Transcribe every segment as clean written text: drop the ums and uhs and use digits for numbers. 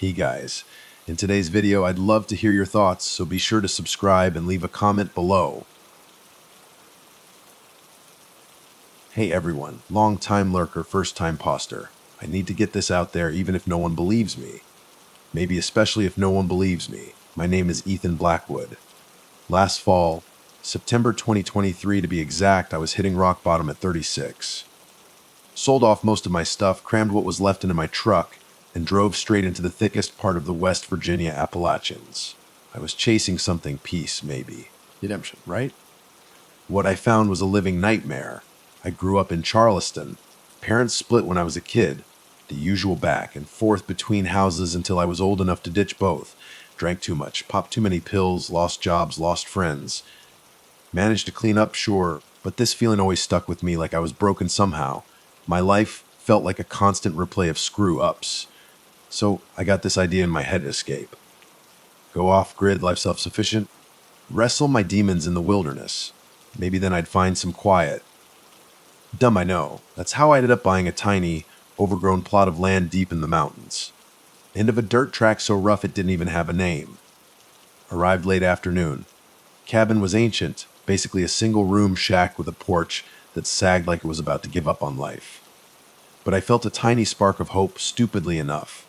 Hey guys, in today's video I'd love to hear your thoughts, so be sure to subscribe and leave a comment below. Hey everyone, long time lurker, first time poster. I need to get this out there even if no one believes me. Maybe especially if no one believes me. My name is Ethan Blackwood. Last fall, September 2023 to be exact, I was hitting rock bottom at 36. Sold off most of my stuff, crammed what was left into my truck, and drove straight into the thickest part of the West Virginia Appalachians. I was chasing something, peace, maybe. Redemption, right? What I found was a living nightmare. I grew up in Charleston. Parents split when I was a kid. The usual back and forth between houses until I was old enough to ditch both. Drank too much, popped too many pills, lost jobs, lost friends. Managed to clean up, sure, but this feeling always stuck with me like I was broken somehow. My life felt like a constant replay of screw-ups. So I got this idea in my head to escape. Go off-grid, life self-sufficient. Wrestle my demons in the wilderness. Maybe then I'd find some quiet. Dumb, I know. That's how I ended up buying a tiny, overgrown plot of land deep in the mountains. End of a dirt track so rough it didn't even have a name. Arrived late afternoon. Cabin was ancient, basically a single-room shack with a porch that sagged like it was about to give up on life. But I felt a tiny spark of hope, stupidly enough.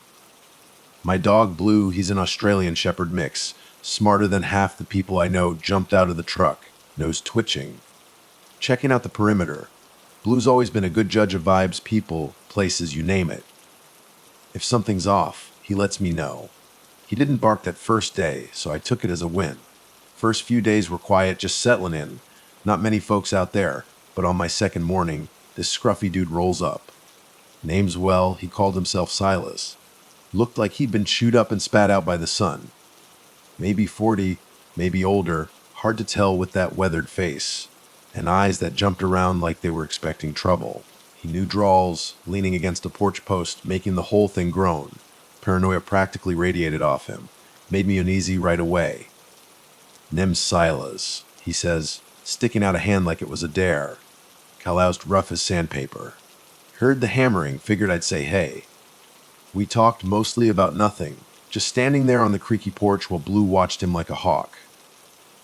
My dog Blue, he's an Australian Shepherd mix, smarter than half the people I know, jumped out of the truck, nose twitching. Checking out the perimeter. Blue's always been a good judge of vibes, people, places, you name it. If something's off, he lets me know. He didn't bark that first day, so I took it as a win. First few days were quiet, just settling in. Not many folks out there, but on my second morning, this scruffy dude rolls up. Name's well, he called himself Silas. Looked like he'd been chewed up and spat out by the sun. Maybe 40, maybe older, hard to tell with that weathered face, and eyes that jumped around like they were expecting trouble. He knew drawls, leaning against a porch post, making the whole thing groan. Paranoia practically radiated off him. Made me uneasy right away. "Nem's Silas," he says, sticking out a hand like it was a dare. Calloused rough as sandpaper. Heard the hammering, figured I'd say hey. We talked mostly about nothing, just standing there on the creaky porch while Blue watched him like a hawk.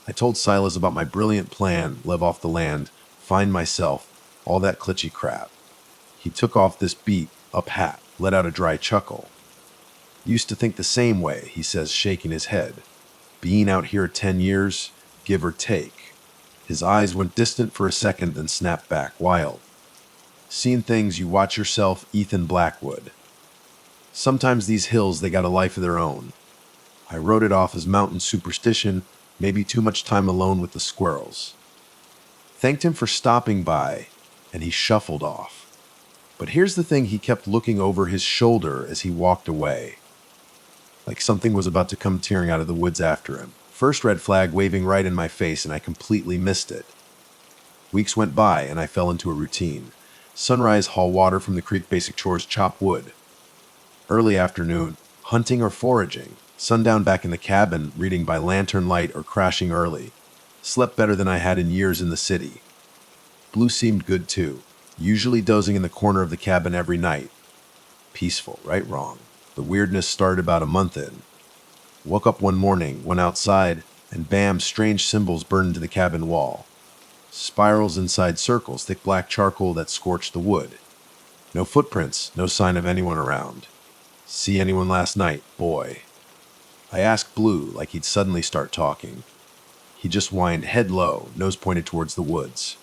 I told Silas about my brilliant plan, live off the land, find myself, all that glitchy crap. He took off this beat, up hat, let out a dry chuckle. Used to think the same way, he says, shaking his head. Being out here 10 years, give or take. His eyes went distant for a second, then snapped back, wild. Seen things, you watch yourself, Ethan Blackwood. Sometimes these hills, they got a life of their own. I wrote it off as mountain superstition, maybe too much time alone with the squirrels. Thanked him for stopping by, and he shuffled off. But here's the thing, he kept looking over his shoulder as he walked away. Like something was about to come tearing out of the woods after him. First red flag waving right in my face, and I completely missed it. Weeks went by, and I fell into a routine. Sunrise, haul water from the creek, basic chores, chop wood. Early afternoon, hunting or foraging. Sundown back in the cabin, reading by lantern light or crashing early. Slept better than I had in years in the city. Blue seemed good too, usually dozing in the corner of the cabin every night. Peaceful, right? Wrong. The weirdness started about a month in. Woke up one morning, went outside, and bam, strange symbols burned into the cabin wall. Spirals inside circles, thick black charcoal that scorched the wood. No footprints, no sign of anyone around. See anyone last night, boy? I asked Blue like he'd suddenly start talking. He just whined head low, nose pointed towards the woods.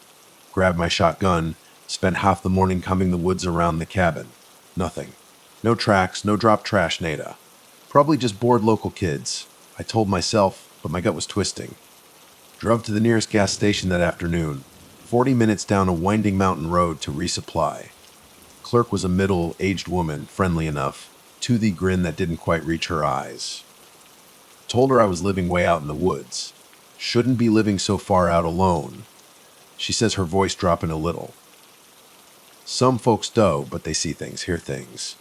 Grabbed my shotgun, spent half the morning combing the woods around the cabin. Nothing. No tracks, no dropped trash, nada. Probably just bored local kids. I told myself, but my gut was twisting. Drove to the nearest gas station that afternoon, 40 minutes down a winding mountain road to resupply. Clerk was a middle-aged woman, friendly enough, toothy grin that didn't quite reach her eyes. Told her I was living way out in the woods. Shouldn't be living so far out alone. She says, her voice dropping a little. Some folks do, but they see things, hear things.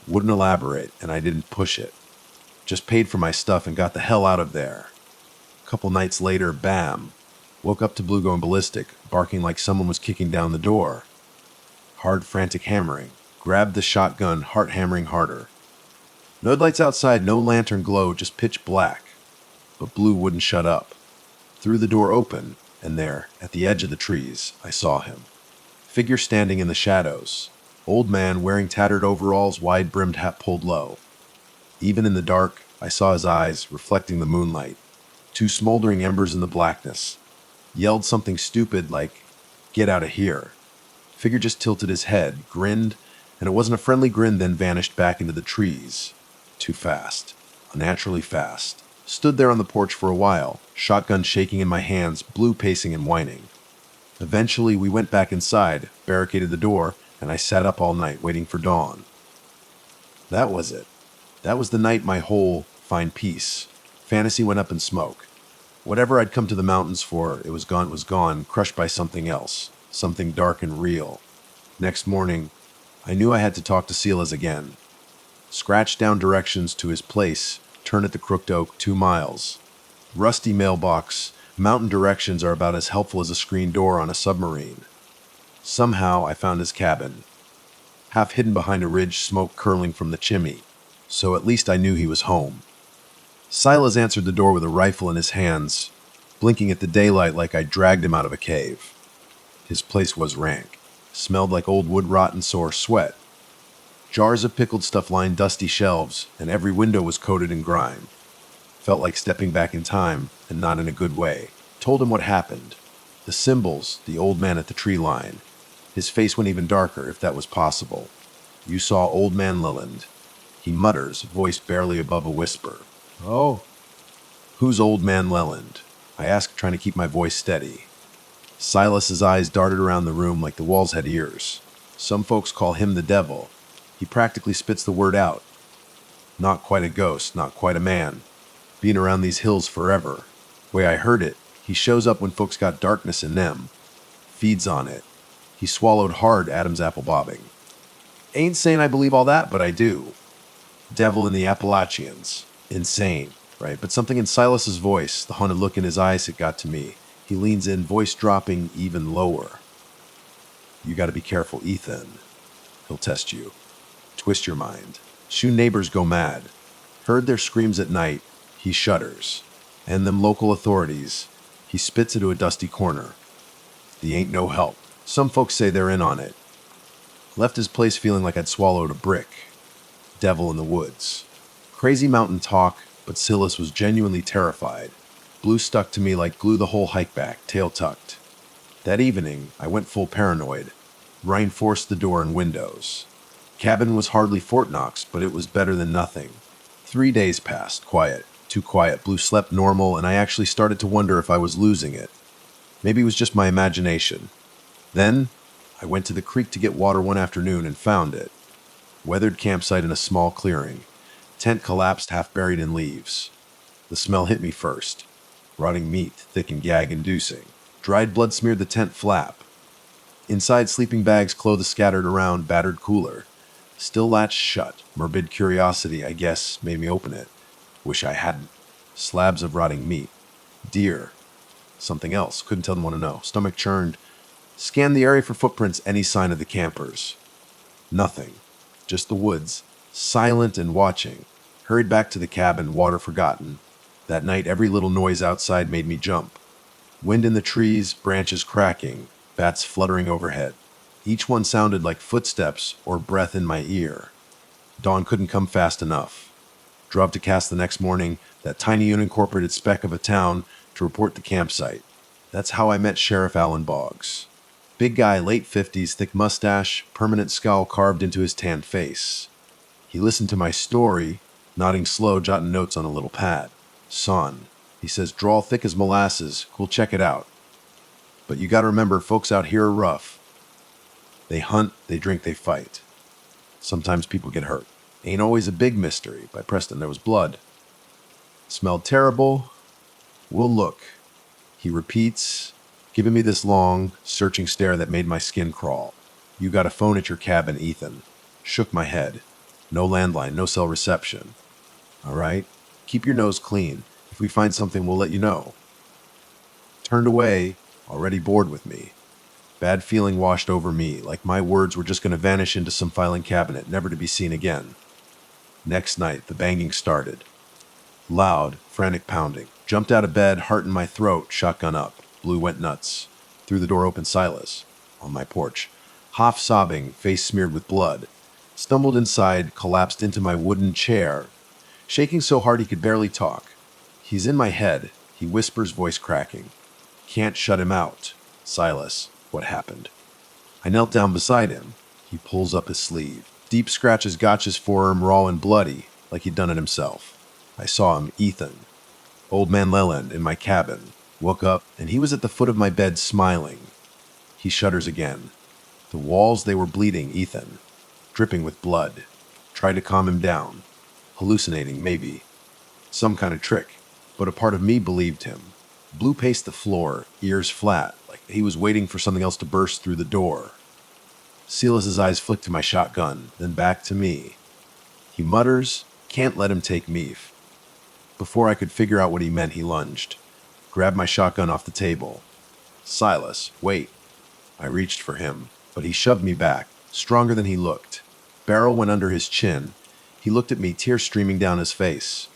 Wouldn't elaborate, and I didn't push it. Just paid for my stuff and got the hell out of there. A couple nights later, bam. Woke up to Blue going ballistic, barking like someone was kicking down the door. Hard, frantic hammering. Grabbed the shotgun, heart hammering harder. No lights outside, no lantern glow, just pitch black. But Blue wouldn't shut up. Threw the door open, and there, at the edge of the trees, I saw him. Figure standing in the shadows. Old man wearing tattered overalls, wide-brimmed hat pulled low. Even in the dark, I saw his eyes, reflecting the moonlight. Two smoldering embers in the blackness. Yelled something stupid like, "Get out of here." Figure just tilted his head, grinned, and it wasn't a friendly grin, then vanished back into the trees. Too fast. Unnaturally fast. Stood there on the porch for a while, shotgun shaking in my hands, Blue pacing and whining. Eventually, we went back inside, barricaded the door, and I sat up all night waiting for dawn. That was it. That was the night my whole find peace fantasy went up in smoke. Whatever I'd come to the mountains for, it was gone, crushed by something else, something dark and real. Next morning, I knew I had to talk to Silas again. Scratched down directions to his place, turn at the Crooked Oak, 2 miles. Rusty mailbox, mountain directions are about as helpful as a screen door on a submarine. Somehow I found his cabin. Half hidden behind a ridge, smoke curling from the chimney, so at least I knew he was home. Silas answered the door with a rifle in his hands, blinking at the daylight like I dragged him out of a cave. His place was rank, smelled like old wood rot and sore sweat. Jars of pickled stuff lined dusty shelves, and every window was coated in grime. Felt like stepping back in time, and not in a good way. Told him what happened. The symbols, the old man at the tree line. His face went even darker, if that was possible. You saw Old Man Leland. He mutters, voice barely above a whisper. "Oh." "Who's Old Man Leland?" I asked, trying to keep my voice steady. Silas's eyes darted around the room like the walls had ears. Some folks call him the devil. He practically spits the word out. Not quite a ghost, not quite a man. Been around these hills forever. Way I heard it, he shows up when folks got darkness in them. Feeds on it. He swallowed hard, Adam's apple bobbing. Ain't saying I believe all that, but I do. Devil in the Appalachians. Insane, right? But something in Silas's voice, the haunted look in his eyes, it got to me. He leans in, voice dropping even lower. "You gotta be careful, Ethan. He'll test you. Twist your mind. Shoo neighbors go mad. Heard their screams at night. He shudders. And them local authorities. He spits into a dusty corner. The ain't no help. Some folks say they're in on it. Left his place feeling like I'd swallowed a brick. Devil in the woods. Crazy mountain talk, but Silas was genuinely terrified. Blue stuck to me like glue the whole hike back, tail tucked. That evening, I went full paranoid. Reinforced the door and windows. Cabin was hardly Fort Knox, but it was better than nothing. 3 days passed, quiet, too quiet. Blue slept normal, and I actually started to wonder if I was losing it. Maybe it was just my imagination. Then, I went to the creek to get water one afternoon and found it. Weathered campsite in a small clearing. Tent collapsed, half buried in leaves. The smell hit me first. Rotting meat, thick and gag-inducing. Dried blood smeared the tent flap. Inside, sleeping bags, clothes scattered around, battered cooler. Still latched shut. Morbid curiosity, I guess, made me open it. Wish I hadn't. Slabs of rotting meat. Deer. Something else. Couldn't tell them what to know. Stomach churned. Scanned the area for footprints, any sign of the campers. Nothing. Just the woods. Silent and watching. Hurried back to the cabin, water forgotten. That night, every little noise outside made me jump. Wind in the trees, branches cracking, bats fluttering overhead. Each one sounded like footsteps or breath in my ear. Dawn couldn't come fast enough. Drove to Cass the next morning, that tiny unincorporated speck of a town, to report the campsite. That's how I met Sheriff Alan Boggs. Big guy, late 50s, thick mustache, permanent scowl carved into his tanned face. He listened to my story, nodding slow, jotting notes on a little pad. "Son," he says, "drawl thick as molasses. We'll check it out. But you gotta remember, folks out here are rough. They hunt, they drink, they fight. Sometimes people get hurt. Ain't always a big mystery." By Preston, there was blood. "Smelled terrible. We'll look." He repeats, giving me this long, searching stare that made my skin crawl. "You got a phone at your cabin, Ethan." Shook my head. "No landline, no cell reception." "All right. Keep your nose clean. If we find something, we'll let you know." Turned away, already bored with me. Bad feeling washed over me, like my words were just going to vanish into some filing cabinet, never to be seen again. Next night, the banging started. Loud, frantic pounding. Jumped out of bed, heart in my throat, shotgun up. Blue went nuts. Threw the door open, Silas, on my porch. Half sobbing, face smeared with blood. Stumbled inside, collapsed into my wooden chair, shaking so hard he could barely talk. He's in my head, he whispers, voice cracking. Can't shut him out. Silas, what happened? I knelt down beside him. He pulls up his sleeve. Deep scratches gotch his forearm, raw and bloody, like he'd done it himself. I saw him, Ethan. Old man Leland, in my cabin. Woke up, and he was at the foot of my bed smiling. He shudders again. The walls, they were bleeding, Ethan. Dripping with blood. Tried to calm him down. Hallucinating, maybe. Some kind of trick. But a part of me believed him. Blue paced the floor, ears flat, like he was waiting for something else to burst through the door. Silas's eyes flick to my shotgun, then back to me. He mutters, can't let him take me. Before I could figure out what he meant, he lunged. Grabbed my shotgun off the table. Silas, wait. I reached for him, but he shoved me back, stronger than he looked. Barrel went under his chin. He looked at me, tears streaming down his face.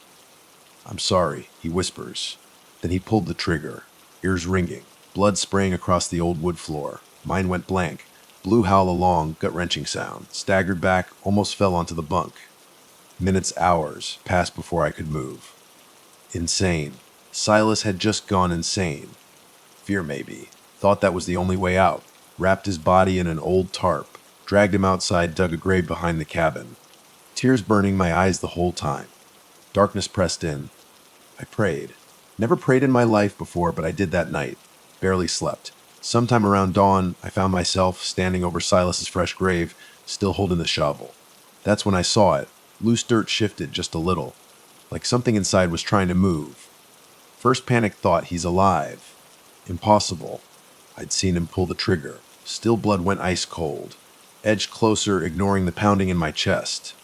I'm sorry, he whispers. Then he pulled the trigger, ears ringing, blood spraying across the old wood floor. Mine went blank. Blue howl a long, gut-wrenching sound. Staggered back, almost fell onto the bunk. Minutes, hours passed before I could move. Insane. Silas had just gone insane. Fear, maybe. Thought that was the only way out. Wrapped his body in an old tarp. Dragged him outside, dug a grave behind the cabin. Tears burning my eyes the whole time. Darkness pressed in. I prayed. Never prayed in my life before, but I did that night. Barely slept. Sometime around dawn, I found myself standing over Silas's fresh grave, still holding the shovel. That's when I saw it. Loose dirt shifted just a little, like something inside was trying to move. First panic thought, he's alive. Impossible. I'd seen him pull the trigger. Still blood went ice cold. Edged closer, ignoring the pounding in my chest.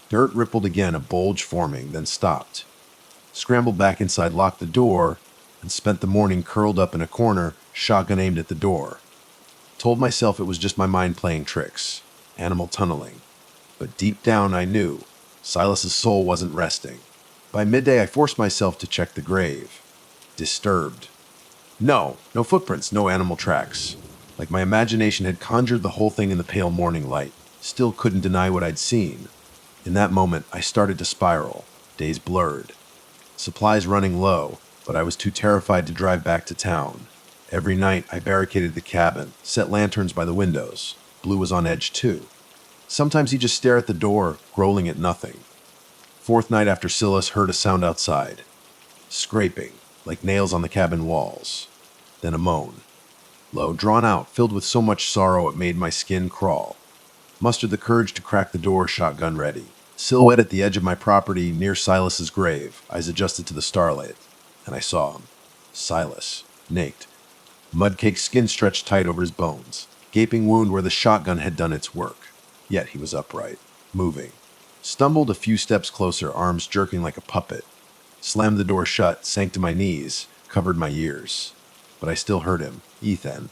Dirt rippled again, a bulge forming, then stopped. Scrambled back inside, locked the door, and spent the morning curled up in a corner, shotgun aimed at the door. Told myself it was just my mind playing tricks. Animal tunneling. But deep down I knew. Silas's soul wasn't resting. By midday I forced myself to check the grave. Disturbed. No footprints, no animal tracks. Like my imagination had conjured the whole thing in the pale morning light. Still couldn't deny what I'd seen. In that moment, I started to spiral. Days blurred. Supplies running low, but I was too terrified to drive back to town. Every night, I barricaded the cabin, set lanterns by the windows. Blue was on edge too. Sometimes he'd just stare at the door, growling at nothing. Fourth night after Silas heard a sound outside. Scraping, like nails on the cabin walls. Then a moan. Low, drawn out, filled with so much sorrow it made my skin crawl. Mustered the courage to crack the door, shotgun ready. Silhouette at the edge of my property, near Silas's grave, eyes adjusted to the starlight, and I saw him. Silas, naked. Mud-caked skin stretched tight over his bones. Gaping wound where the shotgun had done its work. Yet he was upright, moving. Stumbled a few steps closer, arms jerking like a puppet. Slammed the door shut, sank to my knees, covered my ears. But I still heard him. Ethan.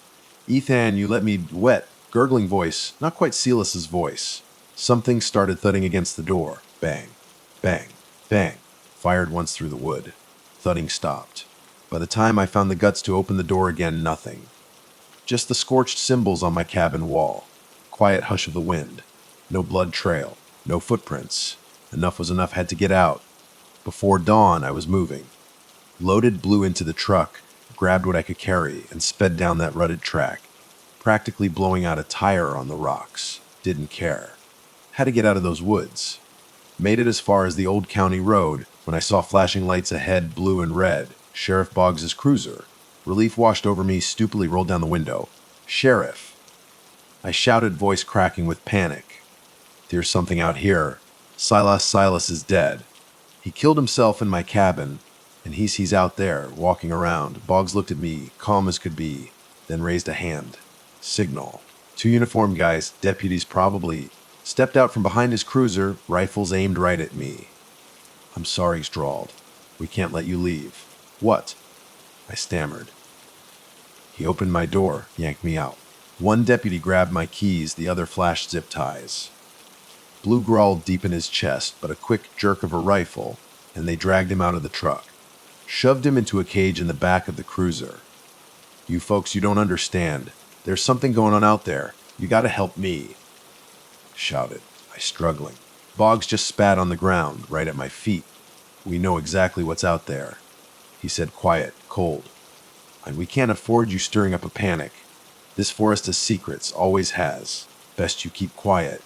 Ethan, you let me wet. Gurgling voice, not quite Silas's voice. Something started thudding against the door. Bang, bang, bang. Fired once through the wood. Thudding stopped. By the time I found the guts to open the door again, nothing. Just the scorched symbols on my cabin wall. Quiet hush of the wind. No blood trail. No footprints. Enough was enough, had to get out. Before dawn, I was moving. Loaded, blew into the truck, grabbed what I could carry, and sped down that rutted track. Practically blowing out a tire on the rocks. Didn't care. Had to get out of those woods. Made it as far as the old county road when I saw flashing lights ahead, blue and red. Sheriff Boggs's cruiser. Relief washed over me, stupidly rolled down the window. Sheriff! I shouted, voice cracking with panic. There's something out here. Silas is dead. He killed himself in my cabin, and he's out there, walking around. Boggs looked at me, calm as could be, then raised a hand. Signal. Two uniformed guys, deputies probably, stepped out from behind his cruiser, rifles aimed right at me. I'm sorry, he drawled. We can't let you leave. What? I stammered. He opened my door, yanked me out. One deputy grabbed my keys, the other flashed zip ties. Blue growled deep in his chest, but a quick jerk of a rifle, and they dragged him out of the truck. Shoved him into a cage in the back of the cruiser. "You folks, you don't understand. There's something going on out there. You gotta help me," shouted I, struggling. Boggs just spat on the ground, right at my feet. "We know exactly what's out there," he said, quiet, cold. "And we can't afford you stirring up a panic. This forest has secrets, always has. Best you keep quiet."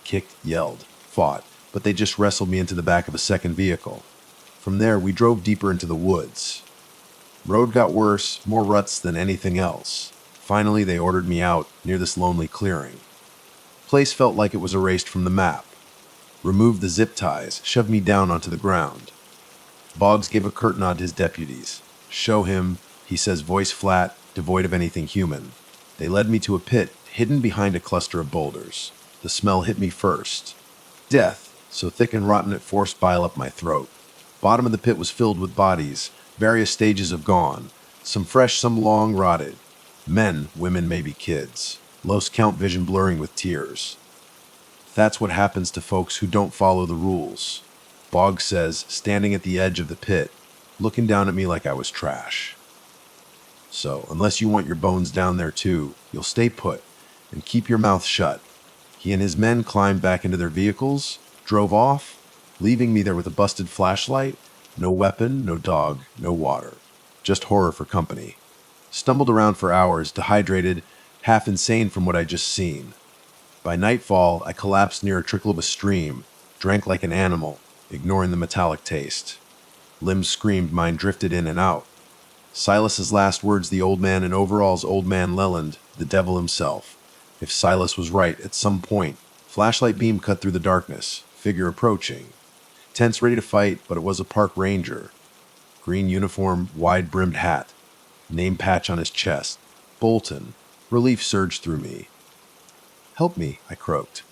Kicked, yelled, fought, but they just wrestled me into the back of a second vehicle. From there, we drove deeper into the woods. Road got worse, more ruts than anything else. Finally, they ordered me out near this lonely clearing. Place felt like it was erased from the map. Removed the zip ties, shoved me down onto the ground. Boggs gave a curt nod to his deputies. "Show him," he says, voice flat, devoid of anything human. They led me to a pit hidden behind a cluster of boulders. The smell hit me first. Death, so thick and rotten it forced bile up my throat. Bottom of the pit was filled with bodies, various stages of gone, some fresh, some long rotted. Men, women, maybe kids. Lost count, vision blurring with tears. That's what happens to folks who don't follow the rules, Boggs says, standing at the edge of the pit, looking down at me like I was trash. "So, unless you want your bones down there too, you'll stay put and keep your mouth shut." He and his men climbed back into their vehicles, drove off, leaving me there with a busted flashlight, no weapon, no dog, no water, just horror for company. Stumbled around for hours, dehydrated, half insane from what I'd just seen. By nightfall, I collapsed near a trickle of a stream, drank like an animal, ignoring the metallic taste. Limbs screamed, mine drifted in and out. Silas's last words, the old man in overalls, old man Leland, the devil himself. If Silas was right, at some point, flashlight beam cut through the darkness, figure approaching. Tense, ready to fight, but it was a park ranger. Green uniform, wide-brimmed hat, name patch on his chest. Bolton. Relief surged through me. "Help me," I croaked.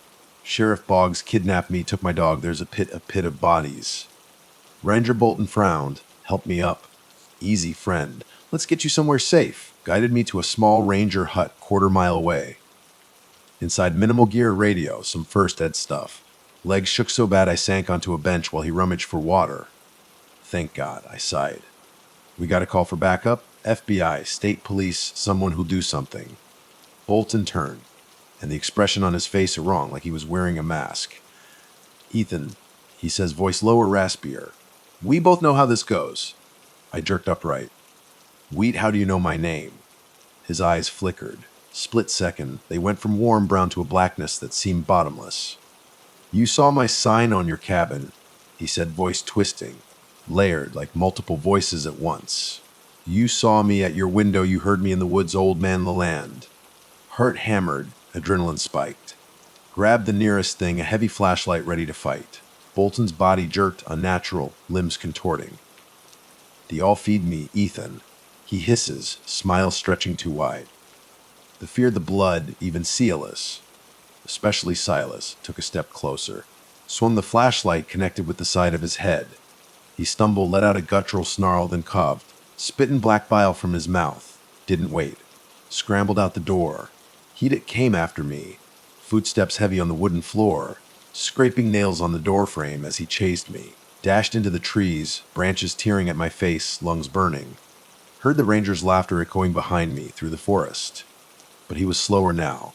"Sheriff Boggs kidnapped me, took my dog. There's a pit of bodies." Ranger Bolton frowned. "Help me up." "Easy, friend. Let's get you somewhere safe." Guided me to a small ranger hut quarter-mile away. Inside, minimal gear, radio, some first aid stuff. Legs shook so bad I sank onto a bench while he rummaged for water. "Thank God," I sighed. "We got a call for backup? FBI, state police, someone who'll do something." Bolton turned, and the expression on his face wrong, like he was wearing a mask. "Ethan," he says, voice lower, raspier. "We both know how this goes." I jerked upright. "Wheat, how do you know my name?" His eyes flickered. Split second, they went from warm brown to a blackness that seemed bottomless. "You saw my sign on your cabin," he said, voice twisting, layered like multiple voices at once. "You saw me at your window, you heard me in the woods, old man Leland." Heart hammered, adrenaline spiked. Grabbed the nearest thing, a heavy flashlight ready to fight. Bolton's body jerked, unnatural, limbs contorting. "They all feed me, Ethan," he hisses, smile stretching too wide. The fear, the blood, even Silas, especially Silas, took a step closer. Swung the flashlight connected with the side of his head. He stumbled, let out a guttural snarl, then coughed, spitting black bile from his mouth. Didn't wait. Scrambled out the door. Heat came after me. Footsteps heavy on the wooden floor, scraping nails on the doorframe as he chased me. Dashed into the trees, branches tearing at my face, lungs burning. Heard the ranger's laughter echoing behind me through the forest. But he was slower now.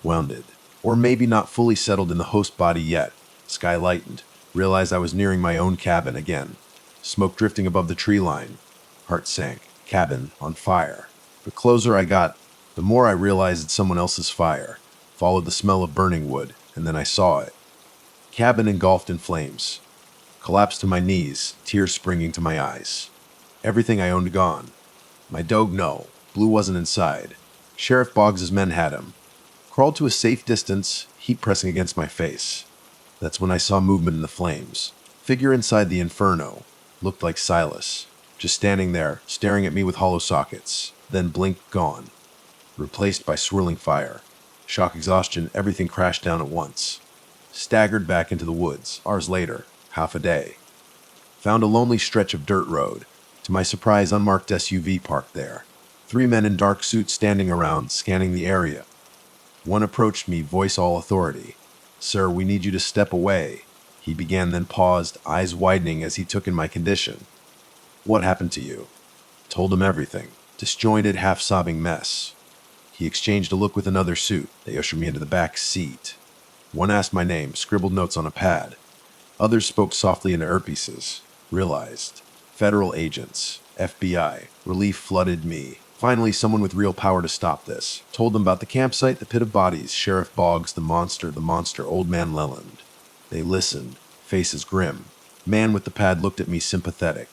Wounded. Or maybe not fully settled in the host body yet. Sky lightened. Realized I was nearing my own cabin again. Smoke drifting above the tree line. Heart sank. Cabin on fire. The closer I got, the more I realized it's someone else's fire. Followed the smell of burning wood, and then I saw it. Cabin engulfed in flames. Collapsed to my knees, tears springing to my eyes. Everything I owned gone. My dog, no. Blue wasn't inside. Sheriff Boggs' men had him. Crawled to a safe distance, heat pressing against my face. That's when I saw movement in the flames. Figure inside the inferno. Looked like Silas. Just standing there, staring at me with hollow sockets. Then blinked, gone. Replaced by swirling fire. Shock, exhaustion, everything crashed down at once. Staggered back into the woods, hours later, half a day. Found a lonely stretch of dirt road. To my surprise, unmarked SUV parked there. 3 men in dark suits standing around, scanning the area. One approached me, voice all authority. Sir, we need you to step away. He began, then paused, eyes widening as he took in my condition. What happened to you? Told him everything. Disjointed, half-sobbing mess. He exchanged a look with another suit. They ushered me into the back seat. One asked my name, scribbled notes on a pad. Others spoke softly into earpieces. Realized. Federal agents. FBI. Relief flooded me. Finally, someone with real power to stop this. Told them about the campsite, the pit of bodies, Sheriff Boggs, the monster, Old Man Leland. They listened, faces grim. Man with the pad looked at me sympathetic.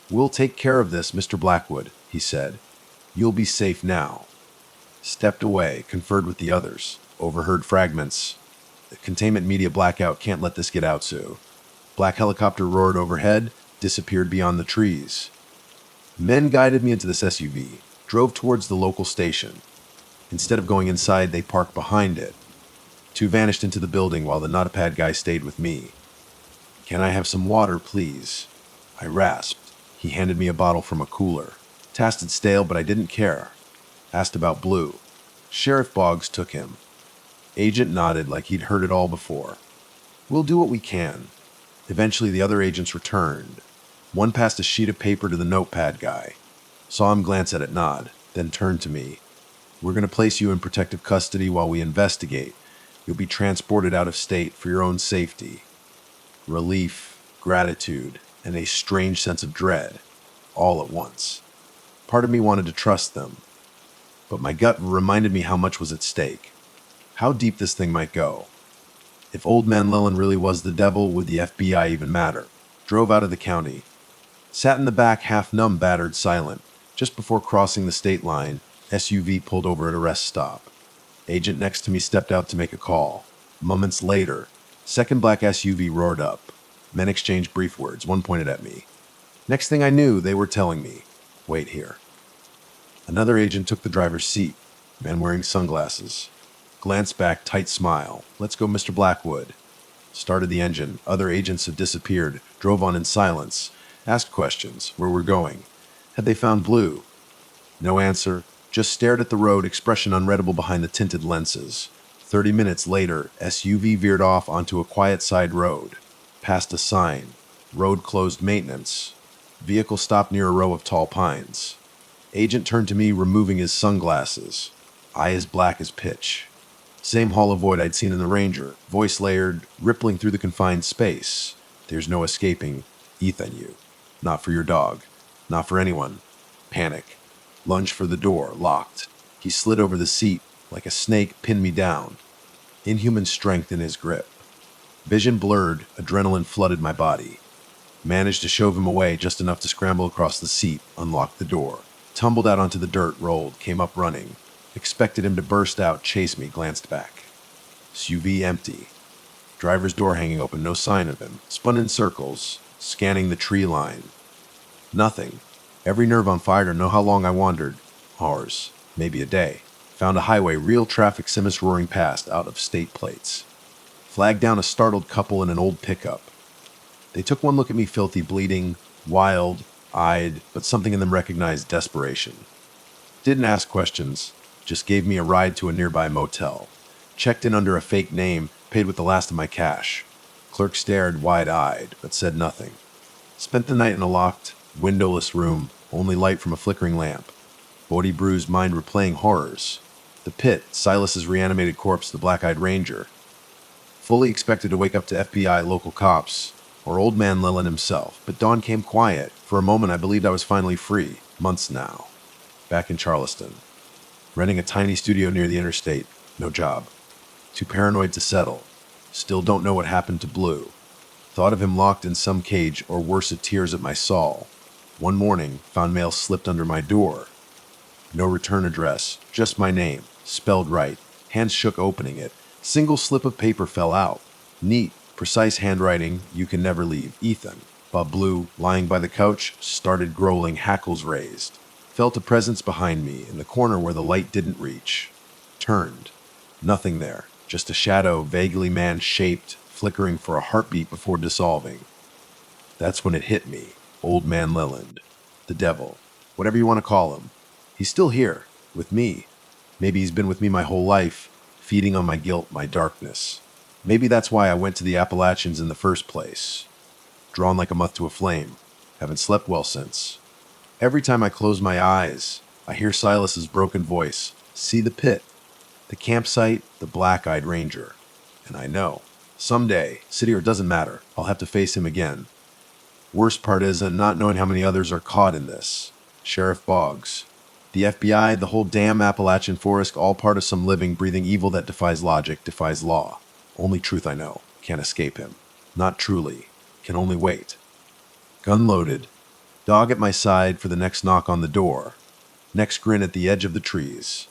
We'll take care of this, Mr. Blackwood, he said. You'll be safe now. Stepped away, conferred with the others. Overheard fragments. The containment media blackout can't let this get out, Sue. Black helicopter roared overhead, disappeared beyond the trees. Men guided me into this SUV, drove towards the local station. Instead of going inside, they parked behind it. Two vanished into the building while the not-a-pad guy stayed with me. Can I have some water, please? I rasped. He handed me a bottle from a cooler. Tasted stale, but I didn't care. Asked about Blue. Sheriff Boggs took him. Agent nodded like he'd heard it all before. We'll do what we can. Eventually, the other agents returned. One passed a sheet of paper to the notepad guy. Saw him glance at it, nod, then turned to me. We're going to place you in protective custody while we investigate. You'll be transported out of state for your own safety. Relief, gratitude, and a strange sense of dread, all at once. Part of me wanted to trust them, but my gut reminded me how much was at stake. How deep this thing might go. If Old Man Leland really was the devil, would the FBI even matter? Drove out of the county. Sat in the back, half-numb, battered, silent. Just before crossing the state line, SUV pulled over at a rest stop. Agent next to me stepped out to make a call. Moments later, second black SUV roared up. Men exchanged brief words. One pointed at me. Next thing I knew, they were telling me, wait here. Another agent took the driver's seat. Man wearing sunglasses. Glanced back, tight smile. Let's go, Mr. Blackwood. Started the engine. Other agents had disappeared. Drove on in silence. Asked questions. Where we're going. Had they found Blue? No answer. Just stared at the road, expression unreadable behind the tinted lenses. 30 minutes later, SUV veered off onto a quiet side road. Past a sign. Road closed maintenance. Vehicle stopped near a row of tall pines. Agent turned to me, removing his sunglasses. Eye as black as pitch. Same hollow void I'd seen in the Ranger. Voice layered, rippling through the confined space. There's no escaping. Ethan, you. Not for your dog. Not for anyone. Panic. Lunge for the door, locked. He slid over the seat, like a snake, pinned me down. Inhuman strength in his grip. Vision blurred, adrenaline flooded my body. Managed to shove him away just enough to scramble across the seat, unlock the door. Tumbled out onto the dirt, rolled, came up running. Expected him to burst out, chase me, glanced back. SUV empty. Driver's door hanging open, no sign of him. Spun in circles, scanning the tree line. Nothing. Every nerve on fire to know how long I wandered. Hours, maybe a day. Found a highway, real traffic, Simus roaring past, out of state plates. Flagged down a startled couple in an old pickup. They took one look at me, filthy, bleeding, wild-eyed, but something in them recognized desperation. Didn't ask questions, just gave me a ride to a nearby motel. Checked in under a fake name, paid with the last of my cash. Clerk stared, wide-eyed, but said nothing. Spent the night in a locked, windowless room, only light from a flickering lamp. Body bruised, mind replaying horrors. The pit, Silas's reanimated corpse, the black-eyed Ranger. Fully expected to wake up to FBI, local cops, or Old Man Leland himself, but dawn came quiet. For a moment I believed I was finally free. Months now. Back in Charleston. Renting a tiny studio near the interstate. No job. Too paranoid to settle. Still don't know what happened to Blue. Thought of him locked in some cage, or worse, of tears at my Saul. One morning, found mail slipped under my door. No return address, just my name, spelled right. Hands shook opening it. Single slip of paper fell out. Neat, precise handwriting, you can never leave. Ethan. Bob Blue, lying by the couch, started growling, hackles raised. Felt a presence behind me, in the corner where the light didn't reach. Turned. Nothing there, just a shadow, vaguely man-shaped, flickering for a heartbeat before dissolving. That's when it hit me. Old Man Leland. The devil. Whatever you want to call him. He's still here. With me. Maybe he's been with me my whole life, feeding on my guilt, my darkness. Maybe that's why I went to the Appalachians in the first place. Drawn like a moth to a flame. Haven't slept well since. Every time I close my eyes, I hear Silas's broken voice. See the pit, the campsite, the black-eyed ranger. And I know, someday, city or doesn't matter, I'll have to face him again. Worst part is not knowing how many others are caught in this. Sheriff Boggs, the FBI, the whole damn Appalachian forest, all part of some living, breathing evil that defies logic, defies law. Only truth I know. Can't escape him. Not truly. Can only wait. Gun loaded. Dog at my side for the next knock on the door. Next grin at the edge of the trees.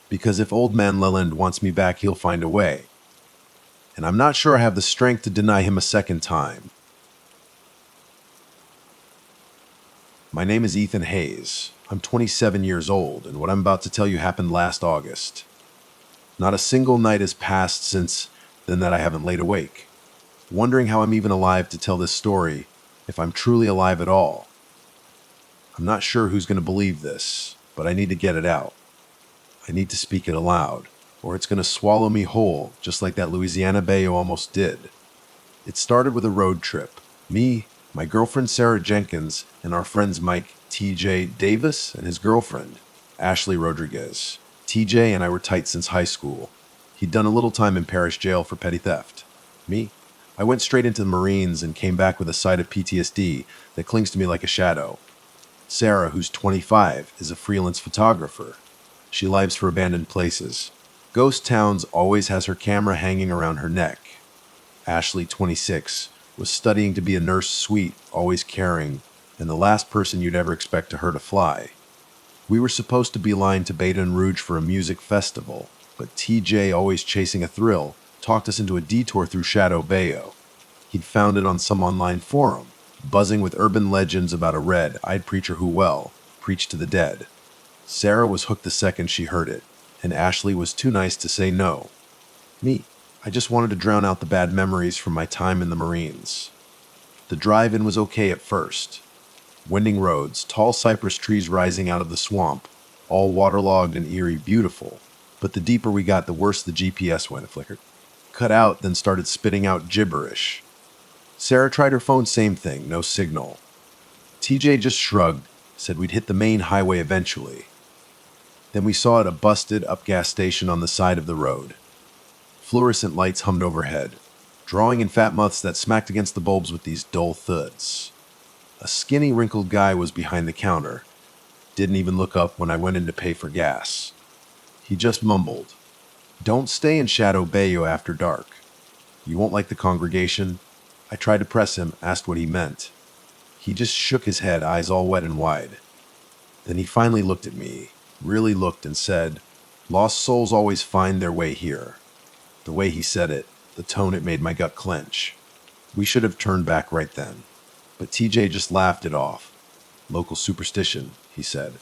Because if old man Leland wants me back, he'll find a way. And I'm not sure I have the strength to deny him a second time. My name is Ethan Hayes. I'm 27 years old, and what I'm about to tell you happened last August. Not a single night has passed since then that I haven't laid awake, wondering how I'm even alive to tell this story, if I'm truly alive at all. I'm not sure who's going to believe this, but I need to get it out. I need to speak it aloud, or it's going to swallow me whole, just like that Louisiana Bayou almost did. It started with a road trip. Me, my girlfriend Sarah Jenkins, and our friends Mike T.J. Davis and his girlfriend, Ashley Rodriguez. T.J. and I were tight since high school. He'd done a little time in parish jail for petty theft. Me, I went straight into the Marines and came back with a side of PTSD that clings to me like a shadow. Sarah, who's 25, is a freelance photographer. She lives for abandoned places. Ghost towns always has her camera hanging around her neck. Ashley, 26, was studying to be a nurse sweet, always caring, and the last person you'd ever expect her to fly. We were supposed to be lined to Baton Rouge for a music festival, but TJ, always chasing a thrill, talked us into a detour through Shadow Bayou. He'd found it on some online forum, buzzing with urban legends about a red-eyed preacher who, preached to the dead. Sarah was hooked the second she heard it, and Ashley was too nice to say no. Me, I just wanted to drown out the bad memories from my time in the Marines. The drive-in was okay at first. Winding roads, tall cypress trees rising out of the swamp, all waterlogged and eerie beautiful. But the deeper we got, the worse the GPS went. It flickered. Cut out, then started spitting out gibberish. Sarah tried her phone, same thing, no signal. TJ just shrugged, said we'd hit the main highway eventually. Then we saw at a busted-up gas station on the side of the road. Fluorescent lights hummed overhead, drawing in fat moths that smacked against the bulbs with these dull thuds. A skinny, wrinkled guy was behind the counter. Didn't even look up when I went in to pay for gas. He just mumbled, "Don't stay in Shadow Bayou after dark. You won't like the congregation." I tried to press him, asked what he meant. He just shook his head, eyes all wet and wide. Then he finally looked at me, really looked, and said, "Lost souls always find their way here." The way he said it, the tone, it made my gut clench. We should have turned back right then. But TJ just laughed it off. "Local superstition," he said.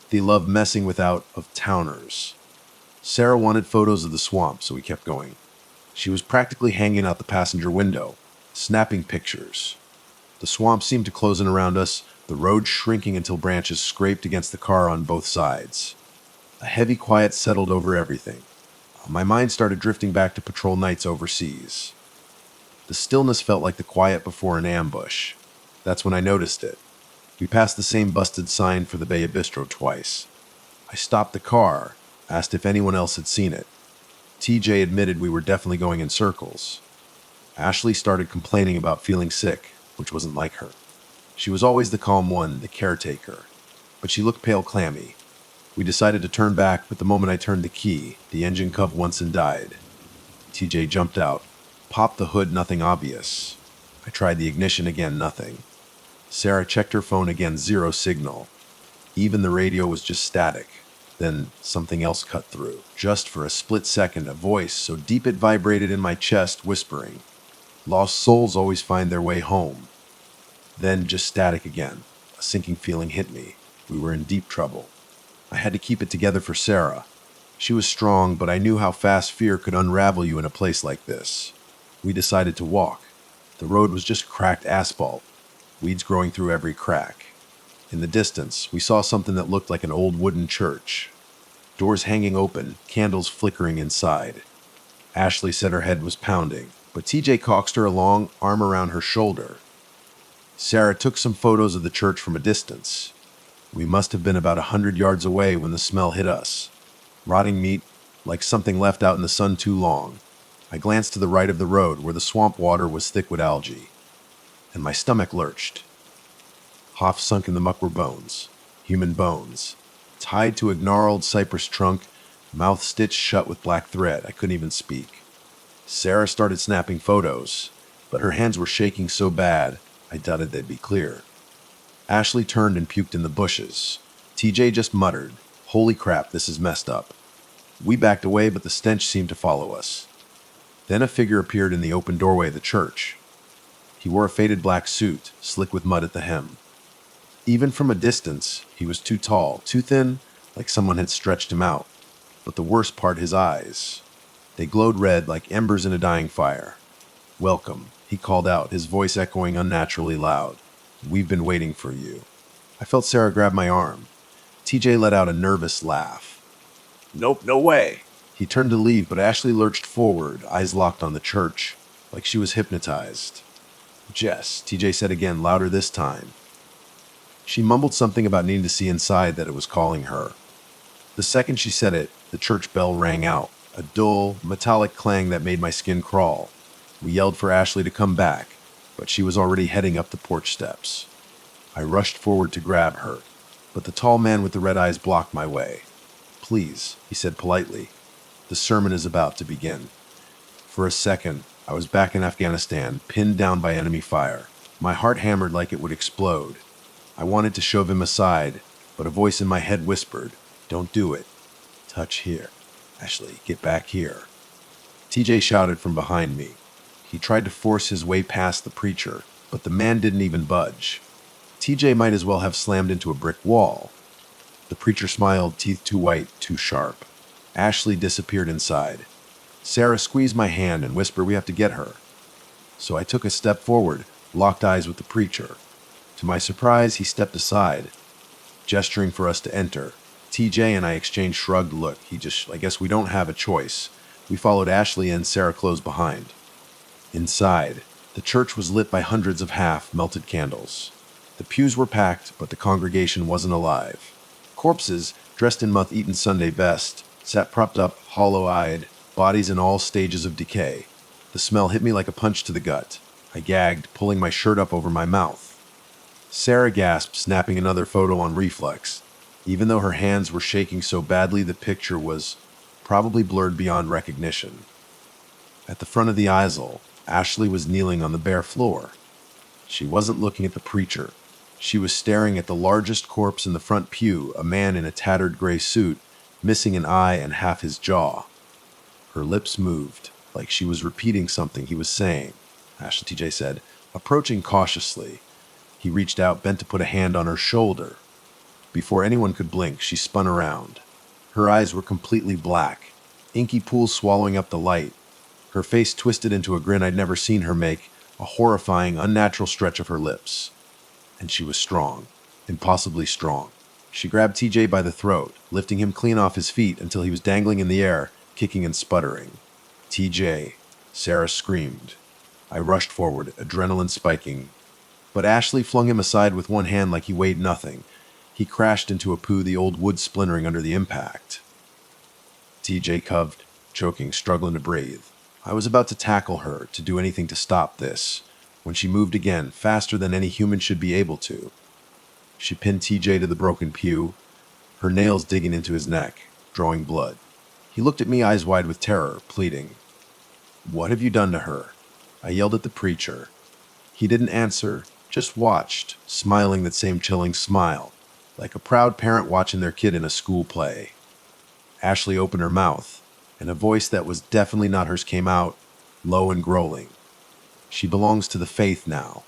"They love messing with out-of-towners." Sarah wanted photos of the swamp, so we kept going. She was practically hanging out the passenger window, snapping pictures. The swamp seemed to close in around us, the road shrinking until branches scraped against the car on both sides. A heavy quiet settled over everything. My mind started drifting back to patrol nights overseas. The stillness felt like the quiet before an ambush. That's when I noticed it. We passed the same busted sign for the Bay Bistro twice. I stopped the car, asked if anyone else had seen it. TJ admitted we were definitely going in circles. Ashley started complaining about feeling sick, which wasn't like her. She was always the calm one, the caretaker, but she looked pale, clammy. We decided to turn back, but the moment I turned the key, the engine cut once and died. TJ jumped out, popped the hood, nothing obvious. I tried the ignition again, nothing. Sarah checked her phone again, zero signal. Even the radio was just static. Then something else cut through. Just for a split second, a voice so deep it vibrated in my chest, whispering, "Lost souls always find their way home." Then just static again. A sinking feeling hit me. We were in deep trouble. I had to keep it together for Sarah. She was strong, but I knew how fast fear could unravel you in a place like this. We decided to walk. The road was just cracked asphalt, weeds growing through every crack. In the distance, we saw something that looked like an old wooden church. Doors hanging open, candles flickering inside. Ashley said her head was pounding, but TJ coaxed her along, arm around her shoulder. Sarah took some photos of the church from a distance. We must have been about 100 yards away when the smell hit us. Rotting meat, like something left out in the sun too long. I glanced to the right of the road where the swamp water was thick with algae, and my stomach lurched. Half sunk in the muck were bones, human bones, tied to a gnarled cypress trunk, mouth stitched shut with black thread. I couldn't even speak. Sarah started snapping photos, but her hands were shaking so bad, I doubted they'd be clear. Ashley turned and puked in the bushes. TJ just muttered, "Holy crap, this is messed up." We backed away, but the stench seemed to follow us. Then a figure appeared in the open doorway of the church. He wore a faded black suit, slick with mud at the hem. Even from a distance, he was too tall, too thin, like someone had stretched him out. But the worst part, his eyes. They glowed red like embers in a dying fire. "Welcome," he called out, his voice echoing unnaturally loud. "We've been waiting for you." I felt Sarah grab my arm. TJ let out a nervous laugh. "Nope, no way." He turned to leave, but Ashley lurched forward, eyes locked on the church, like she was hypnotized. "Jess," TJ said again, louder this time. She mumbled something about needing to see inside, that it was calling her. The second she said it, the church bell rang out, a dull, metallic clang that made my skin crawl. We yelled for Ashley to come back, but she was already heading up the porch steps. I rushed forward to grab her, but the tall man with the red eyes blocked my way. "Please," he said politely. "The sermon is about to begin." For a second, I was back in Afghanistan, pinned down by enemy fire. My heart hammered like it would explode. I wanted to shove him aside, but a voice in my head whispered, "Don't do it. Touch here. Ashley, get back here." TJ shouted from behind me. He tried to force his way past the preacher, but the man didn't even budge. TJ might as well have slammed into a brick wall. The preacher smiled, teeth too white, too sharp. Ashley disappeared inside. Sarah squeezed my hand and whispered, "We have to get her." So I took a step forward, locked eyes with the preacher. To my surprise, he stepped aside, gesturing for us to enter. TJ and I exchanged shrugged look. I guess we don't have a choice. We followed Ashley and Sarah close behind. Inside, the church was lit by hundreds of half-melted candles. The pews were packed, but the congregation wasn't alive. Corpses, dressed in moth-eaten Sunday best, sat propped up, hollow-eyed, bodies in all stages of decay. The smell hit me like a punch to the gut. I gagged, pulling my shirt up over my mouth. Sarah gasped, snapping another photo on reflex. Even though her hands were shaking so badly, the picture was probably blurred beyond recognition. At the front of the aisle, Ashley was kneeling on the bare floor. She wasn't looking at the preacher. She was staring at the largest corpse in the front pew, a man in a tattered gray suit, missing an eye and half his jaw. Her lips moved, like she was repeating something he was saying. Ashley, TJ said, approaching cautiously. He reached out, bent to put a hand on her shoulder. Before anyone could blink, she spun around. Her eyes were completely black, inky pools swallowing up the light. Her face twisted into a grin I'd never seen her make, a horrifying, unnatural stretch of her lips. And she was strong, impossibly strong. She grabbed TJ by the throat, lifting him clean off his feet until he was dangling in the air, kicking and sputtering. "TJ," Sarah screamed. I rushed forward, adrenaline spiking. But Ashley flung him aside with one hand like he weighed nothing. He crashed into a poo, the old wood splintering under the impact. TJ coughed, choking, struggling to breathe. I was about to tackle her, to do anything to stop this, when she moved again, faster than any human should be able to. She pinned TJ to the broken pew, her nails digging into his neck, drawing blood. He looked at me, eyes wide with terror, pleading. "What have you done to her?" I yelled at the preacher. He didn't answer, just watched, smiling that same chilling smile, like a proud parent watching their kid in a school play. Ashley opened her mouth, and a voice that was definitely not hers came out, low and growling. She belongs to the faith now.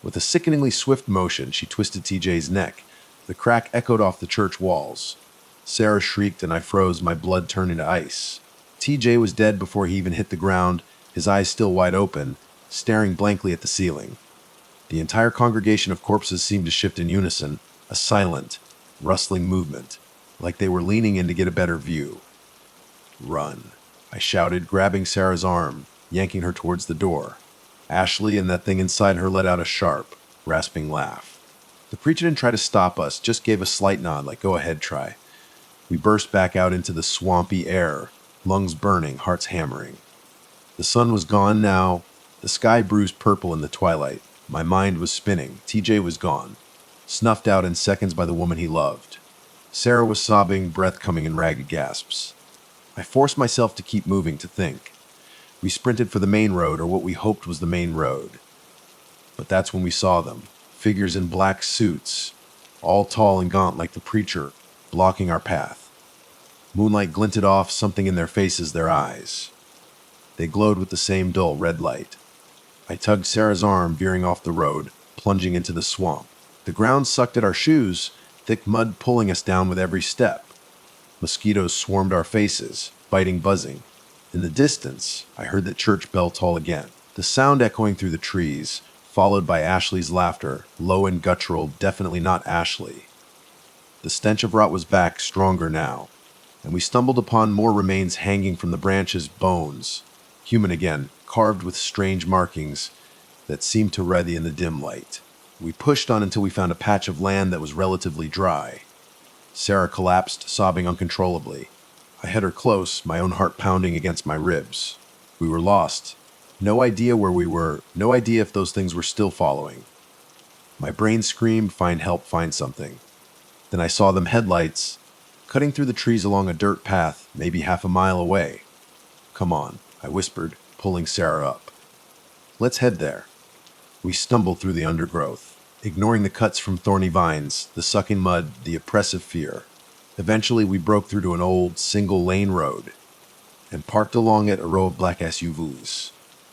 With a sickeningly swift motion, she twisted TJ's neck. The crack echoed off the church walls. Sarah shrieked and I froze, my blood turned into ice. TJ was dead before he even hit the ground, his eyes still wide open, staring blankly at the ceiling. The entire congregation of corpses seemed to shift in unison, a silent, rustling movement, like they were leaning in to get a better view. "Run," I shouted, grabbing Sarah's arm, yanking her towards the door. Ashley and that thing inside her let out a sharp, rasping laugh. The preacher didn't try to stop us, just gave a slight nod like, go ahead, try. We burst back out into the swampy air, lungs burning, hearts hammering. The sun was gone now, the sky bruised purple in the twilight. My mind was spinning. TJ was gone, snuffed out in seconds by the woman he loved. Sarah was sobbing, breath coming in ragged gasps. I forced myself to keep moving, to think. We sprinted for the main road, or what we hoped was the main road. But that's when we saw them, figures in black suits, all tall and gaunt like the preacher, blocking our path. Moonlight glinted off something in their faces, their eyes. They glowed with the same dull red light. I tugged Sarah's arm, veering off the road, plunging into the swamp. The ground sucked at our shoes, thick mud pulling us down with every step. Mosquitoes swarmed our faces, biting, buzzing. In the distance, I heard that church bell toll again, the sound echoing through the trees, followed by Ashley's laughter, low and guttural, definitely not Ashley. The stench of rot was back, stronger now, and we stumbled upon more remains hanging from the branches, bones, human again, carved with strange markings that seemed to writhe in the dim light. We pushed on until we found a patch of land that was relatively dry. Sarah collapsed, sobbing uncontrollably. I had her close, my own heart pounding against my ribs. We were lost. No idea where we were, no idea if those things were still following. My brain screamed, find help, find something. Then I saw them, headlights, cutting through the trees along a dirt path, maybe half a mile away. Come on, I whispered, pulling Sarah up. Let's head there. We stumbled through the undergrowth, ignoring the cuts from thorny vines, the sucking mud, the oppressive fear. Eventually, we broke through to an old, single-lane road and parked along it a row of black SUVs.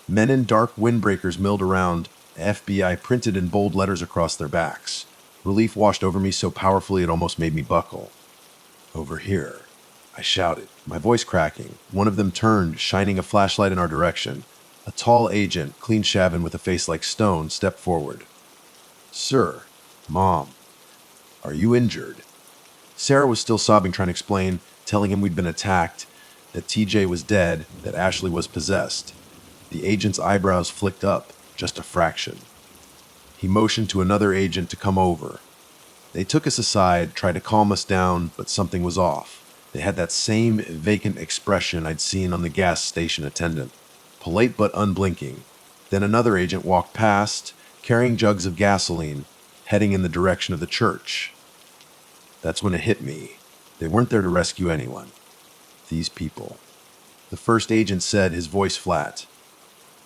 Men in dark windbreakers milled around, FBI printed in bold letters across their backs. Relief washed over me so powerfully it almost made me buckle. Over here, I shouted, my voice cracking. One of them turned, shining a flashlight in our direction. A tall agent, clean-shaven with a face like stone, stepped forward. Sir, Mom, are you injured? Sarah was still sobbing, trying to explain, telling him we'd been attacked, that TJ was dead, that Ashley was possessed. The agent's eyebrows flicked up, just a fraction. He motioned to another agent to come over. They took us aside, tried to calm us down, but something was off. They had that same vacant expression I'd seen on the gas station attendant, polite but unblinking. Then another agent walked past, carrying jugs of gasoline, heading in the direction of the church. That's when it hit me. They weren't there to rescue anyone. These people. The first agent said, his voice flat,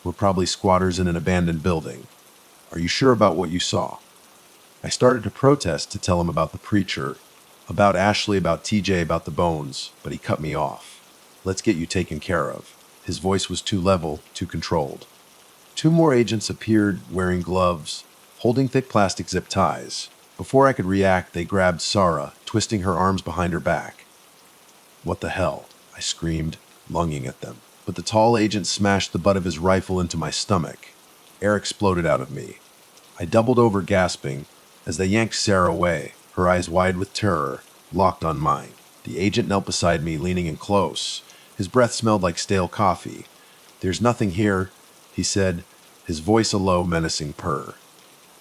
we're probably squatters in an abandoned building. Are you sure about what you saw? I started to protest, to tell him about the preacher, about Ashley, about TJ, about the bones, but he cut me off. Let's get you taken care of. His voice was too level, too controlled. Two more agents appeared, wearing gloves, holding thick plastic zip ties. Before I could react, they grabbed Sarah, twisting her arms behind her back. What the hell? I screamed, lunging at them. But the tall agent smashed the butt of his rifle into my stomach. Air exploded out of me. I doubled over, gasping, as they yanked Sarah away, her eyes wide with terror, locked on mine. The agent knelt beside me, leaning in close. His breath smelled like stale coffee. There's nothing here, he said, his voice a low, menacing purr.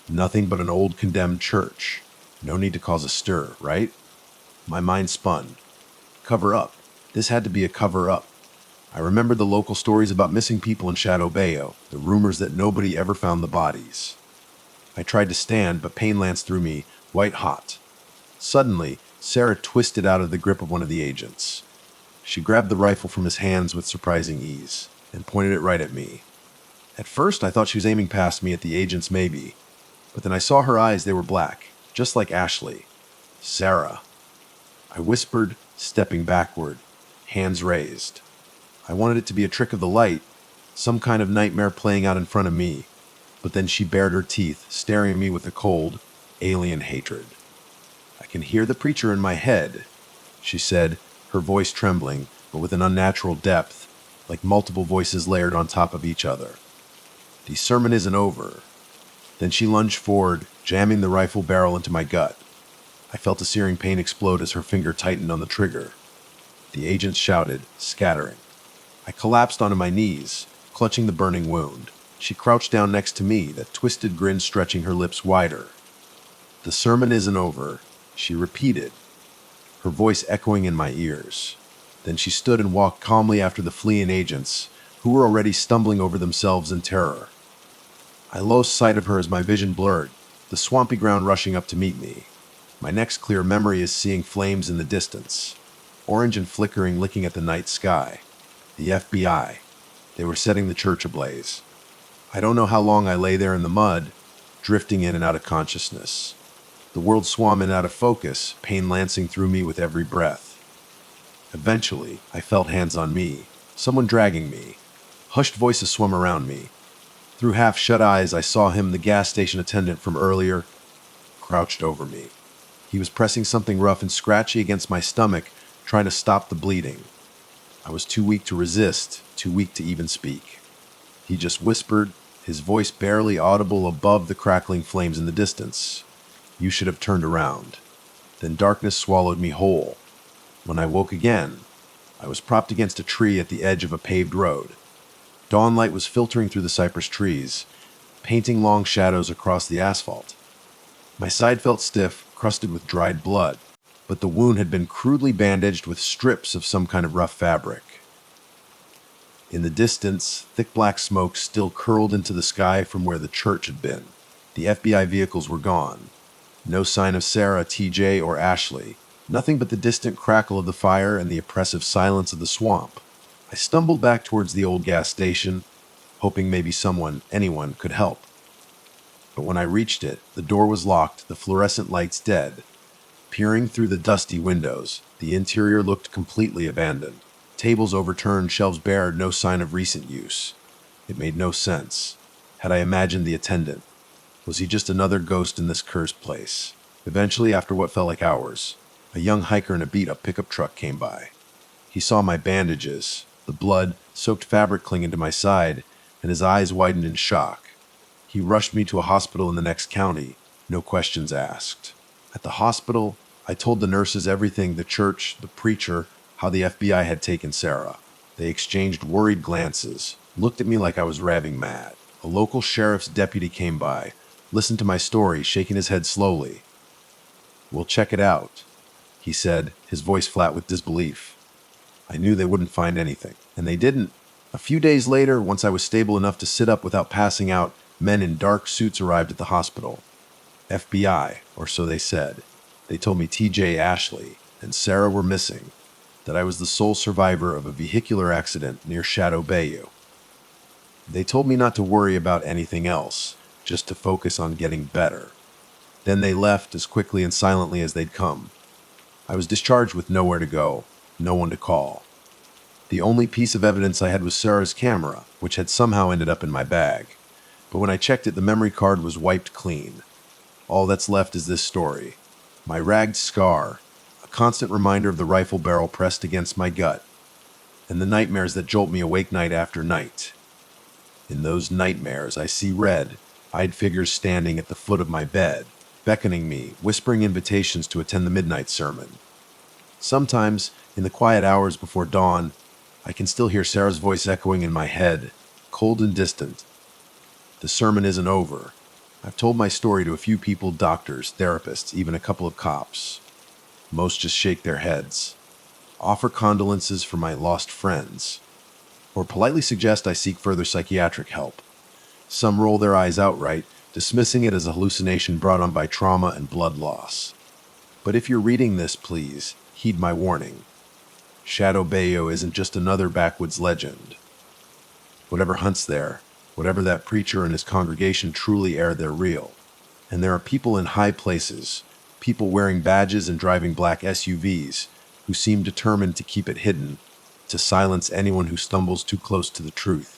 Nothing but an old condemned church. No need to cause a stir, right? My mind spun. Cover up. This had to be a cover-up. I remembered the local stories about missing people in Shadow Bayo, the rumors that nobody ever found the bodies. I tried to stand, but pain lanced through me, white hot. Suddenly, Sarah twisted out of the grip of one of the agents. She grabbed the rifle from his hands with surprising ease and pointed it right at me. At first, I thought she was aiming past me at the agents, maybe. But then I saw her eyes, they were black, just like Ashley. Sarah. I whispered, stepping backward, hands raised. I wanted it to be a trick of the light, some kind of nightmare playing out in front of me. But then she bared her teeth, staring at me with a cold, alien hatred. I can hear the preacher in my head, she said, her voice trembling, but with an unnatural depth, like multiple voices layered on top of each other. The sermon isn't over. Then she lunged forward, jamming the rifle barrel into my gut. I felt a searing pain explode as her finger tightened on the trigger. The agents shouted, scattering. I collapsed onto my knees, clutching the burning wound. She crouched down next to me, that twisted grin stretching her lips wider. "The sermon isn't over," she repeated, her voice echoing in my ears. Then she stood and walked calmly after the fleeing agents, who were already stumbling over themselves in terror. I lost sight of her as my vision blurred, the swampy ground rushing up to meet me. My next clear memory is seeing flames in the distance, orange and flickering, licking at the night sky. The FBI. They were setting the church ablaze. I don't know how long I lay there in the mud, drifting in and out of consciousness. The world swam in and out of focus, pain lancing through me with every breath. Eventually, I felt hands on me, someone dragging me. Hushed voices swum around me. Through half-shut eyes, I saw him, the gas station attendant from earlier, crouched over me. He was pressing something rough and scratchy against my stomach, trying to stop the bleeding. I was too weak to resist, too weak to even speak. He just whispered, his voice barely audible above the crackling flames in the distance. "You should have turned around." Then darkness swallowed me whole. When I woke again, I was propped against a tree at the edge of a paved road. Dawn light was filtering through the cypress trees, painting long shadows across the asphalt. My side felt stiff, crusted with dried blood, but the wound had been crudely bandaged with strips of some kind of rough fabric. In the distance, thick black smoke still curled into the sky from where the church had been. The FBI vehicles were gone. No sign of Sarah, TJ, or Ashley. Nothing but the distant crackle of the fire and the oppressive silence of the swamp. I stumbled back towards the old gas station, hoping maybe anyone could help. But when I reached it, the door was locked, the fluorescent lights dead. Peering through the dusty windows, the interior looked completely abandoned. Tables overturned, shelves bare, no sign of recent use. It made no sense. Had I imagined the attendant? Was he just another ghost in this cursed place? Eventually, after what felt like hours, a young hiker in a beat-up pickup truck came by. He saw my bandages, the blood-soaked fabric clinging to my side, and his eyes widened in shock. He rushed me to a hospital in the next county, no questions asked. At the hospital, I told the nurses everything, the church, the preacher, how the FBI had taken Sarah. They exchanged worried glances, looked at me like I was raving mad. A local sheriff's deputy came by, listened to my story, shaking his head slowly. "We'll check it out," he said, his voice flat with disbelief. I knew they wouldn't find anything, and they didn't. A few days later, once I was stable enough to sit up without passing out, men in dark suits arrived at the hospital. FBI, or so they said. They told me TJ, Ashley, and Sarah were missing, that I was the sole survivor of a vehicular accident near Shadow Bayou. They told me not to worry about anything else, just to focus on getting better. Then they left as quickly and silently as they'd come. I was discharged with nowhere to go, no one to call. The only piece of evidence I had was Sarah's camera, which had somehow ended up in my bag. But when I checked it, the memory card was wiped clean. All that's left is this story. My ragged scar, a constant reminder of the rifle barrel pressed against my gut, and the nightmares that jolt me awake night after night. In those nightmares, I see red-eyed figures standing at the foot of my bed, beckoning me, whispering invitations to attend the midnight sermon. Sometimes, in the quiet hours before dawn, I can still hear Sarah's voice echoing in my head, cold and distant. "The sermon isn't over." I've told my story to a few people, doctors, therapists, even a couple of cops. Most just shake their heads, offer condolences for my lost friends, or politely suggest I seek further psychiatric help. Some roll their eyes outright, dismissing it as a hallucination brought on by trauma and blood loss. But if you're reading this, please heed my warning. Shadow Bayou isn't just another backwoods legend. Whatever hunts there, whatever that preacher and his congregation truly are, they're real. And there are people in high places, people wearing badges and driving black SUVs, who seem determined to keep it hidden, to silence anyone who stumbles too close to the truth.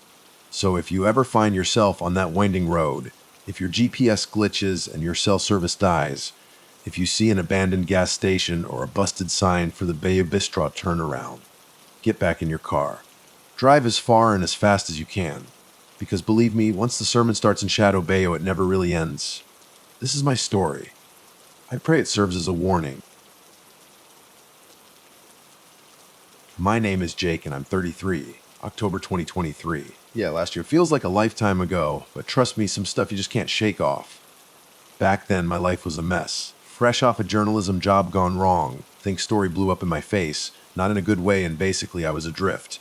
So if you ever find yourself on that winding road, if your GPS glitches and your cell service dies, if you see an abandoned gas station or a busted sign for the Bayou Bistro turnaround, get back in your car. Drive as far and as fast as you can. Because believe me, once the sermon starts in Shadow Bayou, it never really ends. This is my story. I pray it serves as a warning. My name is Jake and I'm 33. October 2023. Yeah, last year. Feels like a lifetime ago, but trust me, some stuff you just can't shake off. Back then, my life was a mess. Fresh off a journalism job gone wrong. Think story blew up in my face, not in a good way, and basically I was adrift.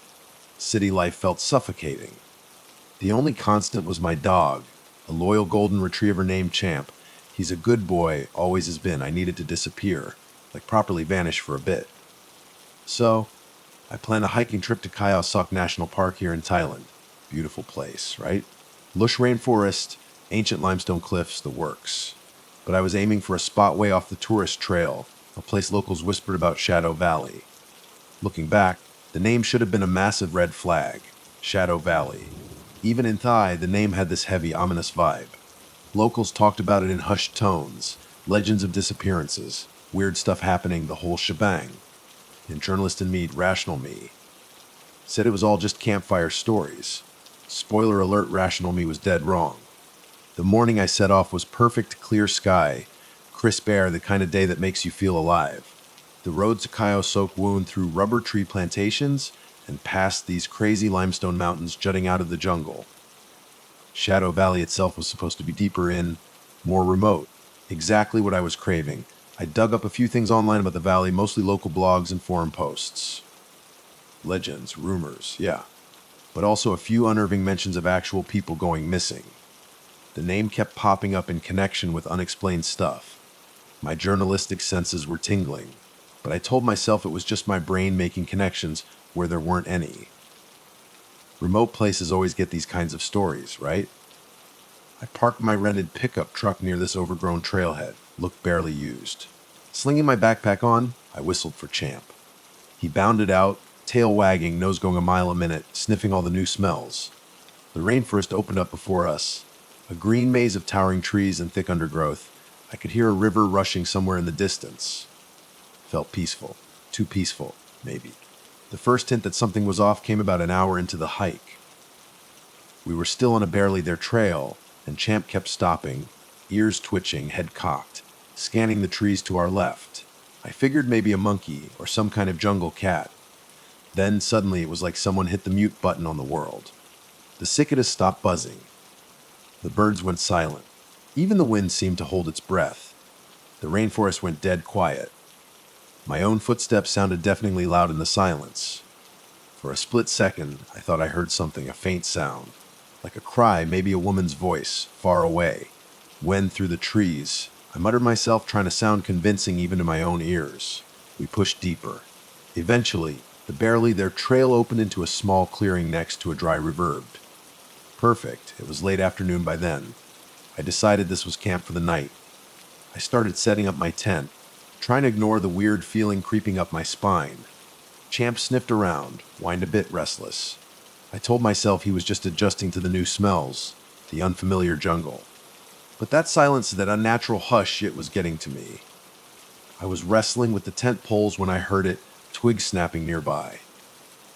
City life felt suffocating. The only constant was my dog, a loyal golden retriever named Champ. He's a good boy, always has been. I needed to disappear, like properly vanish for a bit. So, I planned a hiking trip to Khao Sok National Park here in Thailand. Beautiful place, right? Lush rainforest, ancient limestone cliffs, the works. But I was aiming for a spot way off the tourist trail, a place locals whispered about Shadow Valley. Looking back, the name should have been a massive red flag. Shadow Valley. Even in Thai, the name had this heavy, ominous vibe. Locals talked about it in hushed tones, legends of disappearances, weird stuff happening, the whole shebang. And journalist in me, rational me, said it was all just campfire stories. Spoiler alert, rational me was dead wrong. The morning I set off was perfect, clear sky, crisp air, the kind of day that makes you feel alive. The road to Khao Sok wound through rubber tree plantations and past these crazy limestone mountains jutting out of the jungle. Shadow Valley itself was supposed to be deeper in, more remote. Exactly what I was craving. I dug up a few things online about the valley, mostly local blogs and forum posts. Legends, rumors, yeah. But also a few unnerving mentions of actual people going missing. The name kept popping up in connection with unexplained stuff. My journalistic senses were tingling, but I told myself it was just my brain making connections where there weren't any. Remote places always get these kinds of stories, right? I parked my rented pickup truck near this overgrown trailhead, looked barely used. Slinging my backpack on, I whistled for Champ. He bounded out, tail wagging, nose going a mile a minute, sniffing all the new smells. The rainforest opened up before us, a green maze of towering trees and thick undergrowth. I could hear a river rushing somewhere in the distance. Felt peaceful. Too peaceful, maybe. The first hint that something was off came about an hour into the hike. We were still on a barely there trail, and Champ kept stopping, ears twitching, head cocked, scanning the trees to our left. I figured maybe a monkey or some kind of jungle cat. Then suddenly it was like someone hit the mute button on the world. The cicadas stopped buzzing. The birds went silent. Even the wind seemed to hold its breath. The rainforest went dead quiet. My own footsteps sounded deafeningly loud in the silence. For a split second, I thought I heard something, a faint sound, like a cry, maybe a woman's voice, far away. When, through the trees, I muttered myself, trying to sound convincing even to my own ears. We pushed deeper. Eventually, the barely there trail opened into a small clearing next to a dry reverbed. Perfect. It was late afternoon by then. I decided this was camp for the night. I started setting up my tent, trying to ignore the weird feeling creeping up my spine. Champ sniffed around, whined a bit restless. I told myself he was just adjusting to the new smells, the unfamiliar jungle. But that silence, that unnatural hush, it was getting to me. I was wrestling with the tent poles when I heard it, twigs snapping nearby.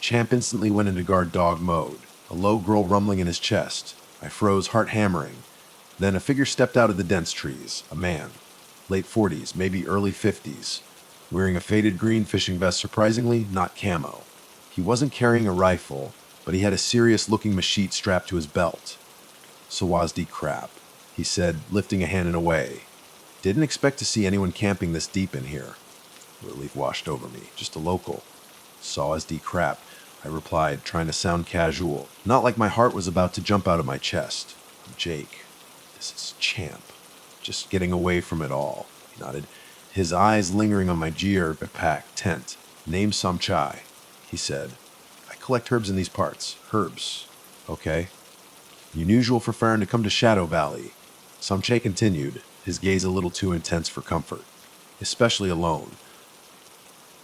Champ instantly went into guard dog mode, a low growl rumbling in his chest. I froze, heart hammering. Then a figure stepped out of the dense trees, a man, late 40s, maybe early 50s, wearing a faded green fishing vest, surprisingly not camo. He wasn't carrying a rifle, but he had a serious-looking machete strapped to his belt. Sawasdee crap, he said, lifting a hand in a way. Didn't expect to see anyone camping this deep in here. Relief washed over me. Just a local. Sawasdee crap, I replied, trying to sound casual, not like my heart was about to jump out of my chest. Jake. This is Champ. Just getting away from it all, he nodded, his eyes lingering on my gear, backpack, tent. Name Samchai, he said. I collect herbs in these parts. Herbs. Okay. Unusual for Farron to come to Shadow Valley. Samchai continued, his gaze a little too intense for comfort. Especially alone.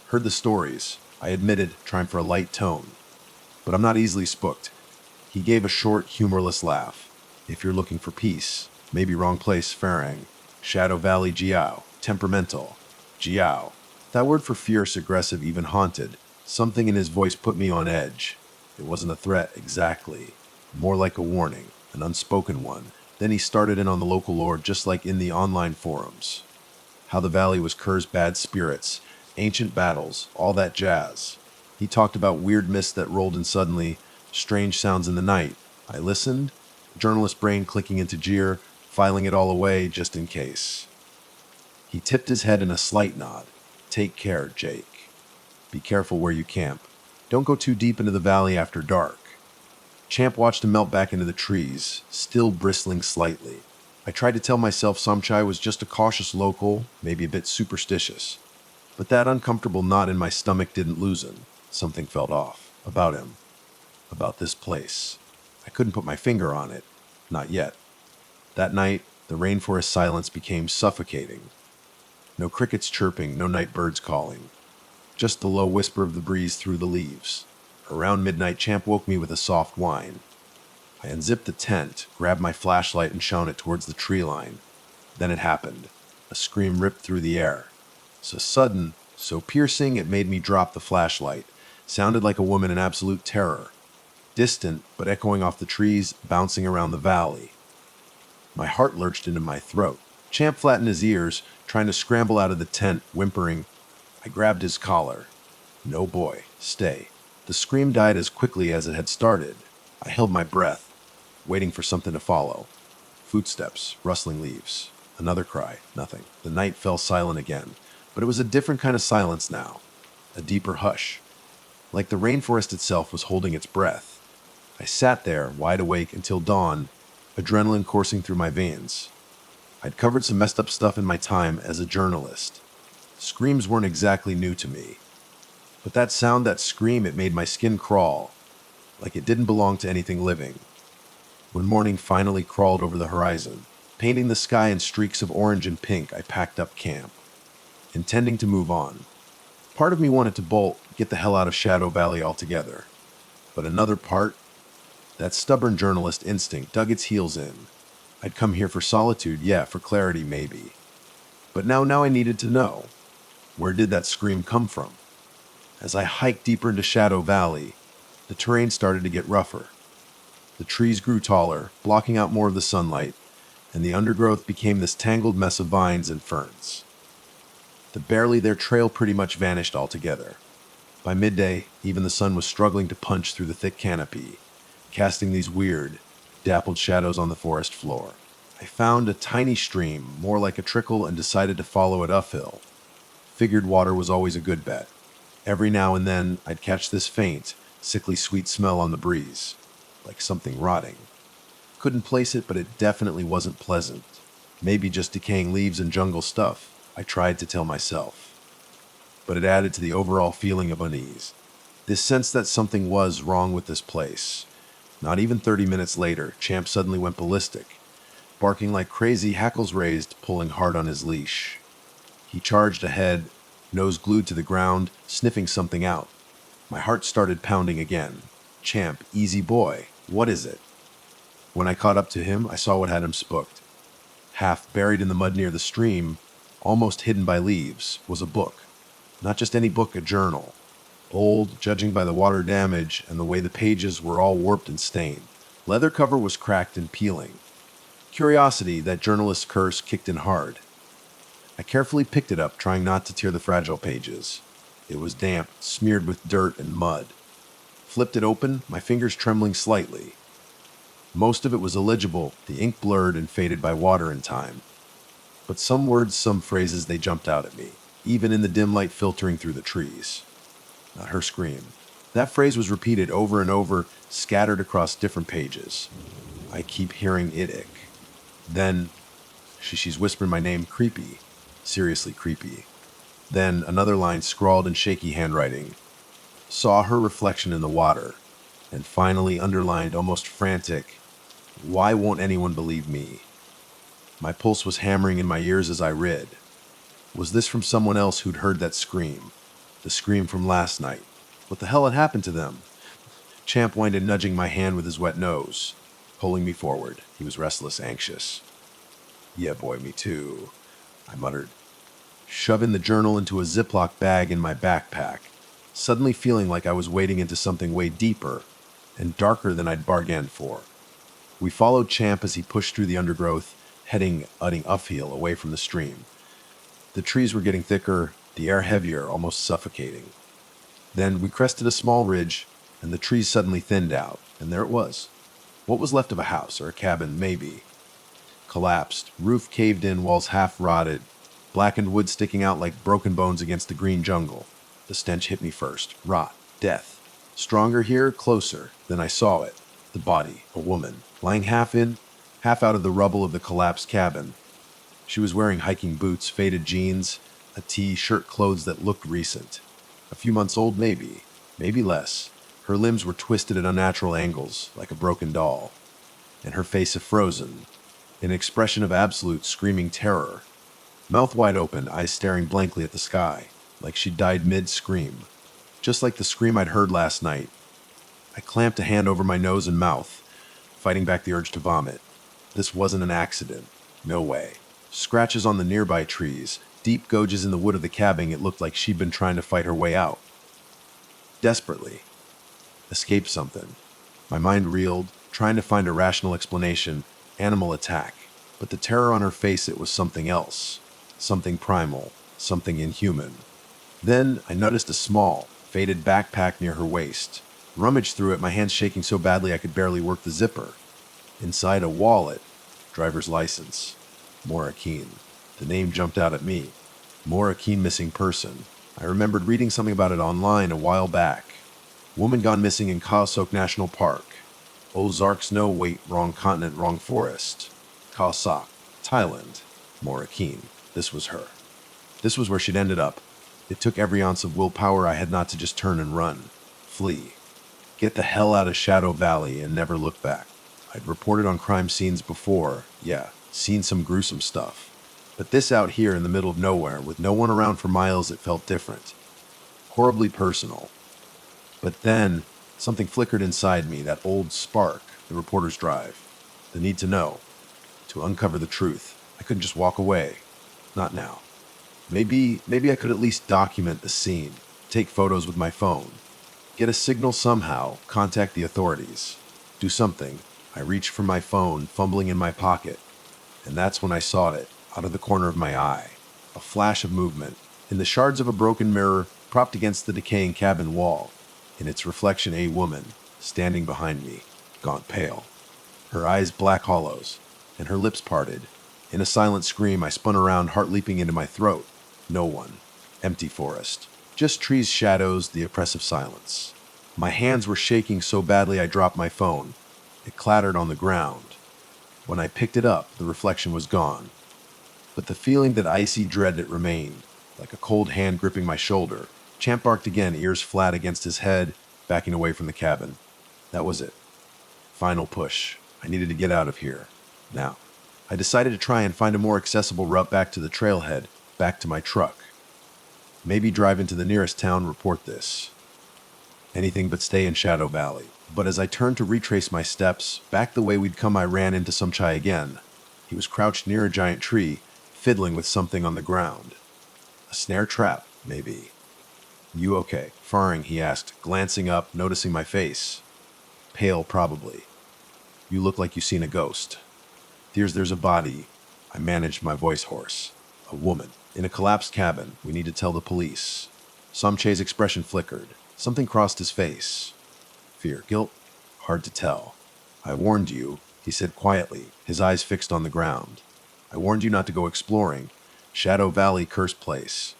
Heard the stories, I admitted, trying for a light tone. But I'm not easily spooked. He gave a short, humorless laugh. If you're looking for peace, maybe wrong place, Farang. Shadow Valley Jiao. Temperamental. Jiao. That word for fierce, aggressive, even haunted. Something in his voice put me on edge. It wasn't a threat, exactly. More like a warning, an unspoken one. Then he started in on the local lore, just like in the online forums. How the valley was Kerr's bad spirits, ancient battles, all that jazz. He talked about weird mists that rolled in suddenly, Strange sounds in the night. I listened, journalist brain clicking into gear, filing it all away just in case. He tipped his head in a slight nod. Take care, Jake. Be careful where you camp. Don't go too deep into the valley after dark. Champ watched him melt back into the trees, still bristling slightly. I tried to tell myself Samchai was just a cautious local, maybe a bit superstitious. But that uncomfortable knot in my stomach didn't loosen. Something felt off. About him. About this place. I couldn't put my finger on it. Not yet. That night, the rainforest silence became suffocating. No crickets chirping, no night birds calling. Just the low whisper of the breeze through the leaves. Around midnight, Champ woke me with a soft whine. I unzipped the tent, grabbed my flashlight, and shone it towards the tree line. Then it happened. A scream ripped through the air. So sudden, so piercing, it made me drop the flashlight. Sounded like a woman in absolute terror. Distant, but echoing off the trees, bouncing around the valley. My heart lurched into my throat. Champ flattened his ears, trying to scramble out of the tent, whimpering. I grabbed his collar. No, boy, stay. The scream died as quickly as it had started. I held my breath, waiting for something to follow. Footsteps, rustling leaves. Another cry, nothing. The night fell silent again, but it was a different kind of silence now. A deeper hush. Like the rainforest itself was holding its breath. I sat there, wide awake, until dawn, adrenaline coursing through my veins. I'd covered some messed up stuff in my time as a journalist. Screams weren't exactly new to me. But that sound, that scream, it made my skin crawl, like it didn't belong to anything living. When morning finally crawled over the horizon, painting the sky in streaks of orange and pink, I packed up camp, intending to move on. Part of me wanted to bolt, get the hell out of Shadow Valley altogether. But another part, that stubborn journalist instinct, dug its heels in. I'd come here for solitude, yeah, for clarity maybe. But now I needed to know. Where did that scream come from? As I hiked deeper into Shadow Valley, the terrain started to get rougher. The trees grew taller, blocking out more of the sunlight, and the undergrowth became this tangled mess of vines and ferns. Their trail pretty much vanished altogether. By midday, even the sun was struggling to punch through the thick canopy, casting these weird, dappled shadows on the forest floor. I found a tiny stream, more like a trickle, and decided to follow it uphill. Figured water was always a good bet. Every now and then, I'd catch this faint, sickly sweet smell on the breeze, like something rotting. Couldn't place it, but it definitely wasn't pleasant. Maybe just decaying leaves and jungle stuff, I tried to tell myself. But it added to the overall feeling of unease. This sense that something was wrong with this place. Not even 30 minutes later, Champ suddenly went ballistic, barking like crazy, hackles raised, pulling hard on his leash. He charged ahead, nose glued to the ground, sniffing something out. My heart started pounding again. Champ, easy boy, what is it? When I caught up to him, I saw what had him spooked. Half buried in the mud near the stream, almost hidden by leaves, was a book. Not just any book, a journal. Old, judging by the water damage and the way the pages were all warped and stained. Leather cover was cracked and peeling. Curiosity, that journalist's curse, kicked in hard. I carefully picked it up, trying not to tear the fragile pages. It was damp, smeared with dirt and mud. Flipped it open, my fingers trembling slightly. Most of it was illegible, the ink blurred and faded by water and time. But some words, some phrases, they jumped out at me, even in the dim light filtering through the trees. Not her scream. That phrase was repeated over and over, scattered across different pages. I keep hearing it. Then, she's whispering my name, creepy. Seriously creepy. Then another line scrawled in shaky handwriting. Saw her reflection in the water. And finally underlined, almost frantic, why won't anyone believe me? My pulse was hammering in my ears as I read. Was this from someone else who'd heard that scream? The scream from last night. What the hell had happened to them? Champ whined, nudging my hand with his wet nose, pulling me forward. He was restless, anxious. Yeah, boy, me too, I muttered, shoving the journal into a Ziploc bag in my backpack, suddenly feeling like I was wading into something way deeper and darker than I'd bargained for. We followed Champ as he pushed through the undergrowth, heading uphill away from the stream. The trees were getting thicker, the air heavier, almost suffocating. Then we crested a small ridge, and the trees suddenly thinned out, and there it was. What was left of a house or a cabin, maybe. Collapsed, roof caved in, walls half rotted, blackened wood sticking out like broken bones against the green jungle. The stench hit me first. Rot. Death. Stronger here, closer. Then I saw it. The body. A woman. Lying half in, half out of the rubble of the collapsed cabin. She was wearing hiking boots, faded jeans, a t-shirt, clothes that looked recent. A few months old, maybe. Maybe less. Her limbs were twisted at unnatural angles, like a broken doll. And her face frozen, an expression of absolute screaming terror. Mouth wide open, eyes staring blankly at the sky, like she'd died mid-scream. Just like the scream I'd heard last night. I clamped a hand over my nose and mouth, fighting back the urge to vomit. This wasn't an accident. No way. Scratches on the nearby trees, deep gouges in the wood of the cabin. It looked like she'd been trying to fight her way out. Desperately. Escape something. My mind reeled, trying to find a rational explanation. Animal attack. But the terror on her face, it was something else. Something primal. Something inhuman. Then I noticed a small, faded backpack near her waist. Rummaged through it, my hands shaking so badly I could barely work the zipper. Inside, a wallet. Driver's license. Maura Keene. The name jumped out at me. Maura Keene, missing person. I remembered reading something about it online a while back. Woman gone missing in Khao National Park. Ozarks, no, wait, wrong continent, wrong forest. Khao Sok, Thailand. Maura Keene. This was her. This was where she'd ended up. It took every ounce of willpower I had not to just turn and run. Flee. Get the hell out of Shadow Valley and never look back. I'd reported on crime scenes before. Yeah, seen some gruesome stuff. But this out here in the middle of nowhere, with no one around for miles, it felt different. Horribly personal. But then, something flickered inside me, that old spark, the reporter's drive. The need to know. To uncover the truth. I couldn't just walk away. Not now. Maybe I could at least document the scene. Take photos with my phone. Get a signal somehow. Contact the authorities. Do something. I reached for my phone, fumbling in my pocket. And that's when I saw it, out of the corner of my eye. A flash of movement. In the shards of a broken mirror, propped against the decaying cabin wall. In its reflection, a woman, standing behind me, gaunt pale. Her eyes black hollows, and her lips parted. In a silent scream, I spun around, heart leaping into my throat. No one. Empty forest. Just trees, shadows, the oppressive silence. My hands were shaking so badly I dropped my phone. It clattered on the ground. When I picked it up, the reflection was gone. But the feeling, that icy dread, it remained, like a cold hand gripping my shoulder. Champ barked again, ears flat against his head, backing away from the cabin. That was it. Final push. I needed to get out of here. Now. I decided to try and find a more accessible route back to the trailhead, back to my truck. Maybe drive into the nearest town, report this. Anything but stay in Shadow Valley. But as I turned to retrace my steps, back the way we'd come, I ran into some chai again. He was crouched near a giant tree, fiddling with something on the ground. A snare trap, maybe. You okay? Faring, he asked, glancing up, noticing my face. Pale, probably. You look like you've seen a ghost. There's a body. I managed my voice hoarse. A woman. In a collapsed cabin. We need to tell the police. Samche's expression flickered. Something crossed his face. Fear, guilt? Hard to tell. I warned you, he said quietly, his eyes fixed on the ground. I warned you not to go exploring. Shadow Valley, cursed place.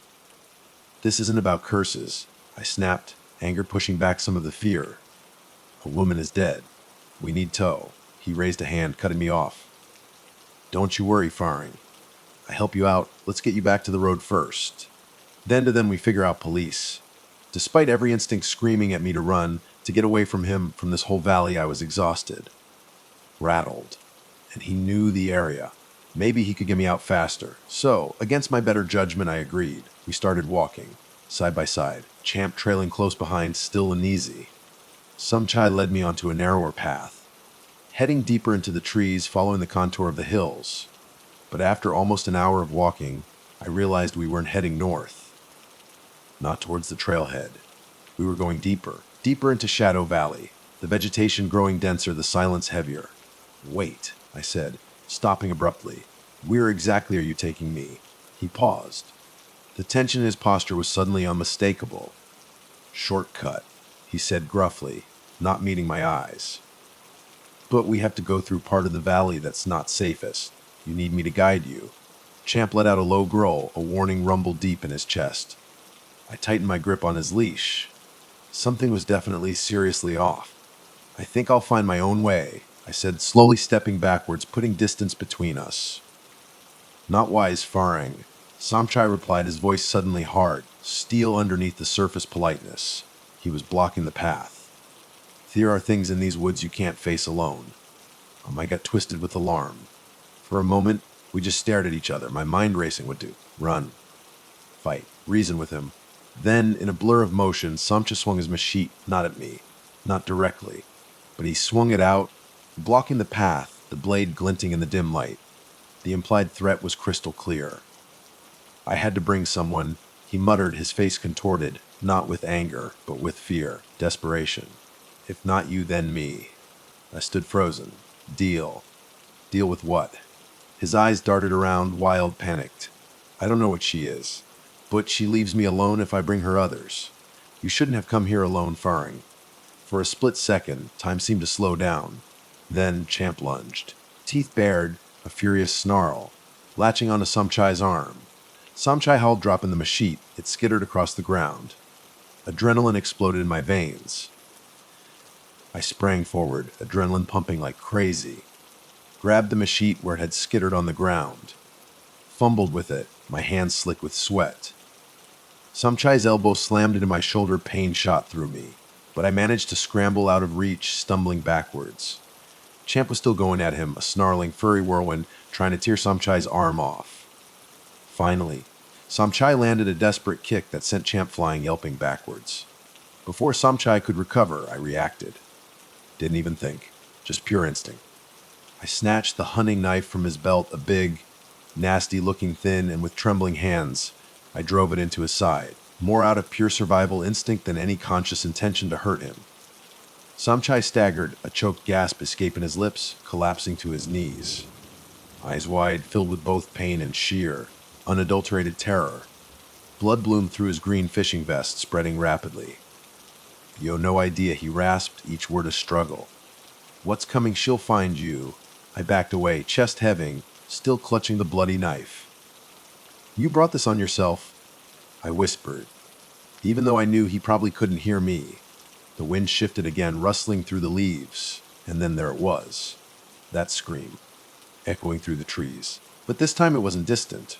This isn't about curses, I snapped, anger pushing back some of the fear. A woman is dead. We need tow. He raised a hand, cutting me off. Don't you worry, Faring. I help you out. Let's get you back to the road first. Then to them we figure out police. Despite every instinct screaming at me to run, to get away from him, from this whole valley, I was exhausted. Rattled. And he knew the area. Maybe he could get me out faster. So, against my better judgment, I agreed. We started walking, side by side, Champ trailing close behind, still uneasy. Some chai led me onto a narrower path, heading deeper into the trees, following the contour of the hills. But after almost an hour of walking, I realized we weren't heading north. Not towards the trailhead. We were going deeper, deeper into Shadow Valley, the vegetation growing denser, the silence heavier. Wait, I said, stopping abruptly. Where exactly are you taking me? He paused. The tension in his posture was suddenly unmistakable. Shortcut, he said gruffly, not meeting my eyes. But we have to go through part of the valley that's not safest. You need me to guide you. Champ let out a low growl, a warning rumble deep in his chest. I tightened my grip on his leash. Something was definitely seriously off. I think I'll find my own way, I said, slowly stepping backwards, putting distance between us. Not wise, Farang. Samchai replied, his voice suddenly hard, steel underneath the surface politeness. He was blocking the path. There are things in these woods you can't face alone. I got twisted with alarm. For a moment, we just stared at each other, my mind racing what to run, fight, reason with him. Then, in a blur of motion, Samcha swung his machete, not at me, not directly, but he swung it out, blocking the path, the blade glinting in the dim light. The implied threat was crystal clear. I had to bring someone, he muttered, his face contorted, not with anger, but with fear, desperation. If not you, then me. I stood frozen. Deal. Deal with what? His eyes darted around, wild, panicked. I don't know what she is, but she leaves me alone if I bring her others. You shouldn't have come here alone, Farang. For a split second, time seemed to slow down. Then Champ lunged. Teeth bared, a furious snarl, latching onto Samchai's arm. Samchai howled, dropping the machete. It skittered across the ground. Adrenaline exploded in my veins. I sprang forward, adrenaline pumping like crazy. Grabbed the machete where it had skittered on the ground. Fumbled with it, my hands slick with sweat. Samchai's elbow slammed into my shoulder, pain shot through me, but I managed to scramble out of reach, stumbling backwards. Champ was still going at him, a snarling, furry whirlwind, trying to tear Samchai's arm off. Finally, Samchai landed a desperate kick that sent Champ flying, yelping backwards. Before Samchai could recover, I reacted. Didn't even think, just pure instinct. I snatched the hunting knife from his belt, a big, nasty-looking thin, and with trembling hands, I drove it into his side, more out of pure survival instinct than any conscious intention to hurt him. Samchai staggered, a choked gasp escaping his lips, collapsing to his knees. Eyes wide, filled with both pain and sheer, unadulterated terror. Blood bloomed through his green fishing vest, spreading rapidly. You have no idea, he rasped, each word a struggle. What's coming, she'll find you. I backed away, chest heaving, still clutching the bloody knife. You brought this on yourself, I whispered, even though I knew he probably couldn't hear me. The wind shifted again, rustling through the leaves, and then there it was, that scream, echoing through the trees. But this time it wasn't distant.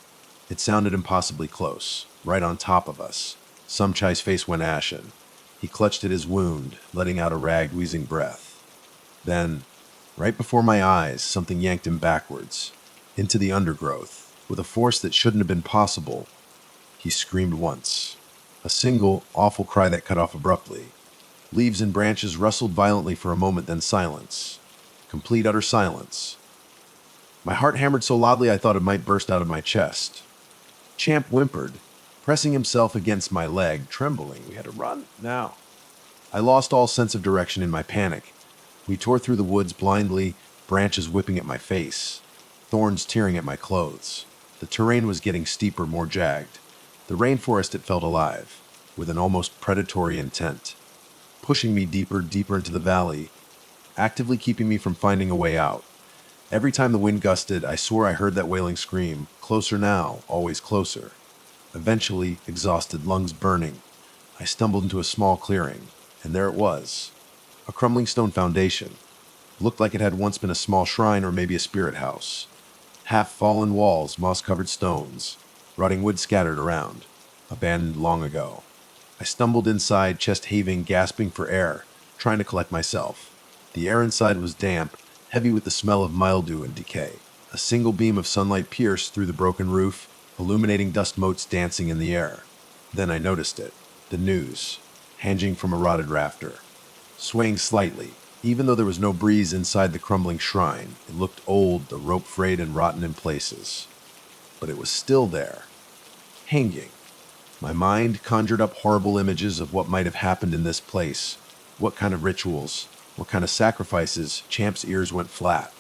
It sounded impossibly close, right on top of us. Samchai's face went ashen. He clutched at his wound, letting out a ragged, wheezing breath. Then, right before my eyes, something yanked him backwards, into the undergrowth, with a force that shouldn't have been possible. He screamed once, a single, awful cry that cut off abruptly. Leaves and branches rustled violently for a moment, then silence. Complete, utter silence. My heart hammered so loudly I thought it might burst out of my chest. Champ whimpered, pressing himself against my leg, trembling. We had to run now. I lost all sense of direction in my panic. We tore through the woods blindly, branches whipping at my face, thorns tearing at my clothes. The terrain was getting steeper, more jagged. The rainforest, it felt alive, with an almost predatory intent, pushing me deeper, deeper into the valley, actively keeping me from finding a way out. Every time the wind gusted, I swore I heard that wailing scream, closer now, always closer. Eventually, exhausted, lungs burning, I stumbled into a small clearing, and there it was. A crumbling stone foundation. Looked like it had once been a small shrine or maybe a spirit house. Half-fallen walls, moss-covered stones, rotting wood scattered around. Abandoned long ago. I stumbled inside, chest heaving, gasping for air, trying to collect myself. The air inside was damp, heavy with the smell of mildew and decay. A single beam of sunlight pierced through the broken roof, illuminating dust motes dancing in the air. Then I noticed it. The news, hanging from a rotted rafter. Swaying slightly, even though there was no breeze inside the crumbling shrine. It looked old, the rope frayed and rotten in places. But it was still there, hanging. My mind conjured up horrible images of what might have happened in this place, what kind of rituals, what kind of sacrifices. Champ's ears went flat.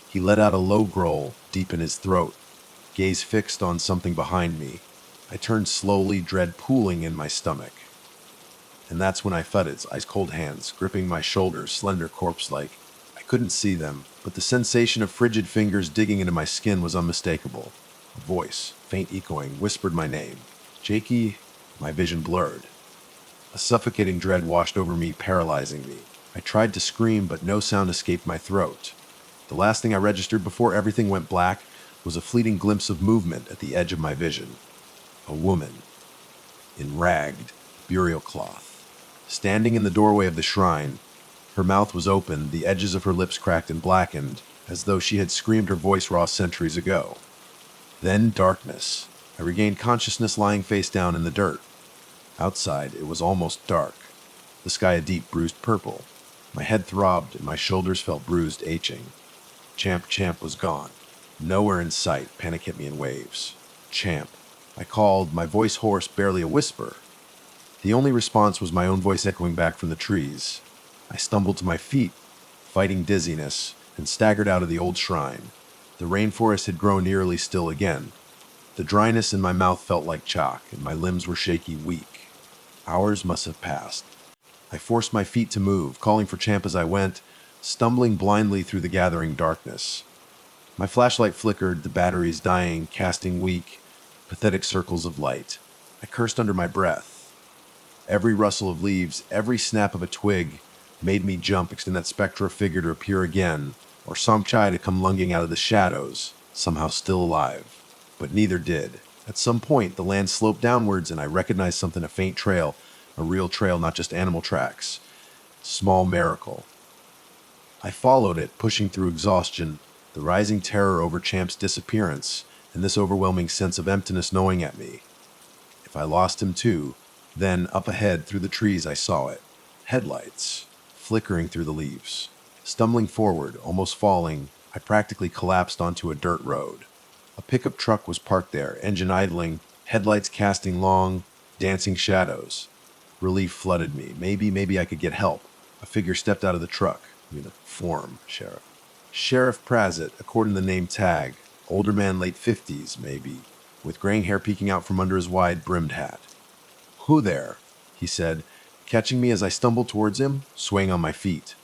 He let out a low growl deep in his throat, gaze fixed on something behind me. I turned slowly, dread pooling in my stomach. And that's when I felt its ice-cold hands gripping my shoulders, slender corpse-like. I couldn't see them, but the sensation of frigid fingers digging into my skin was unmistakable. A voice, faint echoing, whispered my name. Jakey. My vision blurred. A suffocating dread washed over me, paralyzing me. I tried to scream, but no sound escaped my throat. The last thing I registered before everything went black was a fleeting glimpse of movement at the edge of my vision. A woman, in ragged burial cloth, standing in the doorway of the shrine. Her mouth was open, the edges of her lips cracked and blackened, as though she had screamed her voice raw centuries ago. Then darkness. I regained consciousness lying face down in the dirt. Outside, it was almost dark, the sky a deep bruised purple. My head throbbed and my shoulders felt bruised, aching. Champ was gone. Nowhere in sight, panic hit me in waves. Champ. I called, my voice hoarse, barely a whisper. The only response was my own voice echoing back from the trees. I stumbled to my feet, fighting dizziness, and staggered out of the old shrine. The rainforest had grown eerily still again. The dryness in my mouth felt like chalk, and my limbs were shaky, weak. Hours must have passed. I forced my feet to move, calling for Champ as I went, stumbling blindly through the gathering darkness. My flashlight flickered, the batteries dying, casting weak, pathetic circles of light. I cursed under my breath. Every rustle of leaves, every snap of a twig made me jump, expecting that spectral figure to appear again, or Samchai to come lunging out of the shadows, somehow still alive. But neither did. At some point, the land sloped downwards, and I recognized something, a faint trail, a real trail, not just animal tracks. Small miracle. I followed it, pushing through exhaustion, the rising terror over Champ's disappearance, and this overwhelming sense of emptiness gnawing at me. If I lost him too, then up ahead through the trees I saw it. Headlights, flickering through the leaves. Stumbling forward, almost falling, I practically collapsed onto a dirt road. A pickup truck was parked there, engine idling, headlights casting long, dancing shadows. Relief flooded me. Maybe I could get help. A figure stepped out of the truck. Form, Sheriff. Sheriff Prazzett, according to the name tag. Older man, late 50s, maybe, with graying hair peeking out from under his wide-brimmed hat. "Who there?" he said, catching me as I stumbled towards him, swaying on my feet.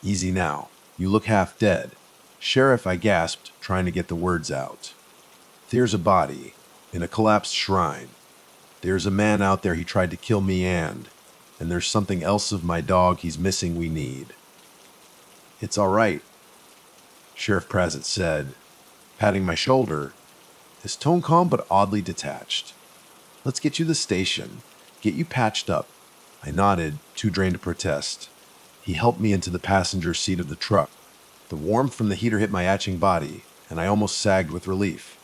"Easy now. You look half dead." "Sheriff," I gasped, trying to get the words out. "There's a body, in a collapsed shrine. There's a man out there, he tried to kill me and there's something else of my dog he's missing we need." "It's all right," Sheriff Prazzett said, patting my shoulder, his tone calm but oddly detached. "Let's get you to the station, get you patched up." I nodded, too drained to protest. He helped me into the passenger seat of the truck. The warmth from the heater hit my atching body, and I almost sagged with relief.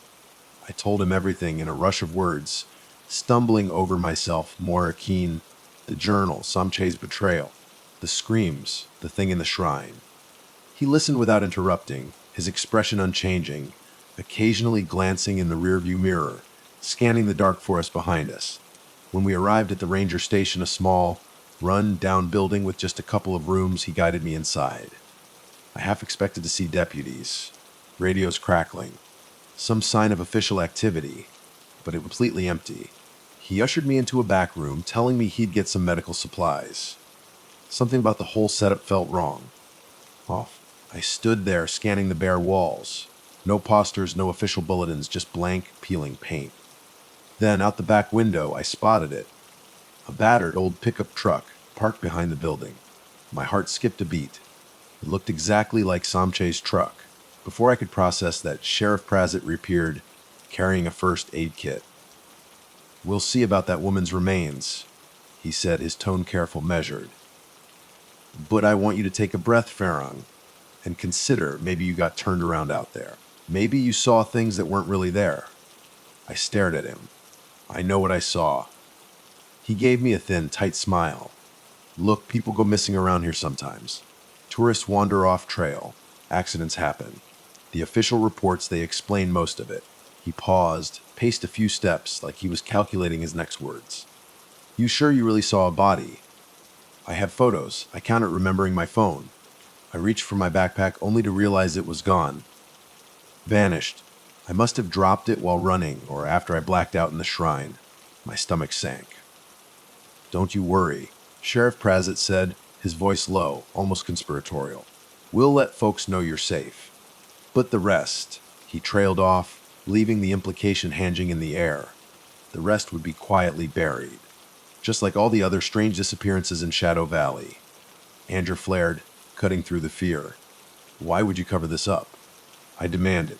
I told him everything in a rush of words, stumbling over myself, more keen. The journal, Samche's betrayal, the screams, the thing in the shrine. He listened without interrupting, his expression unchanging, occasionally glancing in the rearview mirror, scanning the dark forest behind us. When we arrived at the ranger station, a small, run-down building with just a couple of rooms, he guided me inside. I half expected to see deputies, radios crackling, some sign of official activity, but it was completely empty. He ushered me into a back room, telling me he'd get some medical supplies. Something about the whole setup felt wrong. Off. I stood there, scanning the bare walls. No posters, no official bulletins, just blank, peeling paint. Then, out the back window, I spotted it. A battered old pickup truck, parked behind the building. My heart skipped a beat. It looked exactly like Samche's truck. Before I could process that, Sheriff Prazzett reappeared, carrying a first aid kit. "We'll see about that woman's remains," he said, his tone careful, measured. "But I want you to take a breath, Farang, and consider maybe you got turned around out there. Maybe you saw things that weren't really there." I stared at him. "I know what I saw." He gave me a thin, tight smile. "Look, people go missing around here sometimes. Tourists wander off trail. Accidents happen. The official reports, they explain most of it." He paused, paced a few steps, like he was calculating his next words. "You sure you really saw a body?" "I have photos. I counted, remembering my phone." I reached for my backpack only to realize it was gone. Vanished. I must have dropped it while running or after I blacked out in the shrine. My stomach sank. Don't you worry, Sheriff Prasit said, his voice low, almost conspiratorial. We'll let folks know you're safe. But the rest, he trailed off, leaving the implication hanging in the air. The rest would be quietly buried, just like all the other strange disappearances in Shadow Valley. Andrew flared, cutting through the fear. Why would you cover this up? I demanded.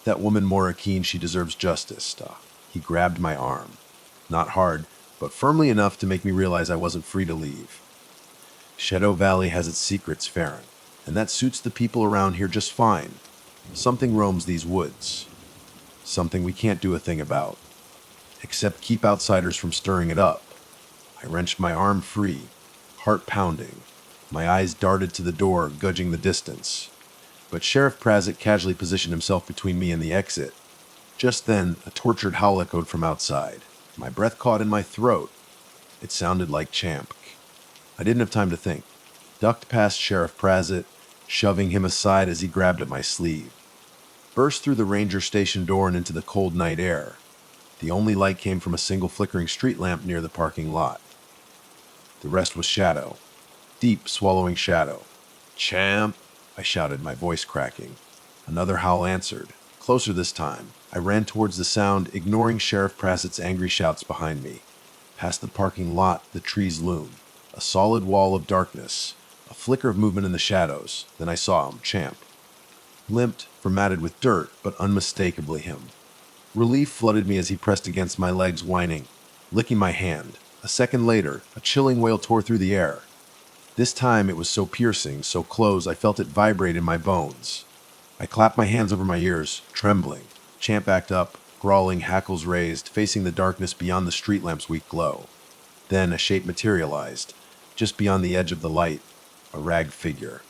That woman Mora Keen, she deserves justice. He grabbed my arm. Not hard, but firmly enough to make me realize I wasn't free to leave. Shadow Valley has its secrets, Farron, and that suits the people around here just fine. Something roams these woods. Something we can't do a thing about, except keep outsiders from stirring it up. I wrenched my arm free, heart pounding. My eyes darted to the door, gudging the distance. But Sheriff Prasit casually positioned himself between me and the exit. Just then, a tortured howl echoed from outside. My breath caught in my throat. It sounded like Champ. I didn't have time to think. Ducked past Sheriff Prasit, shoving him aside as he grabbed at my sleeve. Burst through the ranger station door and into the cold night air. The only light came from a single flickering street lamp near the parking lot. The rest was shadow. Deep, swallowing shadow. Champ, I shouted, my voice cracking. Another howl answered. Closer this time. I ran towards the sound, ignoring Sheriff Prasit's angry shouts behind me. Past the parking lot, the trees loomed. A solid wall of darkness. A flicker of movement in the shadows. Then I saw him, Champ. Limped, formatted with dirt, but unmistakably him. Relief flooded me as he pressed against my legs, whining, licking my hand. A second later, a chilling wail tore through the air. This time it was so piercing, so close, I felt it vibrate in my bones. I clapped my hands over my ears, trembling. Champ backed up, growling, hackles raised, facing the darkness beyond the street lamp's weak glow. Then a shape materialized, just beyond the edge of the light, a ragged figure.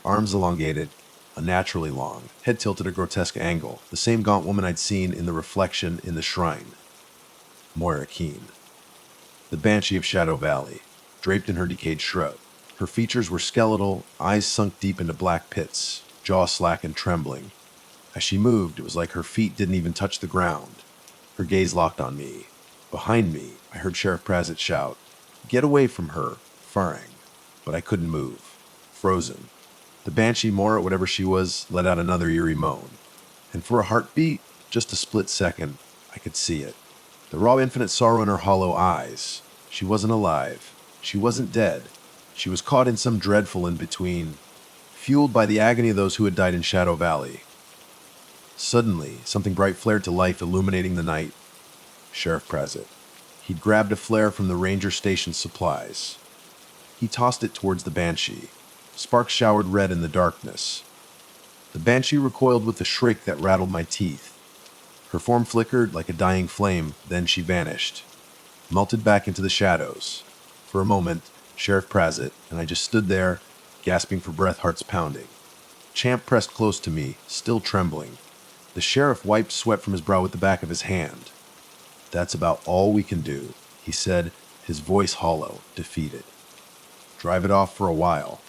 Arms elongated, unnaturally long, head tilted at a grotesque angle, the same gaunt woman I'd seen in the reflection in the shrine. Moira Keene. The Banshee of Shadow Valley, draped in her decayed shrub. Her features were skeletal, eyes sunk deep into black pits, jaw slack and trembling. As she moved, it was like her feet didn't even touch the ground. Her gaze locked on me. Behind me, I heard Sheriff Prasit shout, "Get away from her, Farang." But I couldn't move. Frozen. The Banshee, Mora, whatever she was, let out another eerie moan. And for a heartbeat, just a split second, I could see it. The raw infinite sorrow in her hollow eyes. She wasn't alive. She wasn't dead. She was caught in some dreadful in-between, fueled by the agony of those who had died in Shadow Valley. Suddenly, something bright flared to life, illuminating the night. Sheriff Prasit. He'd grabbed a flare from the ranger station's supplies. He tossed it towards the Banshee. Sparks showered red in the darkness. The Banshee recoiled with a shriek that rattled my teeth. Her form flickered like a dying flame, then she vanished. Melted back into the shadows. For a moment, Sheriff Prasit and I just stood there, gasping for breath, hearts pounding. Champ pressed close to me, still trembling. The sheriff wiped sweat from his brow with the back of his hand. "That's about all we can do," he said, his voice hollow, defeated. "Drive it off for a while.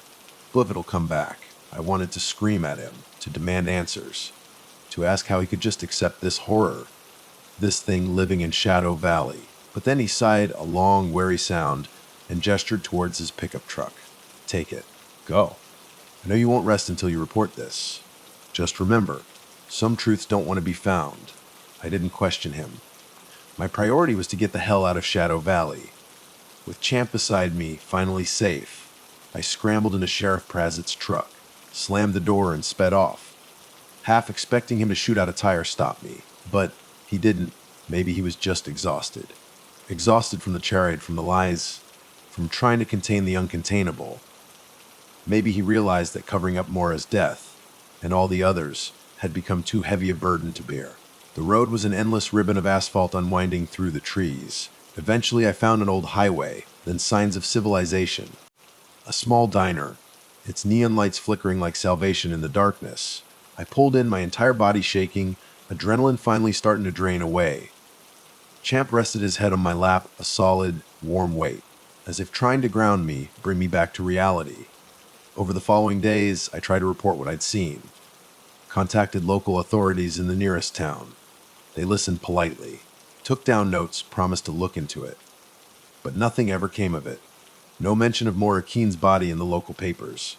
But it'll come back." I wanted to scream at him, to demand answers, to ask how he could just accept this horror, this thing living in Shadow Valley. But then he sighed a long, weary sound and gestured towards his pickup truck. "Take it. Go. I know you won't rest until you report this. Just remember, some truths don't want to be found." I didn't question him. My priority was to get the hell out of Shadow Valley. With Champ beside me, finally safe, I scrambled into Sheriff Prasit's truck, slammed the door, and sped off. Half expecting him to shoot out a tire stop me, but he didn't. Maybe he was just exhausted. Exhausted from the chariot, from the lies, from trying to contain the uncontainable. Maybe he realized that covering up Mora's death, and all the others, had become too heavy a burden to bear. The road was an endless ribbon of asphalt unwinding through the trees. Eventually I found an old highway, then signs of civilization. A small diner, its neon lights flickering like salvation in the darkness. I pulled in, my entire body shaking, adrenaline finally starting to drain away. Champ rested his head on my lap, a solid, warm weight, as if trying to ground me, bring me back to reality. Over the following days, I tried to report what I'd seen. Contacted local authorities in the nearest town. They listened politely, took down notes, promised to look into it. But nothing ever came of it. No mention of Maura Keen's body in the local papers.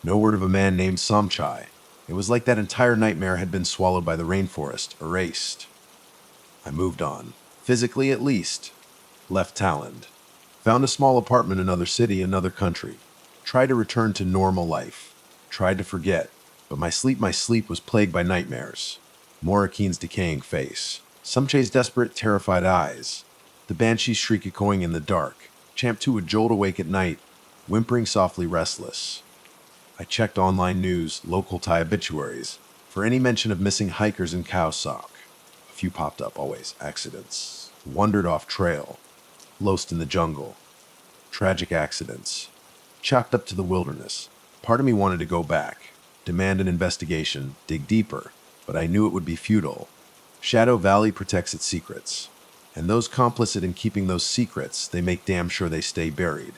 No word of a man named Somchai. It was like that entire nightmare had been swallowed by the rainforest, erased. I moved on. Physically, at least. Left Talland. Found a small apartment in another city, another country. Tried to return to normal life. Tried to forget. But my sleep was plagued by nightmares. Maura Keen's decaying face. Somchai's desperate, terrified eyes. The banshee's shriek echoing in the dark. Champ 2 would jolt awake at night, whimpering softly restless. I checked online news, local Thai obituaries, for any mention of missing hikers in Khao Sok. A few popped up, always accidents. Wandered off trail. Lost in the jungle. Tragic accidents. Chalked up to the wilderness. Part of me wanted to go back, demand an investigation, dig deeper, but I knew it would be futile. Shadow Valley protects its secrets. And those complicit in keeping those secrets, they make damn sure they stay buried.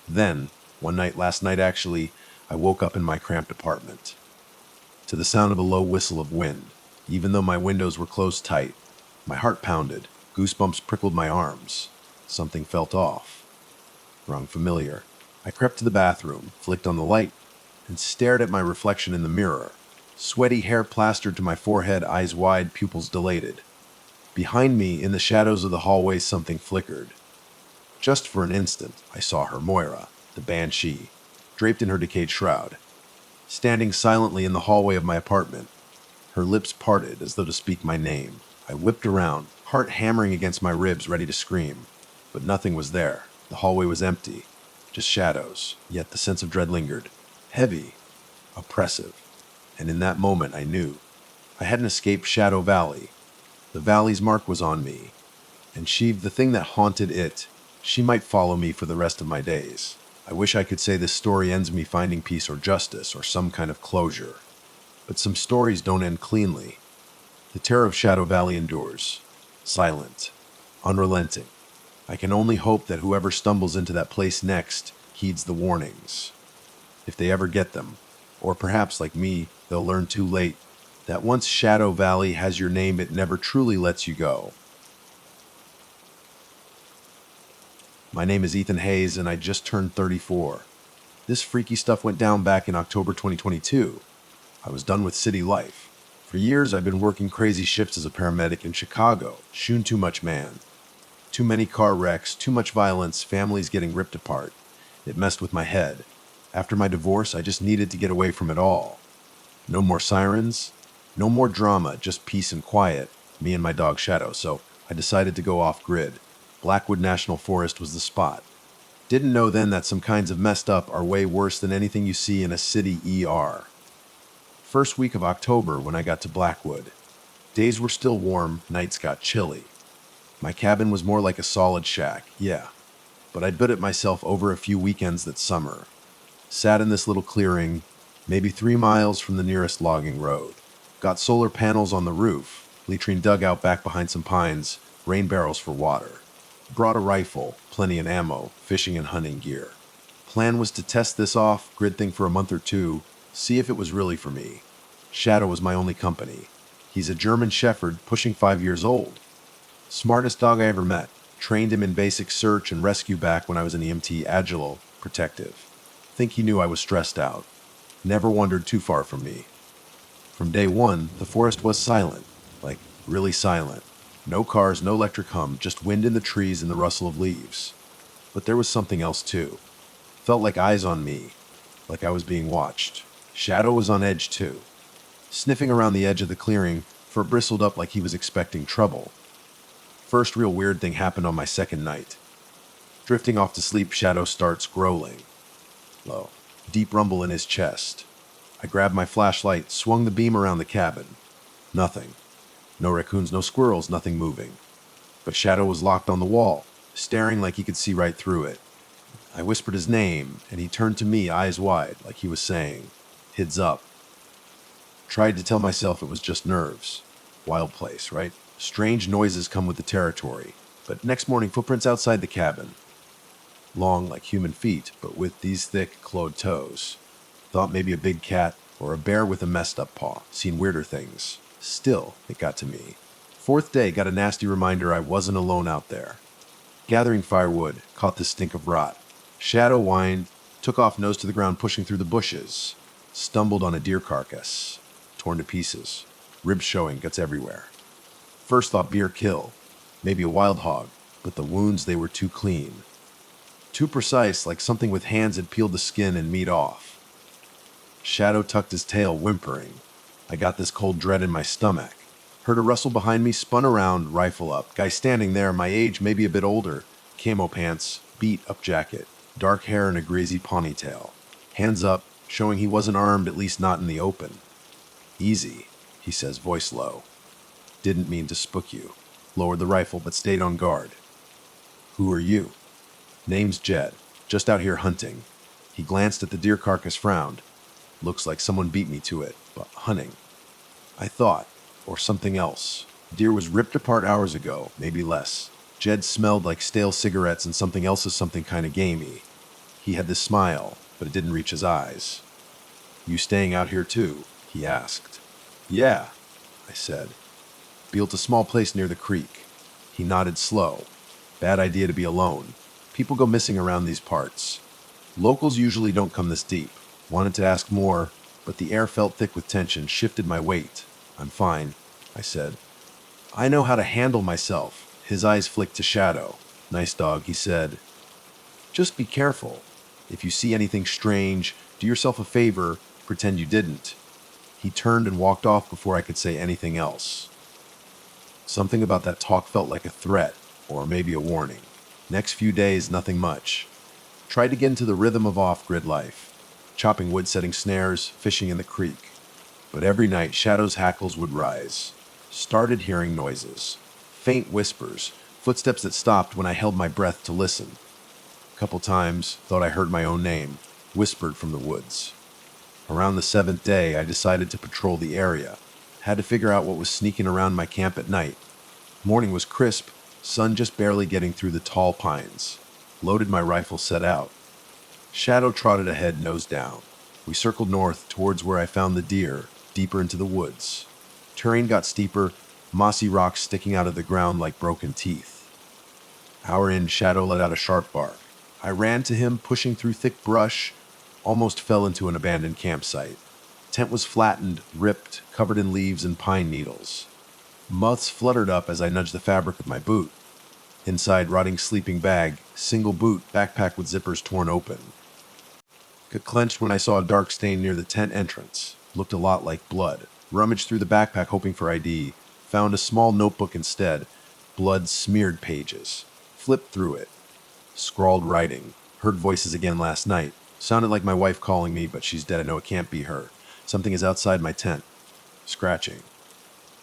Then, one night, last night actually, I woke up in my cramped apartment. To the sound of a low whistle of wind, even though my windows were closed tight. My heart pounded, goosebumps prickled my arms. Something felt off. Rung familiar. I crept to the bathroom, flicked on the light, and stared at my reflection in the mirror. Sweaty hair plastered to my forehead, eyes wide, pupils dilated. Behind me, in the shadows of the hallway, something flickered. Just for an instant, I saw her, Moira, the banshee, draped in her decayed shroud, standing silently in the hallway of my apartment. Her lips parted as though to speak my name. I whipped around, heart hammering against my ribs, ready to scream. But nothing was there. The hallway was empty, just shadows, yet the sense of dread lingered. Heavy, oppressive. And in that moment I knew. I hadn't escaped Shadow Valley. The valley's mark was on me. And she, the thing that haunted it, she might follow me for the rest of my days. I wish I could say this story ends me finding peace or justice or some kind of closure. But some stories don't end cleanly. The terror of Shadow Valley endures. Silent. Unrelenting. I can only hope that whoever stumbles into that place next heeds the warnings. If they ever get them. Or perhaps, like me, they'll learn too late that once Shadow Valley has your name, it never truly lets you go. My name is Ethan Hayes, and I just turned 34. This freaky stuff went down back in October 2022. I was done with city life. For years, I've been working crazy shifts as a paramedic in Chicago. Shoon too much, man. Too many car wrecks, too much violence, families getting ripped apart. It messed with my head. After my divorce, I just needed to get away from it all. No more sirens, no more drama, just peace and quiet, me and my dog Shadow, so I decided to go off-grid. Blackwood National Forest was the spot. Didn't know then that some kinds of messed up are way worse than anything you see in a city ER. First week of October when I got to Blackwood. Days were still warm, nights got chilly. My cabin was more like a solid shack, yeah, but I'd built it myself over a few weekends that summer. Sat in this little clearing, maybe 3 miles from the nearest logging road. Got solar panels on the roof, latrine dugout back behind some pines, rain barrels for water. Brought a rifle, plenty of ammo, fishing and hunting gear. Plan was to test this off, grid thing for a month or two, see if it was really for me. Shadow was my only company. He's a German Shepherd, pushing 5 years old. Smartest dog I ever met. Trained him in basic search and rescue back when I was an EMT, agile, protective. Think he knew I was stressed out. Never wandered too far from me. From day one, the forest was silent, like really silent. No cars, no electric hum, just wind in the trees and the rustle of leaves. But there was something else too. Felt like eyes on me, like I was being watched. Shadow was on edge too. Sniffing around the edge of the clearing, fur bristled up like he was expecting trouble. First real weird thing happened on my second night. Drifting off to sleep, Shadow starts growling. Low, deep rumble in his chest. I grabbed my flashlight, swung the beam around the cabin. Nothing. No raccoons, no squirrels, nothing moving. But Shadow was locked on the wall, staring like he could see right through it. I whispered his name, and he turned to me, eyes wide, like he was saying, "Heads up." Tried to tell myself it was just nerves. Wild place, right? Strange noises come with the territory. But next morning, footprints outside the cabin. Long like human feet, but with these thick, clawed toes. Thought maybe a big cat or a bear with a messed up paw. Seen weirder things. Still, it got to me. Fourth day, got a nasty reminder I wasn't alone out there. Gathering firewood, caught the stink of rot. Shadow whined, took off nose to the ground, pushing through the bushes. Stumbled on a deer carcass, torn to pieces, ribs showing, guts everywhere. First thought bear kill, maybe a wild hog, but the wounds, they were too clean. Too precise, like something with hands had peeled the skin and meat off. Shadow tucked his tail, whimpering. I got this cold dread in my stomach. Heard a rustle behind me, spun around, rifle up. Guy standing there, my age, maybe a bit older. Camo pants, beat-up jacket, dark hair and a greasy ponytail. Hands up, showing he wasn't armed, at least not in the open. Easy, he says, voice low. Didn't mean to spook you. Lowered the rifle, but stayed on guard. Who are you? Name's Jed. Just out here hunting. He glanced at the deer carcass, frowned. Looks like someone beat me to it, but hunting. I thought, or something else. Deer was ripped apart hours ago, maybe less. Jed smelled like stale cigarettes and something else is something kind of gamey. He had this smile, but it didn't reach his eyes. You staying out here too? He asked. Yeah, I said. Built a small place near the creek. He nodded slow. Bad idea to be alone. People go missing around these parts. Locals usually don't come this deep. Wanted to ask more, but the air felt thick with tension, shifted my weight. I'm fine, I said. I know how to handle myself. His eyes flicked to Shadow. Nice dog, he said. Just be careful. If you see anything strange, do yourself a favor, pretend you didn't. He turned and walked off before I could say anything else. Something about that talk felt like a threat, or maybe a warning. Next few days, nothing much. Tried to get into the rhythm of off-grid life. Chopping wood, setting snares, fishing in the creek. But every night, Shadow's hackles would rise. Started hearing noises. Faint whispers, footsteps that stopped when I held my breath to listen. Couple times, thought I heard my own name, whispered from the woods. Around the 7th day, I decided to patrol the area. Had to figure out what was sneaking around my camp at night. Morning was crisp, sun just barely getting through the tall pines. Loaded my rifle, set out. Shadow trotted ahead, nose down. We circled north towards where I found the deer, deeper into the woods. Terrain got steeper, mossy rocks sticking out of the ground like broken teeth. Hour in, Shadow let out a sharp bark. I ran to him, pushing through thick brush, almost fell into an abandoned campsite. Tent was flattened, ripped, covered in leaves and pine needles. Moths fluttered up as I nudged the fabric of my boot. Inside, rotting sleeping bag, single boot, backpack with zippers torn open. Got clenched when I saw a dark stain near the tent entrance. Looked a lot like blood. Rummaged through the backpack hoping for ID. Found a small notebook instead. Blood-smeared pages. Flipped through it. Scrawled writing. Heard voices again last night. Sounded like my wife calling me, but she's dead. I know it can't be her. Something is outside my tent. Scratching.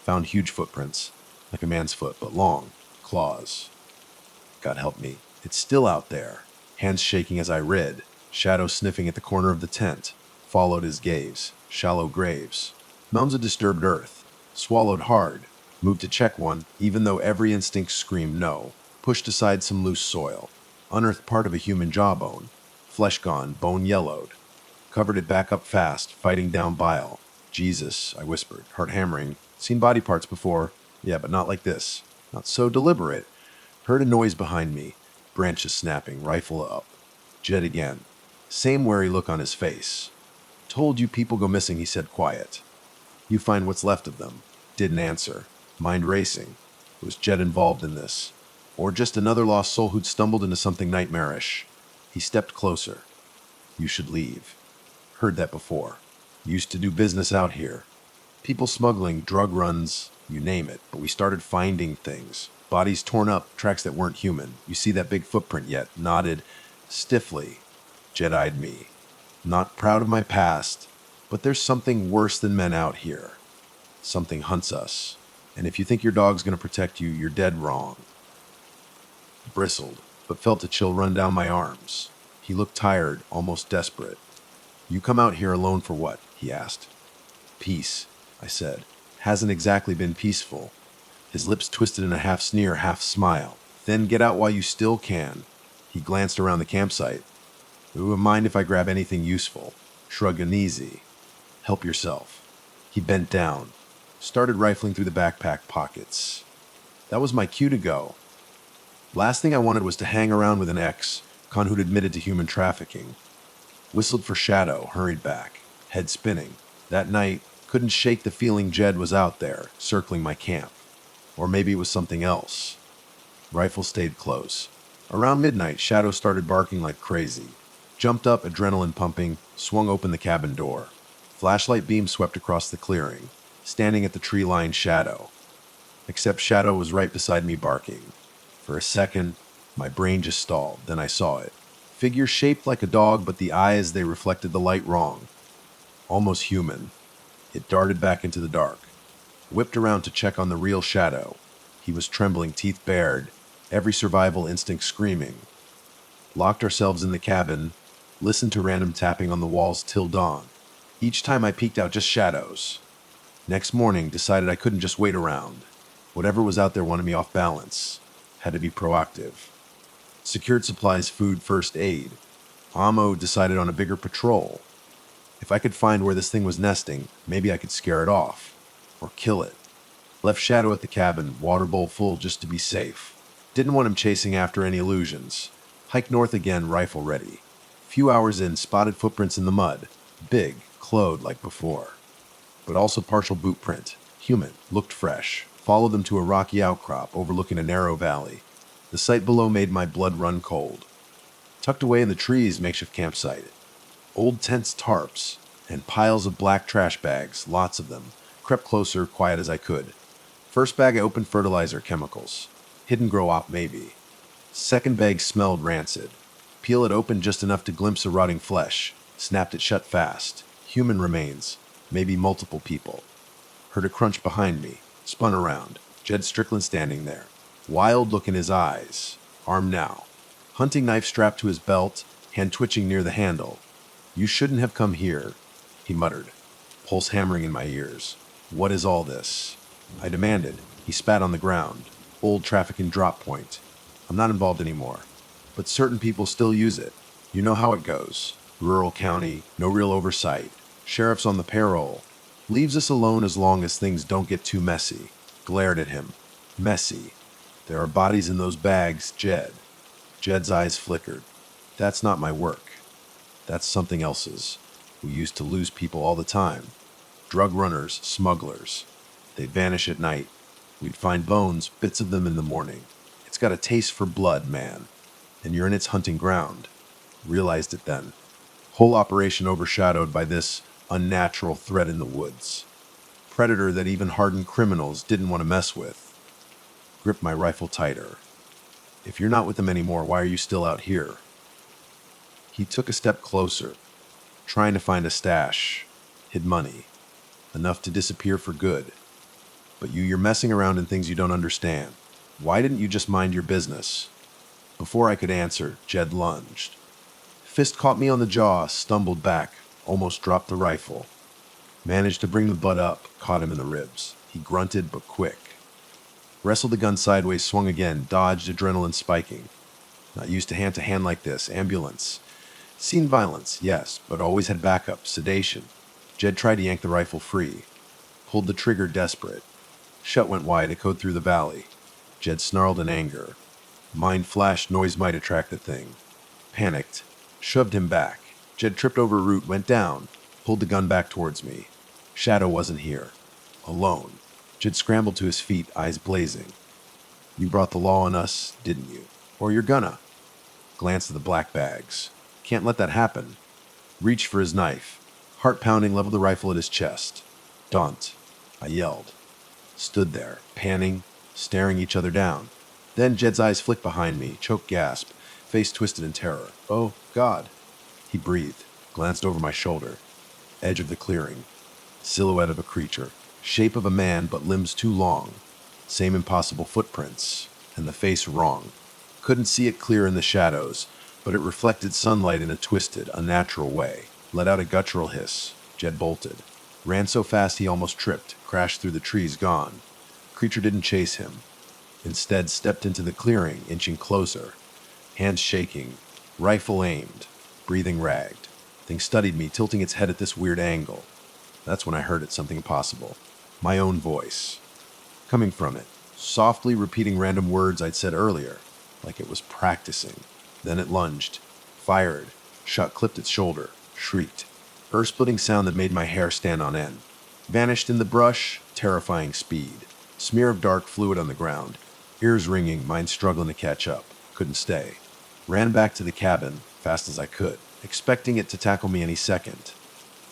Found huge footprints. Like a man's foot, but long. Claws. God help me. It's still out there. Hands shaking as I read. Shadow sniffing at the corner of the tent. Followed his gaze. Shallow graves. Mounds of disturbed earth. Swallowed hard. Moved to check one, even though every instinct screamed no. Pushed aside some loose soil. Unearthed part of a human jawbone. Flesh gone, bone yellowed. Covered it back up fast, fighting down bile. Jesus, I whispered, heart hammering. Seen body parts before. Yeah, but not like this. Not so deliberate. Heard a noise behind me. Branches snapping, rifle up. Jed again. Same wary look on his face. Told you people go missing, he said quiet. You find what's left of them. Didn't answer. Mind racing. Was Jed involved in this? Or just another lost soul who'd stumbled into something nightmarish? He stepped closer. You should leave. Heard that before. Used to do business out here. People smuggling, drug runs, you name it. But we started finding things. Bodies torn up, tracks that weren't human. You see that big footprint yet? Nodded stiffly. Jed eyed me. Not proud of my past, but there's something worse than men out here. Something hunts us. And if you think your dog's going to protect you, you're dead wrong. Bristled, but felt a chill run down my arms. He looked tired, almost desperate. You come out here alone for what? He asked. Peace, I said. Hasn't exactly been peaceful. His lips twisted in a half sneer, half smile. Then get out while you still can. He glanced around the campsite. Wouldn't mind if I grab anything useful. Shrugged uneasy. Help yourself. He bent down. Started rifling through the backpack pockets. That was my cue to go. Last thing I wanted was to hang around with an con who'd admitted to human trafficking. Whistled for Shadow, hurried back, head spinning. That night, couldn't shake the feeling Jed was out there, circling my camp. Or maybe it was something else. Rifle stayed close. Around midnight, Shadow started barking like crazy. Jumped up, adrenaline pumping, swung open the cabin door. Flashlight beam swept across the clearing, standing at the tree-lined Shadow. Except Shadow was right beside me barking. For a second, my brain just stalled, then I saw it. Figure shaped like a dog, but the eyes, they reflected the light wrong. Almost human. It darted back into the dark. Whipped around to check on the real Shadow. He was trembling, teeth bared, every survival instinct screaming. Locked ourselves in the cabin, listened to random tapping on the walls till dawn. Each time I peeked out, just shadows. Next morning, decided I couldn't just wait around. Whatever was out there wanted me off balance. Had to be proactive. Secured supplies, food, first aid. Ammo decided on a bigger patrol. If I could find where this thing was nesting, maybe I could scare it off. Or kill it. Left Shadow at the cabin, water bowl full just to be safe. Didn't want him chasing after any illusions. Hiked north again, rifle ready. Few hours in, spotted footprints in the mud. Big, clawed like before. But also partial boot print. Human, looked fresh. Followed them to a rocky outcrop overlooking a narrow valley. The sight below made my blood run cold. Tucked away in the trees, makeshift campsite. Old tents, tarps, and piles of black trash bags, lots of them. Crept closer, quiet as I could. First bag I opened, fertilizer, chemicals. Hidden grow op, maybe. Second bag smelled rancid. Peel it open just enough to glimpse a rotting flesh. Snapped it shut fast. Human remains. Maybe multiple people. Heard a crunch behind me. Spun around. Jed Strickland standing there. Wild look in his eyes. Armed now. Hunting knife strapped to his belt, hand twitching near the handle. "You shouldn't have come here," he muttered. Pulse hammering in my ears. "What is all this?" I demanded. He spat on the ground. "Old trafficking drop point. I'm not involved anymore. But certain people still use it. You know how it goes. Rural county, no real oversight. Sheriff's on the payroll. Leaves us alone as long as things don't get too messy." Glared at him. Messy. There are bodies in those bags, Jed. Jed's eyes flickered. "That's not my work. That's something else's. We used to lose people all the time. Drug runners, smugglers. They'd vanish at night. We'd find bones, bits of them in the morning. It's got a taste for blood, man. And you're in its hunting ground." Realized it then. Whole operation overshadowed by this unnatural threat in the woods. Predator that even hardened criminals didn't want to mess with. Gripped my rifle tighter. "If you're not with them anymore, why are you still out here?" He took a step closer, trying to find a stash. Hid money. Enough to disappear for good. "But you're messing around in things you don't understand. Why didn't you just mind your business?" Before I could answer, Jed lunged. Fist caught me on the jaw, stumbled back, almost dropped the rifle. Managed to bring the butt up, caught him in the ribs. He grunted, but quick. Wrestled the gun sideways, swung again, dodged, adrenaline spiking. Not used to hand like this. Ambulance. Seen violence, yes, but always had backup, sedation. Jed tried to yank the rifle free. Pulled the trigger, desperate. Shut went wide, echoed through the valley. Jed snarled in anger. Mind flashed, noise might attract the thing. Panicked. Shoved him back. Jed tripped over a root, went down. Pulled the gun back towards me. Shadow wasn't here. Alone. Jed scrambled to his feet, eyes blazing. "You brought the law on us, didn't you? Or you're gonna." Glanced at the black bags. "Can't let that happen." Reached for his knife. Heart pounding, leveled the rifle at his chest. "Don't," I yelled. Stood there, panning, staring each other down. Then Jed's eyes flicked behind me, choked gasp, face twisted in terror. "Oh, God." He breathed, glanced over my shoulder. Edge of the clearing. Silhouette of a creature. Shape of a man, but limbs too long. Same impossible footprints. And the face wrong. Couldn't see it clear in the shadows, but it reflected sunlight in a twisted, unnatural way. Let out a guttural hiss. Jed bolted. Ran so fast he almost tripped, crashed through the trees, gone. Creature didn't chase him. Instead, stepped into the clearing, inching closer. Hands shaking. Rifle aimed. Breathing ragged. Thing studied me, tilting its head at this weird angle. That's when I heard it, something impossible. My own voice. Coming from it. Softly repeating random words I'd said earlier. like it was practicing. Then it lunged, fired, shot clipped its shoulder, shrieked. Earth-splitting sound that made my hair stand on end. Vanished in the brush, terrifying speed. Smear of dark fluid on the ground. Ears ringing, mind struggling to catch up. Couldn't stay. Ran back to the cabin, fast as I could, expecting it to tackle me any second.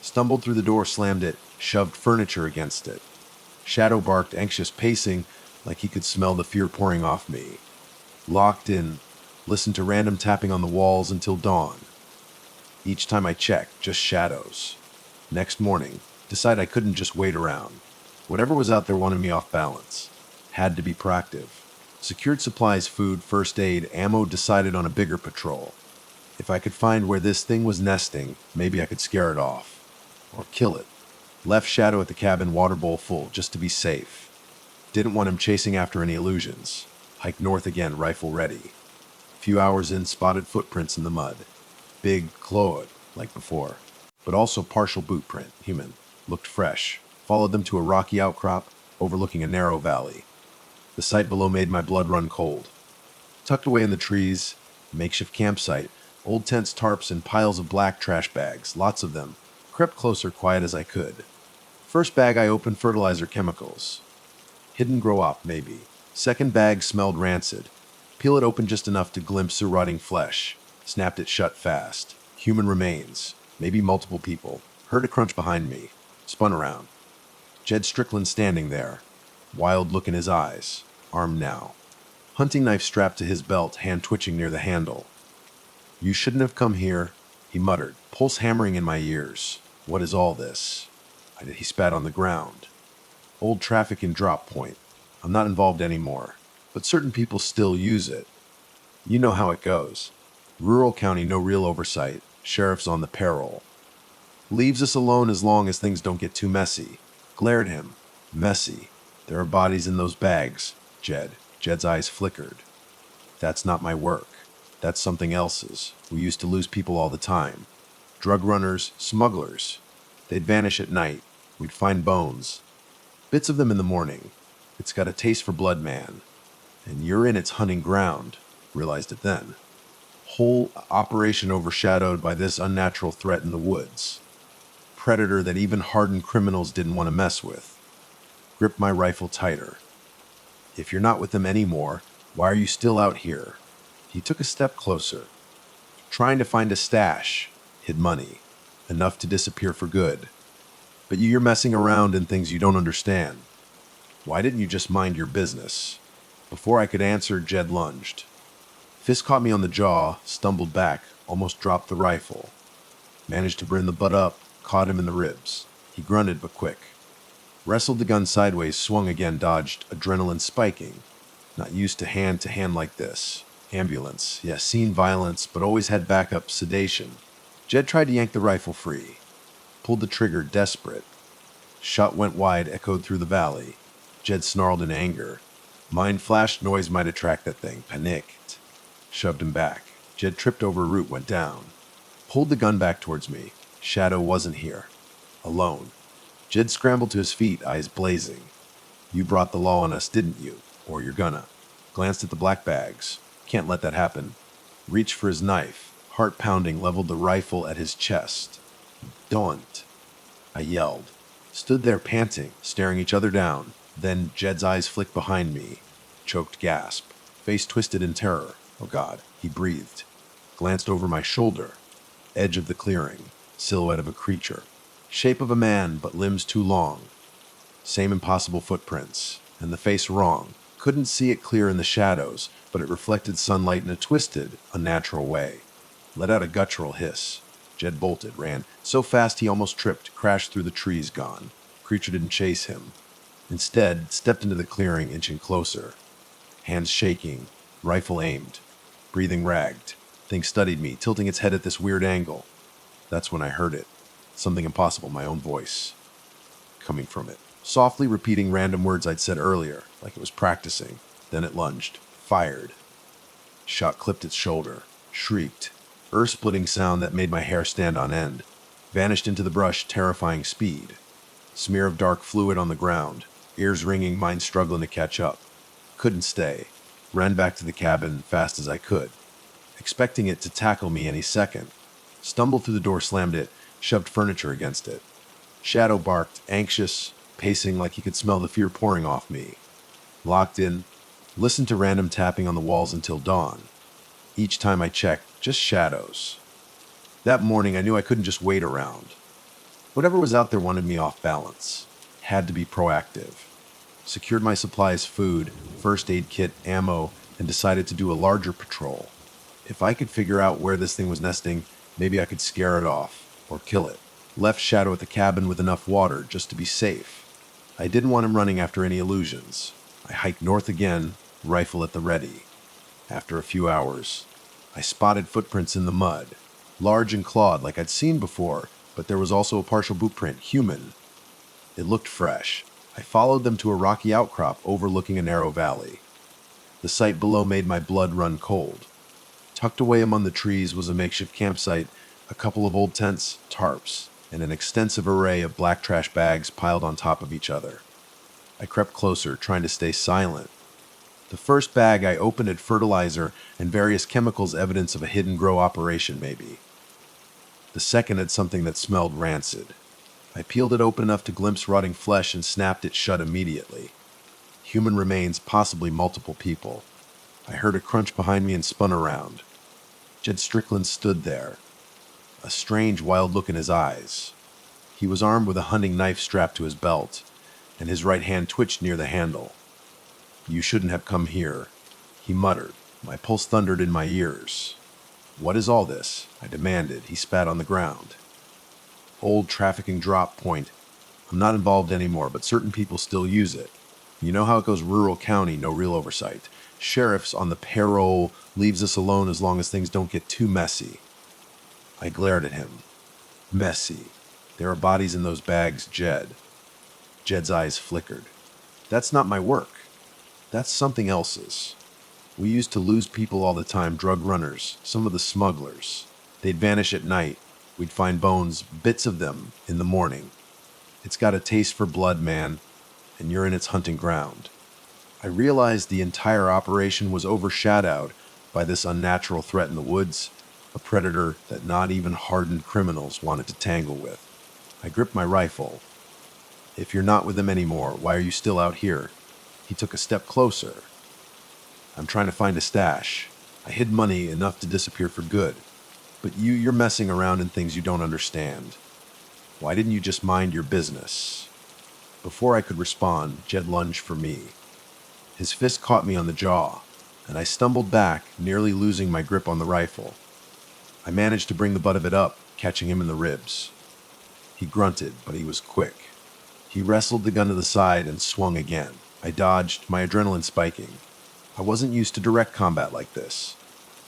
Stumbled through the door, slammed it, shoved furniture against it. Shadow barked, anxious pacing, like he could smell the fear pouring off me. Locked in, listened to random tapping on the walls until dawn. Each time I checked, just shadows. Next morning, decided I couldn't just wait around. Whatever was out there wanted me off balance. Had to be proactive. Secured supplies, food, first aid, ammo, decided on a bigger patrol. If I could find where this thing was nesting, maybe I could scare it off. Or kill it. Left Shadow at the cabin, water bowl full, just to be safe. Didn't want him chasing after any illusions. Hiked north again, rifle ready. Few hours in, spotted footprints in the mud. Big, clawed, like before. But also partial boot print, human. Looked fresh. Followed them to a rocky outcrop, overlooking a narrow valley. The sight below made my blood run cold. Tucked away in the trees, makeshift campsite, old tents, tarps, and piles of black trash bags, lots of them. Crept closer, quiet as I could. First bag I opened, fertilizer chemicals. Hidden grow up, maybe. Second bag smelled rancid. Peel it open just enough to glimpse the rotting flesh. Snapped it shut fast. Human remains. Maybe multiple people. Heard a crunch behind me. Spun around. Jed Strickland standing there. Wild look in his eyes. Armed now. Hunting knife strapped to his belt, hand twitching near the handle. "You shouldn't have come here," he muttered, pulse hammering in my ears. "What is all this?" He spat on the ground. "Old traffic in drop point. I'm not involved anymore, but certain people still use it. You know how it goes. Rural county, no real oversight. Sheriff's on the payroll. Leaves us alone as long as things don't get too messy." Glared at him. Messy. There are bodies in those bags, Jed. Jed's eyes flickered. "That's not my work. That's something else's. We used to lose people all the time. Drug runners, smugglers. They'd vanish at night. We'd find bones. Bits of them in the morning. It's got a taste for blood, man. And you're in its hunting ground." Realized it then. Whole operation overshadowed by this unnatural threat in the woods. Predator that even hardened criminals didn't want to mess with. Gripped my rifle tighter. "If you're not with them anymore, why are you still out here?" He took a step closer. "Trying to find a stash. Hid money. Enough to disappear for good. But you're messing around in things you don't understand. Why didn't you just mind your business?" Before I could answer, Jed lunged. Fist caught me on the jaw, stumbled back, almost dropped the rifle. Managed to bring the butt up, caught him in the ribs. He grunted but quick. Wrestled the gun sideways, swung again, dodged, adrenaline spiking. Not used to hand like this. Ambulance, yes, seen violence, but always had backup, sedation. Jed tried to yank the rifle free. Pulled the trigger, desperate. Shot went wide, echoed through the valley. Jed snarled in anger. Mind flashed, noise might attract that thing. Panicked. Shoved him back. Jed tripped over a root, went down. Pulled the gun back towards me. Shadow wasn't here. Alone. Jed scrambled to his feet, eyes blazing. "You brought the law on us, didn't you? Or you're gonna." Glanced at the black bags. Can't let that happen. Reached for his knife. Heart pounding, leveled the rifle at his chest. "Don't!" I yelled. Stood there panting, staring each other down. Then Jed's eyes flicked behind me. Choked gasp. Face twisted in terror. Oh God, he breathed. Glanced over my shoulder. Edge of the clearing. Silhouette of a creature. Shape of a man, but limbs too long. Same impossible footprints. And the face wrong. Couldn't see it clear in the shadows, but it reflected sunlight in a twisted, unnatural way. Let out a guttural hiss. Jed bolted, ran. So fast he almost tripped, crashed through the trees, gone. Creature didn't chase him. Instead, stepped into the clearing, inching closer. Hands shaking, rifle aimed. Breathing ragged. Thing studied me, tilting its head at this weird angle. That's when I heard it. Something impossible, my own voice. Coming from it. Softly repeating random words I'd said earlier, like it was practicing. Then it lunged. Fired. Shot clipped its shoulder. Shrieked. Earth-splitting sound that made my hair stand on end. Vanished into the brush, terrifying speed. Smear of dark fluid on the ground. Ears ringing, mind struggling to catch up. Couldn't stay. Ran back to the cabin fast as I could, expecting it to tackle me any second. Stumbled through the door, slammed it, shoved furniture against it. Shadow barked, anxious, pacing like he could smell the fear pouring off me. Locked in, listened to random tapping on the walls until dawn. Each time I checked, just shadows. That morning, I knew I couldn't just wait around. Whatever was out there wanted me off balance. Had to be proactive. Secured my supplies, food, first aid kit, ammo, and decided to do a larger patrol. If I could figure out where this thing was nesting, maybe I could scare it off, or kill it. Left Shadow at the cabin with enough water just to be safe. I didn't want him running after any illusions. I hiked north again, rifle at the ready. After a few hours, I spotted footprints in the mud, large and clawed like I'd seen before, but there was also a partial boot print, human. It looked fresh. I followed them to a rocky outcrop overlooking a narrow valley. The sight below made my blood run cold. Tucked away among the trees was a makeshift campsite, a couple of old tents, tarps, and an extensive array of black trash bags piled on top of each other. I crept closer, trying to stay silent. The first bag I opened had fertilizer and various chemicals, evidence of a hidden grow operation, maybe. The second had something that smelled rancid. I peeled it open enough to glimpse rotting flesh and snapped it shut immediately. Human remains, possibly multiple people. I heard a crunch behind me and spun around. Jed Strickland stood there, a strange, wild look in his eyes. He was armed with a hunting knife strapped to his belt, and his right hand twitched near the handle. "You shouldn't have come here," he muttered. My pulse thundered in my ears. "What is all this?" I demanded. He spat on the ground. "Old trafficking drop point. I'm not involved anymore, but certain people still use it. You know how it goes, rural county, no real oversight. Sheriff's on the payroll, leaves us alone as long as things don't get too messy." I glared at him. "Messy. There are bodies in those bags, Jed." Jed's eyes flickered. "That's not my work. That's something else's. We used to lose people all the time, drug runners, some of the smugglers. They'd vanish at night. We'd find bones, bits of them, in the morning. It's got a taste for blood, man, and you're in its hunting ground." I realized the entire operation was overshadowed by this unnatural threat in the woods, a predator that not even hardened criminals wanted to tangle with. I gripped my rifle. "If you're not with them anymore, why are you still out here?" He took a step closer. "I'm trying to find a stash. I hid money enough to disappear for good. But you're messing around in things you don't understand. Why didn't you just mind your business?" Before I could respond, Jed lunged for me. His fist caught me on the jaw, and I stumbled back, nearly losing my grip on the rifle. I managed to bring the butt of it up, catching him in the ribs. He grunted, but he was quick. He wrestled the gun to the side and swung again. I dodged, my adrenaline spiking. I wasn't used to direct combat like this.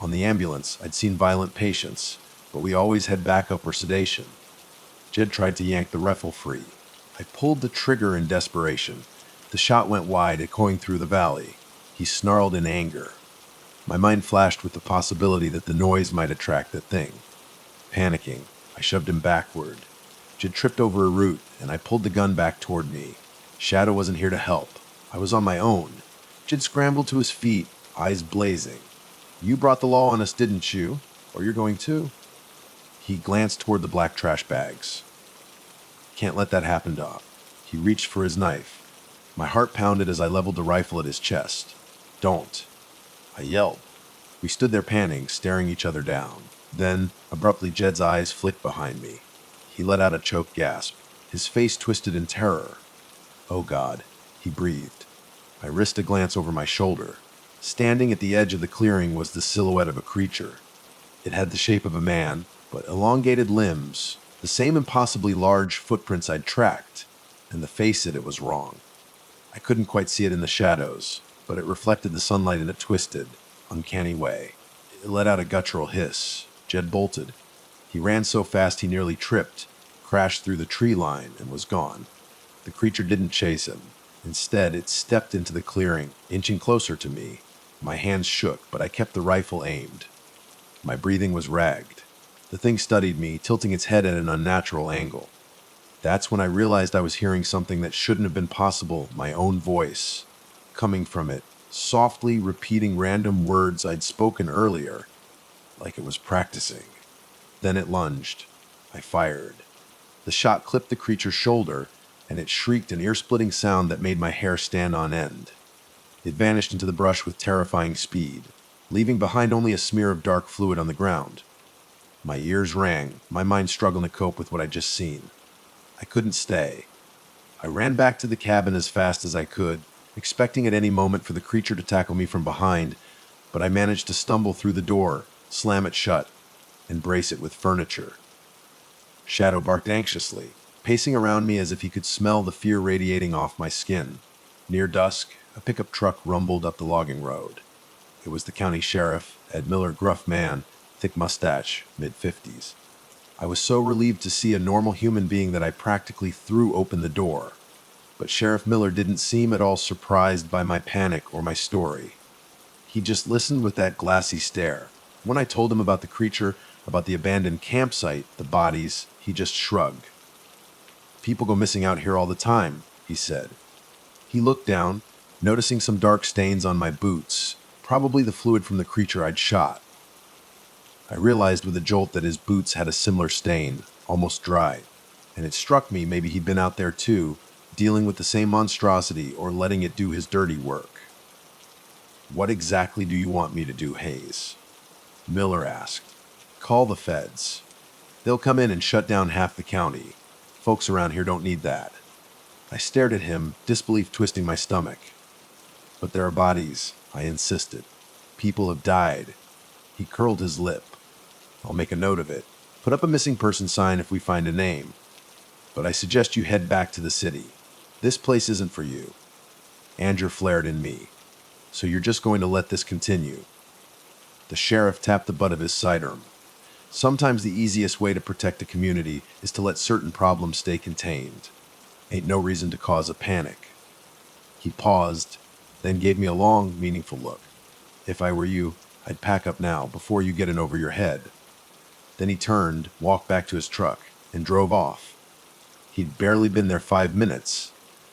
On the ambulance, I'd seen violent patients, but we always had backup or sedation. Jed tried to yank the rifle free. I pulled the trigger in desperation. The shot went wide, echoing through the valley. He snarled in anger. My mind flashed with the possibility that the noise might attract the thing. Panicking, I shoved him backward. Jed tripped over a root, and I pulled the gun back toward me. Shadow wasn't here to help. I was on my own. Jed scrambled to his feet, eyes blazing. "You brought the law on us, didn't you? Or you're going to?" He glanced toward the black trash bags. "Can't let that happen, Doc." He reached for his knife. My heart pounded as I leveled the rifle at his chest. "Don't." I yelled. We stood there panting, staring each other down. Then, abruptly, Jed's eyes flicked behind me. He let out a choked gasp. His face twisted in terror. "Oh God," he breathed. I risked a glance over my shoulder. Standing at the edge of the clearing was the silhouette of a creature. It had the shape of a man, but elongated limbs, the same impossibly large footprints I'd tracked, and the face it was wrong. I couldn't quite see it in the shadows, but it reflected the sunlight in a twisted, uncanny way. It let out a guttural hiss. Jed bolted. He ran so fast he nearly tripped, crashed through the tree line, and was gone. The creature didn't chase him. Instead, it stepped into the clearing, inching closer to me. My hands shook, but I kept the rifle aimed. My breathing was ragged. The thing studied me, tilting its head at an unnatural angle. That's when I realized I was hearing something that shouldn't have been possible, my own voice, coming from it, softly repeating random words I'd spoken earlier, like it was practicing. Then it lunged. I fired. The shot clipped the creature's shoulder, and it shrieked an ear-splitting sound that made my hair stand on end. It vanished into the brush with terrifying speed, leaving behind only a smear of dark fluid on the ground. My ears rang, my mind struggling to cope with what I'd just seen. I couldn't stay. I ran back to the cabin as fast as I could, expecting at any moment for the creature to tackle me from behind, but I managed to stumble through the door, slam it shut, and brace it with furniture. Shadow barked anxiously, pacing around me as if he could smell the fear radiating off my skin. Near dusk, a pickup truck rumbled up the logging road. It was the county sheriff, Ed Miller, gruff man, thick mustache, mid-50s. I was so relieved to see a normal human being that I practically threw open the door. But Sheriff Miller didn't seem at all surprised by my panic or my story. He just listened with that glassy stare. When I told him about the creature, about the abandoned campsite, the bodies, he just shrugged. "People go missing out here all the time," he said. He looked down, noticing some dark stains on my boots, probably the fluid from the creature I'd shot. I realized with a jolt that his boots had a similar stain, almost dry, and it struck me maybe he'd been out there too, dealing with the same monstrosity or letting it do his dirty work. "What exactly do you want me to do, Hayes?" Miller asked. "Call the feds. They'll come in and shut down half the county. Folks around here don't need that." I stared at him, disbelief twisting my stomach. "But there are bodies," I insisted. "People have died." He curled his lip. "I'll make a note of it. Put up a missing person sign if we find a name. But I suggest you head back to the city. This place isn't for you." Anger flared in me. "So you're just going to let this continue?" The sheriff tapped the butt of his sidearm. "Sometimes the easiest way to protect a community is to let certain problems stay contained. Ain't no reason to cause a panic." He paused, then gave me a long, meaningful look. "If I were you, I'd pack up now, before you get in over your head." Then he turned, walked back to his truck, and drove off. He'd barely been there 5 minutes,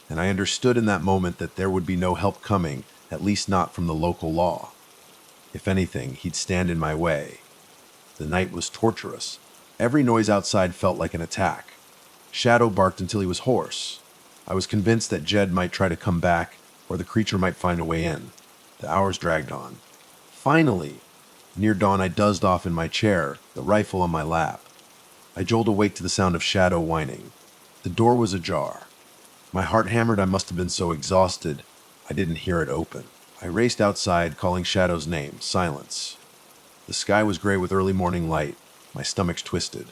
and I understood in that moment that there would be no help coming, at least not from the local law. If anything, he'd stand in my way. The night was torturous. Every noise outside felt like an attack. Shadow barked until he was hoarse. I was convinced that Jed might try to come back, or the creature might find a way in. The hours dragged on. Finally, near dawn, I dozed off in my chair, the rifle on my lap. I jolted awake to the sound of Shadow whining. The door was ajar. My heart hammered. I must have been so exhausted, I didn't hear it open. I raced outside, calling Shadow's name. Silence. The sky was gray with early morning light. My stomach's twisted.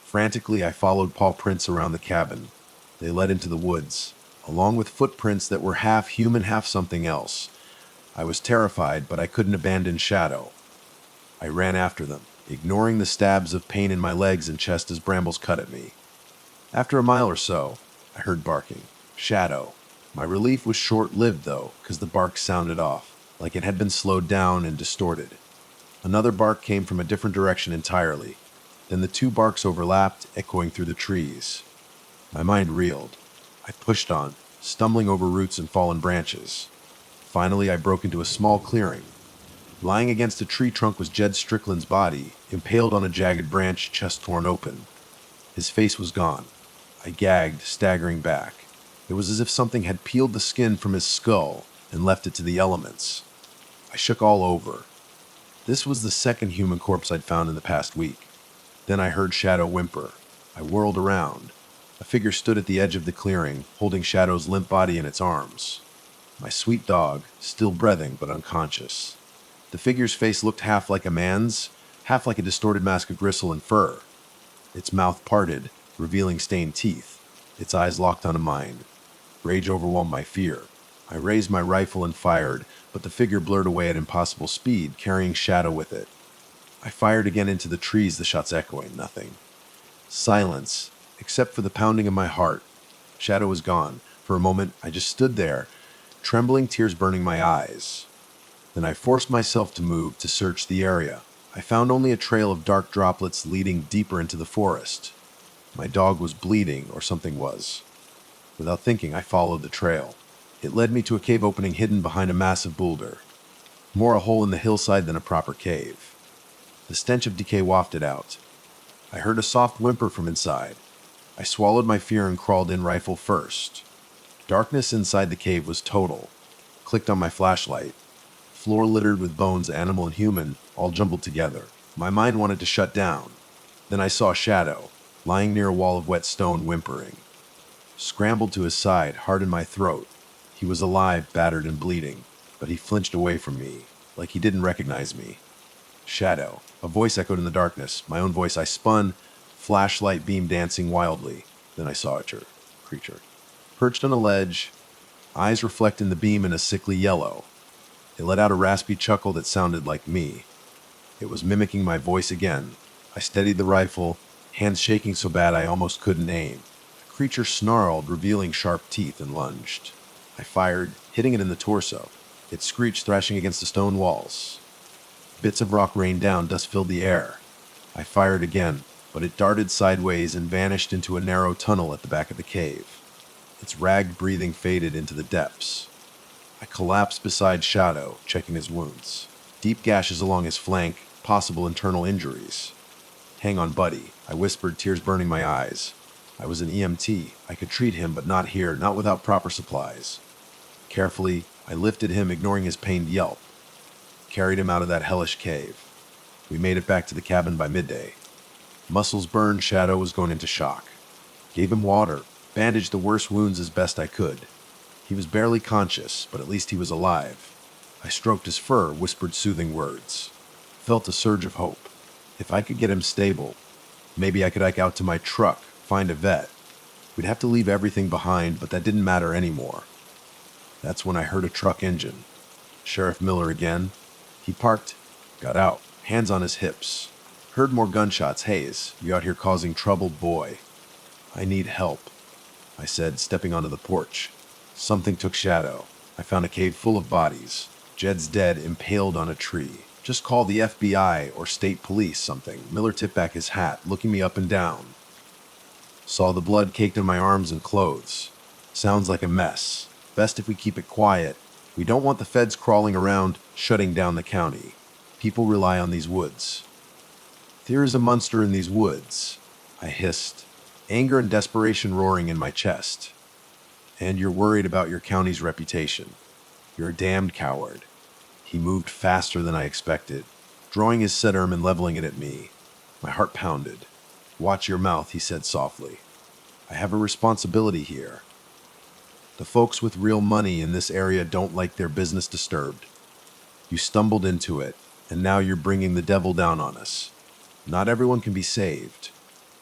Frantically, I followed paw prints around the cabin. They led into the woods, along with footprints that were half human, half something else. I was terrified, but I couldn't abandon Shadow. I ran after them, ignoring the stabs of pain in my legs and chest as brambles cut at me. After a mile or so, I heard barking. Shadow. My relief was short-lived, though, because the bark sounded off, like it had been slowed down and distorted. Another bark came from a different direction entirely. Then the two barks overlapped, echoing through the trees. My mind reeled. I pushed on, stumbling over roots and fallen branches. Finally, I broke into a small clearing. Lying against a tree trunk was Jed Strickland's body, impaled on a jagged branch, chest torn open. His face was gone. I gagged, staggering back. It was as if something had peeled the skin from his skull and left it to the elements. I shook all over. This was the second human corpse I'd found in the past week. Then I heard Shadow whimper. I whirled around. A figure stood at the edge of the clearing, holding Shadow's limp body in its arms. My sweet dog, still breathing but unconscious. The figure's face looked half like a man's, half like a distorted mask of gristle and fur. Its mouth parted, revealing stained teeth. Its eyes locked onto mine. Rage overwhelmed my fear. I raised my rifle and fired, but the figure blurred away at impossible speed, carrying Shadow with it. I fired again into the trees, the shots echoing. Nothing. Silence, except for the pounding of my heart. Shadow was gone. For a moment, I just stood there, trembling, tears burning my eyes. Then I forced myself to move, to search the area. I found only a trail of dark droplets leading deeper into the forest. My dog was bleeding, or something was. Without thinking, I followed the trail. It led me to a cave opening hidden behind a massive boulder. More a hole in the hillside than a proper cave. The stench of decay wafted out. I heard a soft whimper from inside. I swallowed my fear and crawled in rifle first. Darkness inside the cave was total. Clicked on my flashlight. Floor littered with bones, animal and human, all jumbled together. My mind wanted to shut down. Then I saw a shadow, lying near a wall of wet stone, whimpering. Scrambled to his side, heart in my throat. He was alive, battered and bleeding, but he flinched away from me, like he didn't recognize me. Shadow. A voice echoed in the darkness. My own voice. I spun, flashlight beam dancing wildly. Then I saw a creature. Perched on a ledge, eyes reflecting the beam in a sickly yellow. It let out a raspy chuckle that sounded like me. It was mimicking my voice again. I steadied the rifle, hands shaking so bad I almost couldn't aim. The creature snarled, revealing sharp teeth, and lunged. I fired, hitting it in the torso. It screeched, thrashing against the stone walls. Bits of rock rained down, dust filled the air. I fired again, but it darted sideways and vanished into a narrow tunnel at the back of the cave. Its ragged breathing faded into the depths. I collapsed beside Shadow, checking his wounds. Deep gashes along his flank, possible internal injuries. Hang on, buddy, I whispered, tears burning my eyes. I was an EMT. I could treat him, but not here, not without proper supplies. Carefully, I lifted him, ignoring his pained yelp. Carried him out of that hellish cave. We made it back to the cabin by midday. Muscles burned, Shadow was going into shock. Gave him water, bandaged the worst wounds as best I could. He was barely conscious, but at least he was alive. I stroked his fur, whispered soothing words. Felt a surge of hope. If I could get him stable, maybe I could hike out to my truck, find a vet. We'd have to leave everything behind, but that didn't matter anymore. That's when I heard a truck engine. Sheriff Miller again. He parked, got out, hands on his hips. Heard more gunshots. Hayes, you out here causing trouble, boy? I need help, I said, stepping onto the porch. Something took Shadow. I found a cave full of bodies. Jed's dead, impaled on a tree. Just call the FBI or state police, something. Miller tipped back his hat, looking me up and down. Saw the blood caked on my arms and clothes. Sounds like a mess. Best if we keep it quiet. We don't want the feds crawling around, shutting down the county. People rely on these woods. There is a monster in these woods, I hissed, anger and desperation roaring in my chest. And you're worried about your county's reputation. You're a damned coward. He moved faster than I expected, drawing his sidearm and leveling it at me. My heart pounded. Watch your mouth, he said softly. I have a responsibility here. The folks with real money in this area don't like their business disturbed. You stumbled into it, and now you're bringing the devil down on us. Not everyone can be saved.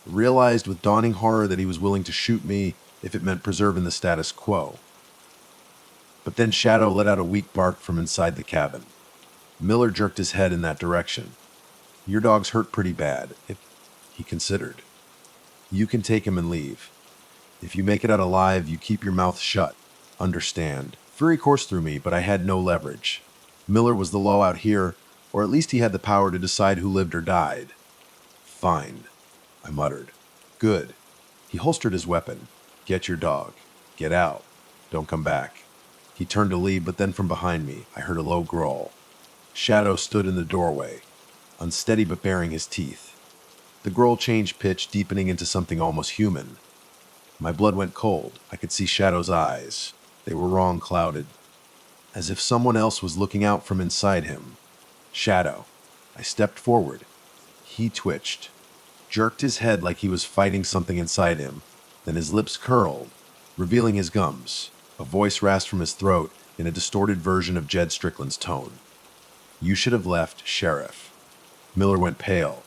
Realized with dawning horror that he was willing to shoot me if it meant preserving the status quo. But then Shadow let out a weak bark from inside the cabin. Miller jerked his head in that direction. Your dog's hurt pretty bad, he considered. You can take him and leave. If you make it out alive, you keep your mouth shut. Understand. Fury coursed through me, but I had no leverage. Miller was the law out here, or at least he had the power to decide who lived or died. Fine, I muttered. Good. He holstered his weapon. Get your dog. Get out. Don't come back. He turned to leave, but then from behind me, I heard a low growl. Shadow stood in the doorway, unsteady but baring his teeth. The growl changed pitch, deepening into something almost human. My blood went cold. I could see Shadow's eyes. They were wrong, clouded, as if someone else was looking out from inside him. Shadow. I stepped forward. He twitched, jerked his head like he was fighting something inside him. Then his lips curled, revealing his gums. A voice rasped from his throat in a distorted version of Jed Strickland's tone. You should have left, Sheriff. Miller went pale.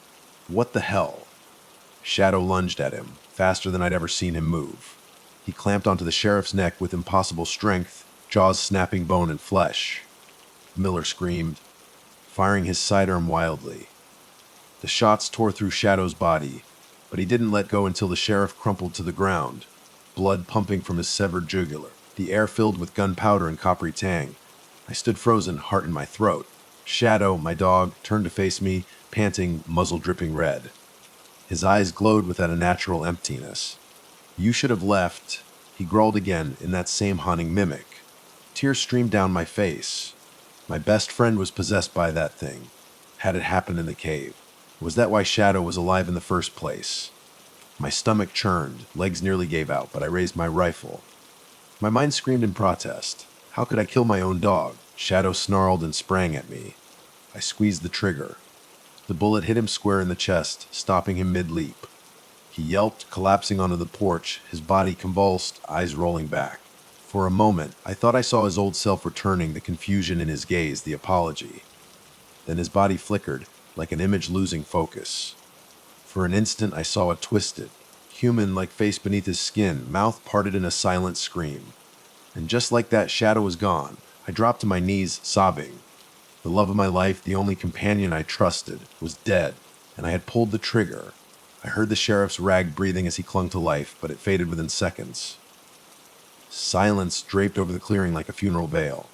What the hell? Shadow lunged at him, faster than I'd ever seen him move. He clamped onto the sheriff's neck with impossible strength, jaws snapping bone and flesh. Miller screamed, firing his sidearm wildly. The shots tore through Shadow's body, but he didn't let go until the sheriff crumpled to the ground, blood pumping from his severed jugular, the air filled with gunpowder and coppery tang. I stood frozen, heart in my throat. Shadow, my dog, turned to face me, panting, muzzle dripping red. His eyes glowed with that unnatural emptiness. You should have left, he growled again in that same haunting mimic. Tears streamed down my face. My best friend was possessed by that thing. Had it happened in the cave? Was that why Shadow was alive in the first place? My stomach churned, legs nearly gave out, but I raised my rifle. My mind screamed in protest. How could I kill my own dog? Shadow snarled and sprang at me. I squeezed the trigger. The bullet hit him square in the chest, stopping him mid-leap. He yelped, collapsing onto the porch, his body convulsed, eyes rolling back. For a moment, I thought I saw his old self returning, the confusion in his gaze, the apology. Then his body flickered, like an image losing focus. For an instant, I saw it twisted, human-like face beneath his skin, mouth parted in a silent scream. And just like that, Shadow was gone. I dropped to my knees, sobbing. The love of my life, the only companion I trusted, was dead, and I had pulled the trigger. I heard the sheriff's rag breathing as he clung to life, but it faded within seconds. Silence draped over the clearing like a funeral veil.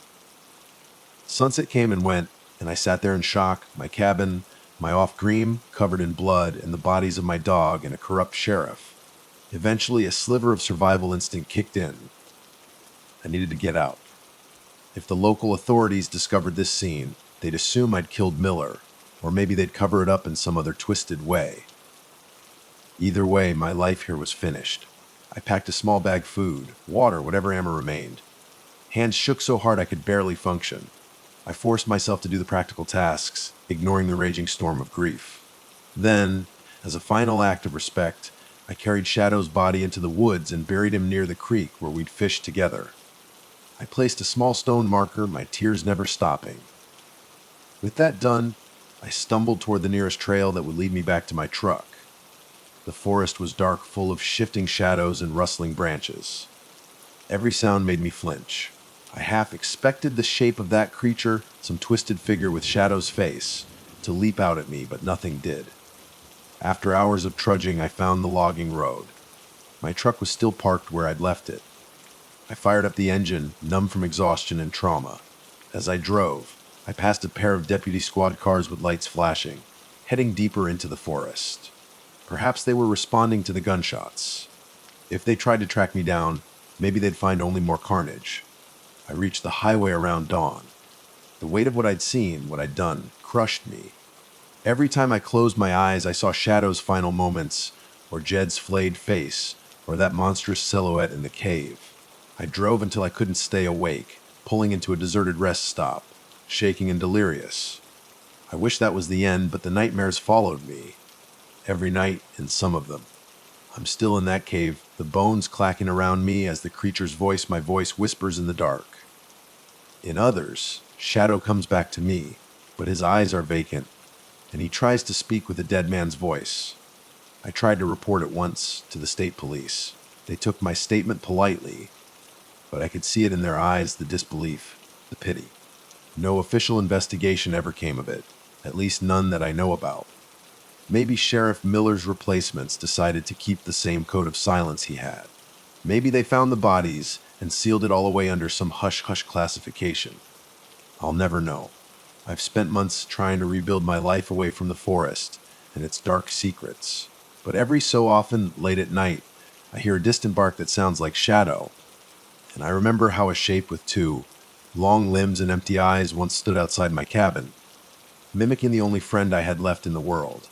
Sunset came and went, and I sat there in shock, my cabin, my off-green, covered in blood, and the bodies of my dog and a corrupt sheriff. Eventually, a sliver of survival instinct kicked in. I needed to get out. If the local authorities discovered this scene, they'd assume I'd killed Miller, or maybe they'd cover it up in some other twisted way. Either way, my life here was finished. I packed a small bag of food, water, whatever ammo remained. Hands shook so hard I could barely function. I forced myself to do the practical tasks, ignoring the raging storm of grief. Then, as a final act of respect, I carried Shadow's body into the woods and buried him near the creek where we'd fished together. I placed a small stone marker, my tears never stopping. With that done, I stumbled toward the nearest trail that would lead me back to my truck. The forest was dark, full of shifting shadows and rustling branches. Every sound made me flinch. I half expected the shape of that creature, some twisted figure with Shadow's face, to leap out at me, but nothing did. After hours of trudging, I found the logging road. My truck was still parked where I'd left it. I fired up the engine, numb from exhaustion and trauma. As I drove, I passed a pair of deputy squad cars with lights flashing, heading deeper into the forest. Perhaps they were responding to the gunshots. If they tried to track me down, maybe they'd find only more carnage. I reached the highway around dawn. The weight of what I'd seen, what I'd done, crushed me. Every time I closed my eyes, I saw Shadow's final moments, or Jed's flayed face, or that monstrous silhouette in the cave. I drove until I couldn't stay awake, pulling into a deserted rest stop, shaking and delirious. I wish that was the end, but the nightmares followed me. Every night, in some of them. I'm still in that cave, the bones clacking around me as the creature's voice, my voice, whispers in the dark. In others, Shadow comes back to me, but his eyes are vacant, and he tries to speak with a dead man's voice. I tried to report it once to the state police. They took my statement politely, but I could see it in their eyes, the disbelief, the pity. No official investigation ever came of it, at least none that I know about. Maybe Sheriff Miller's replacements decided to keep the same code of silence he had. Maybe they found the bodies and sealed it all away under some hush-hush classification. I'll never know. I've spent months trying to rebuild my life away from the forest and its dark secrets. But every so often, late at night, I hear a distant bark that sounds like Shadow. And I remember how a shape with two long limbs and empty eyes once stood outside my cabin, mimicking the only friend I had left in the world.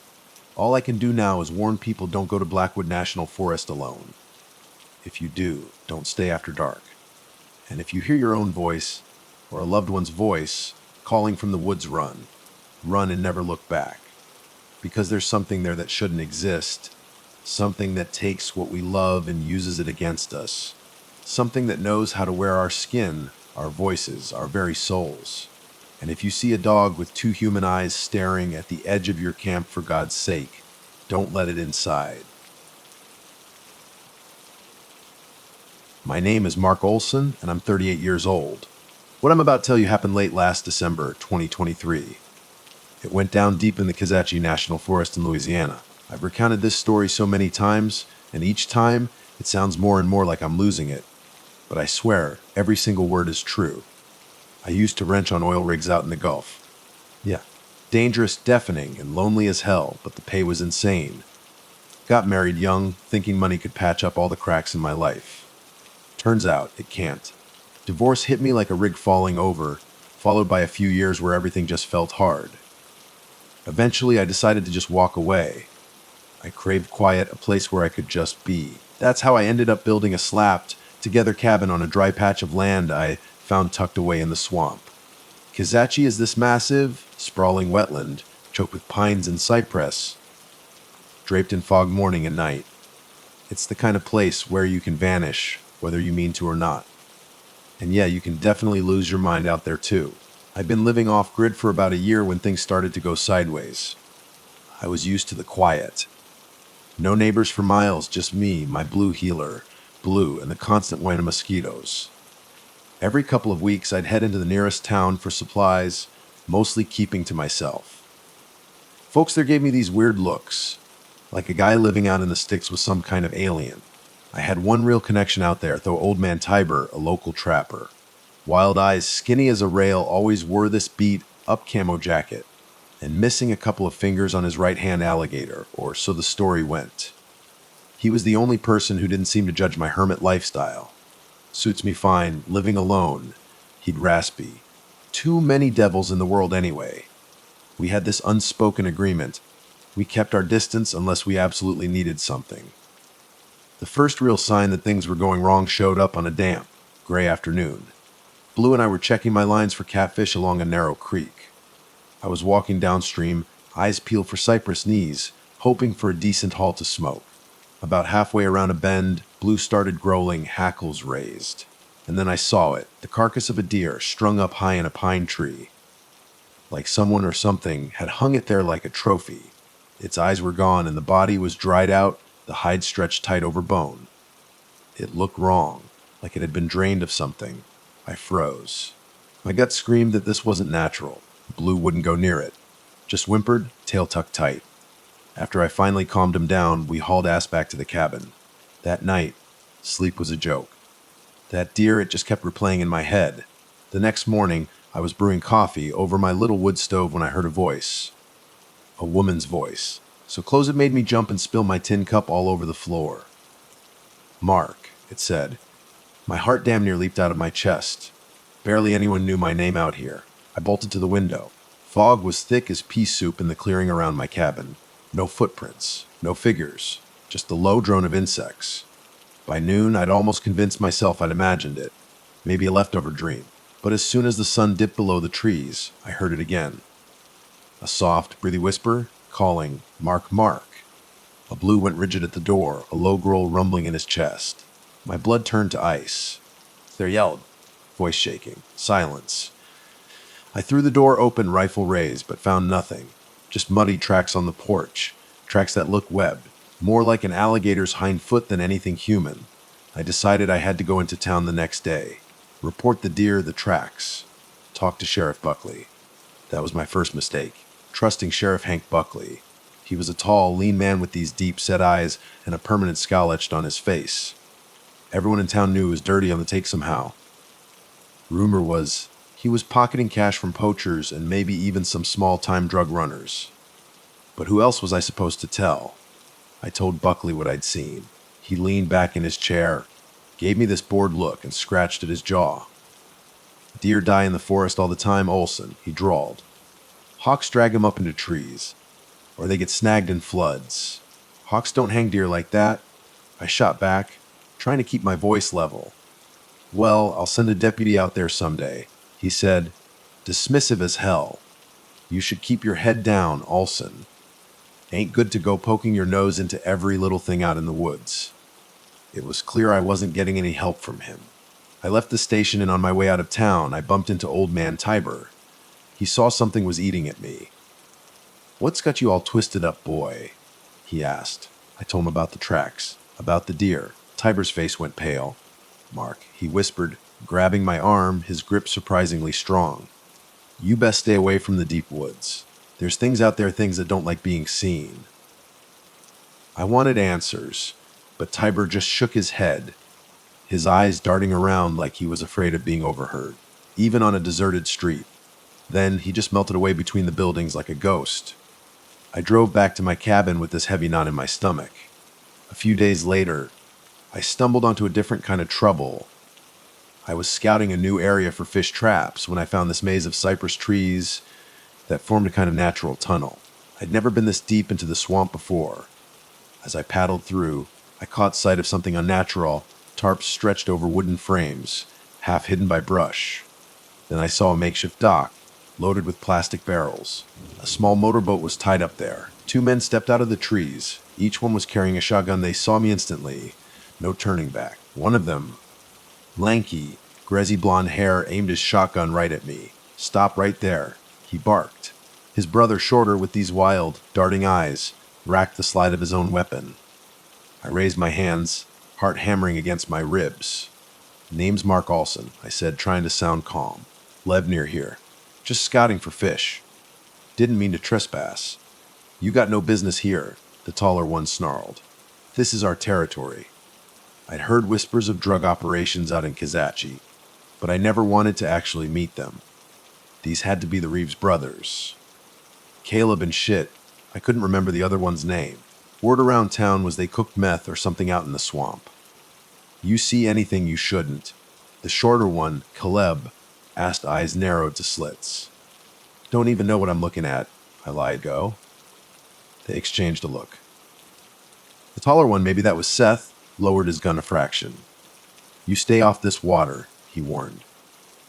All I can do now is warn people don't go to Blackwood National Forest alone. If you do, don't stay after dark. And if you hear your own voice, or a loved one's voice, calling from the woods, run. Run and never look back. Because there's something there that shouldn't exist. Something that takes what we love and uses it against us. Something that knows how to wear our skin, our voices, our very souls. And if you see a dog with two human eyes staring at the edge of your camp, for God's sake, don't let it inside. My name is Mark Olson, and I'm 38 years old. What I'm about to tell you happened late last December, 2023. It went down deep in the Kazatchi National Forest in Louisiana. I've recounted this story so many times, and each time, it sounds more and more like I'm losing it. But I swear, every single word is true. I used to wrench on oil rigs out in the Gulf. Yeah, dangerous, deafening, and lonely as hell, but the pay was insane. Got married young, thinking money could patch up all the cracks in my life. Turns out, it can't. Divorce hit me like a rig falling over, followed by a few years where everything just felt hard. Eventually, I decided to just walk away. I craved quiet, a place where I could just be. That's how I ended up building a slapped-together cabin on a dry patch of land I found tucked away in the swamp. Kizachi is this massive, sprawling wetland, choked with pines and cypress, draped in fog morning and night. It's the kind of place where you can vanish, whether you mean to or not. And yeah, you can definitely lose your mind out there too. I've been living off-grid for about a year when things started to go sideways. I was used to the quiet. No neighbors for miles, just me, my blue healer, Blue, and the constant whine of mosquitoes. Every couple of weeks, I'd head into the nearest town for supplies, mostly keeping to myself. Folks there gave me these weird looks, like a guy living out in the sticks was some kind of alien. I had one real connection out there, though Old Man Tiber, a local trapper. Wild Eyes, skinny as a rail, always wore this beat-up camo jacket, and missing a couple of fingers on his right-hand alligator, or so the story went. He was the only person who didn't seem to judge my hermit lifestyle. Suits me fine, living alone, he'd raspy. Too many devils in the world anyway. We had this unspoken agreement. We kept our distance unless we absolutely needed something. The first real sign that things were going wrong showed up on a damp, gray afternoon. Blue and I were checking my lines for catfish along a narrow creek. I was walking downstream, eyes peeled for cypress knees, hoping for a decent haul to smoke. About halfway around a bend, Blue started growling, hackles raised. And then I saw it, the carcass of a deer strung up high in a pine tree. Like someone or something had hung it there like a trophy. Its eyes were gone and the body was dried out, the hide stretched tight over bone. It looked wrong, like it had been drained of something. I froze. My gut screamed that this wasn't natural. Blue wouldn't go near it. Just whimpered, tail tucked tight. After I finally calmed him down, we hauled ass back to the cabin. That night, sleep was a joke. That deer, it just kept replaying in my head. The next morning, I was brewing coffee over my little wood stove when I heard a voice. A woman's voice. So close it made me jump and spill my tin cup all over the floor. Mark, it said. My heart damn near leaped out of my chest. Barely anyone knew my name out here. I bolted to the window. Fog was thick as pea soup in the clearing around my cabin. No footprints, no figures, just the low drone of insects. By noon, I'd almost convinced myself I'd imagined it. Maybe a leftover dream. But as soon as the sun dipped below the trees, I heard it again. A soft, breathy whisper, calling, Mark, Mark. A Blue went rigid at the door, a low growl rumbling in his chest. My blood turned to ice. There yelled, voice shaking, silence. I threw the door open, rifle raised, but found nothing. Just muddy tracks on the porch, tracks that looked webbed, more like an alligator's hind foot than anything human. I decided I had to go into town the next day, report the deer, the tracks, talk to Sheriff Buckley. That was my first mistake, trusting Sheriff Hank Buckley. He was a tall, lean man with these deep-set eyes and a permanent scowl etched on his face. Everyone in town knew he was dirty on the take somehow. Rumor was he was pocketing cash from poachers and maybe even some small-time drug runners. But who else was I supposed to tell? I told Buckley what I'd seen. He leaned back in his chair, gave me this bored look, and scratched at his jaw. Deer die in the forest all the time, Olson, he drawled. Hawks drag them up into trees, or they get snagged in floods. Hawks don't hang deer like that. I shot back, trying to keep my voice level. Well, I'll send a deputy out there someday, he said, dismissive as hell. You should keep your head down, Olson. Ain't good to go poking your nose into every little thing out in the woods. It was clear I wasn't getting any help from him. I left the station and on my way out of town, I bumped into Old Man Tiber. He saw something was eating at me. What's got you all twisted up, boy? He asked. I told him about the tracks, about the deer. Tiber's face went pale. Mark, he whispered, grabbing my arm, his grip surprisingly strong. You best stay away from the Deepwoods. There's things out there, things that don't like being seen. I wanted answers, but Tiber just shook his head, his eyes darting around like he was afraid of being overheard, even on a deserted street. Then he just melted away between the buildings like a ghost. I drove back to my cabin with this heavy knot in my stomach. A few days later, I stumbled onto a different kind of trouble. I was scouting a new area for fish traps when I found this maze of cypress trees that formed a kind of natural tunnel. I'd never been this deep into the swamp before. As I paddled through, I caught sight of something unnatural, tarps stretched over wooden frames, half hidden by brush. Then I saw a makeshift dock, loaded with plastic barrels. A small motorboat was tied up there. Two men stepped out of the trees. Each one was carrying a shotgun. They saw me instantly. No turning back. One of them, lanky, greasy blonde hair, aimed his shotgun right at me. "Stop right there," he barked. His brother, shorter, with these wild, darting eyes, racked the slide of his own weapon. I raised my hands, heart hammering against my ribs. "Name's Mark Olson," I said, trying to sound calm. "Live near here. Just scouting for fish. Didn't mean to trespass." "You got no business here," the taller one snarled. "This is our territory." I'd heard whispers of drug operations out in Kazachi, but I never wanted to actually meet them. These had to be the Reeves brothers. Caleb and shit. I couldn't remember the other one's name. Word around town was they cooked meth or something out in the swamp. "You see anything you shouldn't?" The shorter one, Caleb, asked, eyes narrowed to slits. "Don't even know what I'm looking at," I lied. "Go." They exchanged a look. The taller one, maybe that was Seth, lowered his gun a fraction. "You stay off this water," he warned.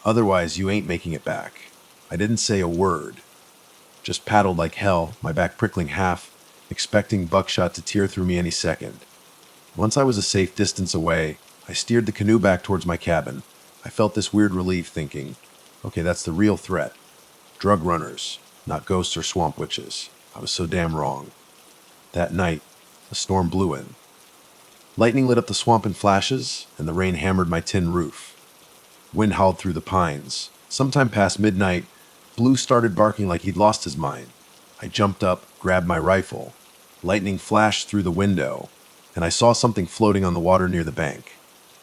"Otherwise, you ain't making it back." I didn't say a word. Just paddled like hell, my back prickling half, expecting buckshot to tear through me any second. Once I was a safe distance away, I steered the canoe back towards my cabin. I felt this weird relief, thinking, okay, that's the real threat. Drug runners, not ghosts or swamp witches. I was so damn wrong. That night, a storm blew in. Lightning lit up the swamp in flashes, and the rain hammered my tin roof. Wind howled through the pines. Sometime past midnight, Blue started barking like he'd lost his mind. I jumped up, grabbed my rifle. Lightning flashed through the window, and I saw something floating on the water near the bank.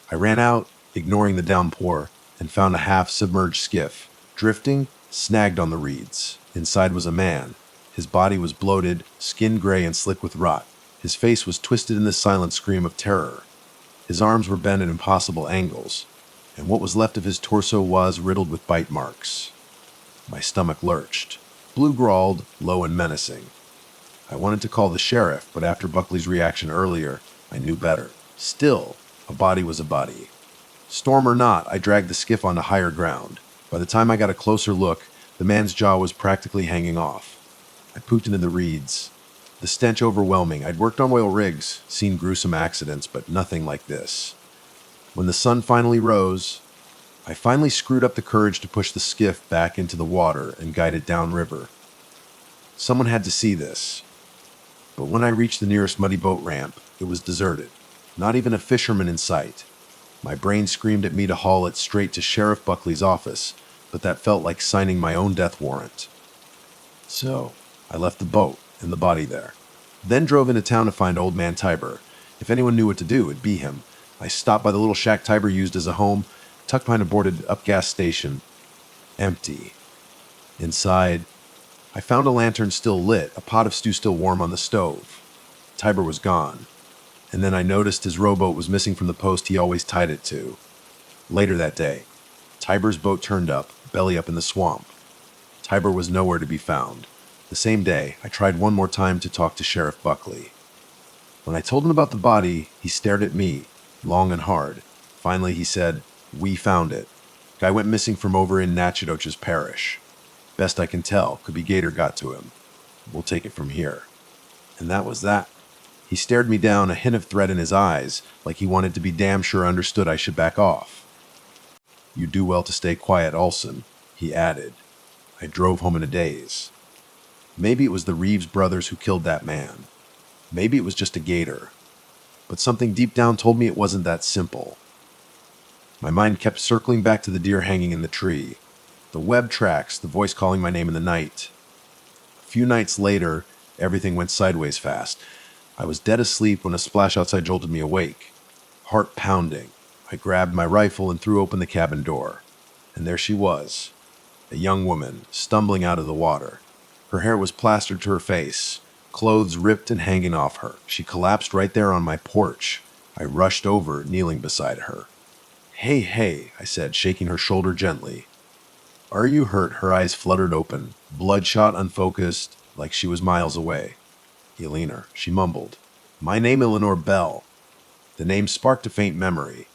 I ran out, ignoring the downpour, and found a half-submerged skiff, drifting, snagged on the reeds. Inside was a man. His body was bloated, skin gray and slick with rot. His face was twisted in this silent scream of terror. His arms were bent at impossible angles, and what was left of his torso was riddled with bite marks. My stomach lurched. Blue growled, low and menacing. I wanted to call the sheriff, but after Buckley's reaction earlier, I knew better. Still, a body was a body. Storm or not, I dragged the skiff onto higher ground. By the time I got a closer look, the man's jaw was practically hanging off. I pooped into the reeds. The stench overwhelming. I'd worked on oil rigs, seen gruesome accidents, but nothing like this. When the sun finally rose, I finally screwed up the courage to push the skiff back into the water and guide it downriver. Someone had to see this. But when I reached the nearest muddy boat ramp, it was deserted. Not even a fisherman in sight. My brain screamed at me to haul it straight to Sheriff Buckley's office, but that felt like signing my own death warrant. So, I left the boat and the body there. Then drove into town to find Old Man Tiber. If anyone knew what to do, it'd be him. I stopped by the little shack Tiber used as a home, tucked behind a boarded-up gas station. Empty. Inside, I found a lantern still lit, a pot of stew still warm on the stove. Tiber was gone. And then I noticed his rowboat was missing from the post he always tied it to. Later that day, Tiber's boat turned up, belly up in the swamp. Tiber was nowhere to be found. The same day, I tried one more time to talk to Sheriff Buckley. When I told him about the body, he stared at me, long and hard. Finally, he said, "We found it. Guy went missing from over in Natchitoches Parish. Best I can tell, could be Gator got to him. We'll take it from here." And that was that. He stared me down, a hint of threat in his eyes, like he wanted to be damn sure understood I should back off. "You do well to stay quiet, Olson," he added. I drove home in a daze. Maybe it was the Reeves brothers who killed that man. Maybe it was just a gator. But something deep down told me it wasn't that simple. My mind kept circling back to the deer hanging in the tree, the web tracks, the voice calling my name in the night. A few nights later, everything went sideways fast. I was dead asleep when a splash outside jolted me awake. Heart pounding, I grabbed my rifle and threw open the cabin door. And there she was, a young woman, stumbling out of the water. Her hair was plastered to her face, clothes ripped and hanging off her. She collapsed right there on my porch. I rushed over, kneeling beside her. Hey, I said, shaking her shoulder gently. Are you hurt? Her eyes fluttered open, bloodshot, unfocused, like she was miles away. Eleanor, she mumbled. My name, Eleanor Bell. The name sparked a faint memory.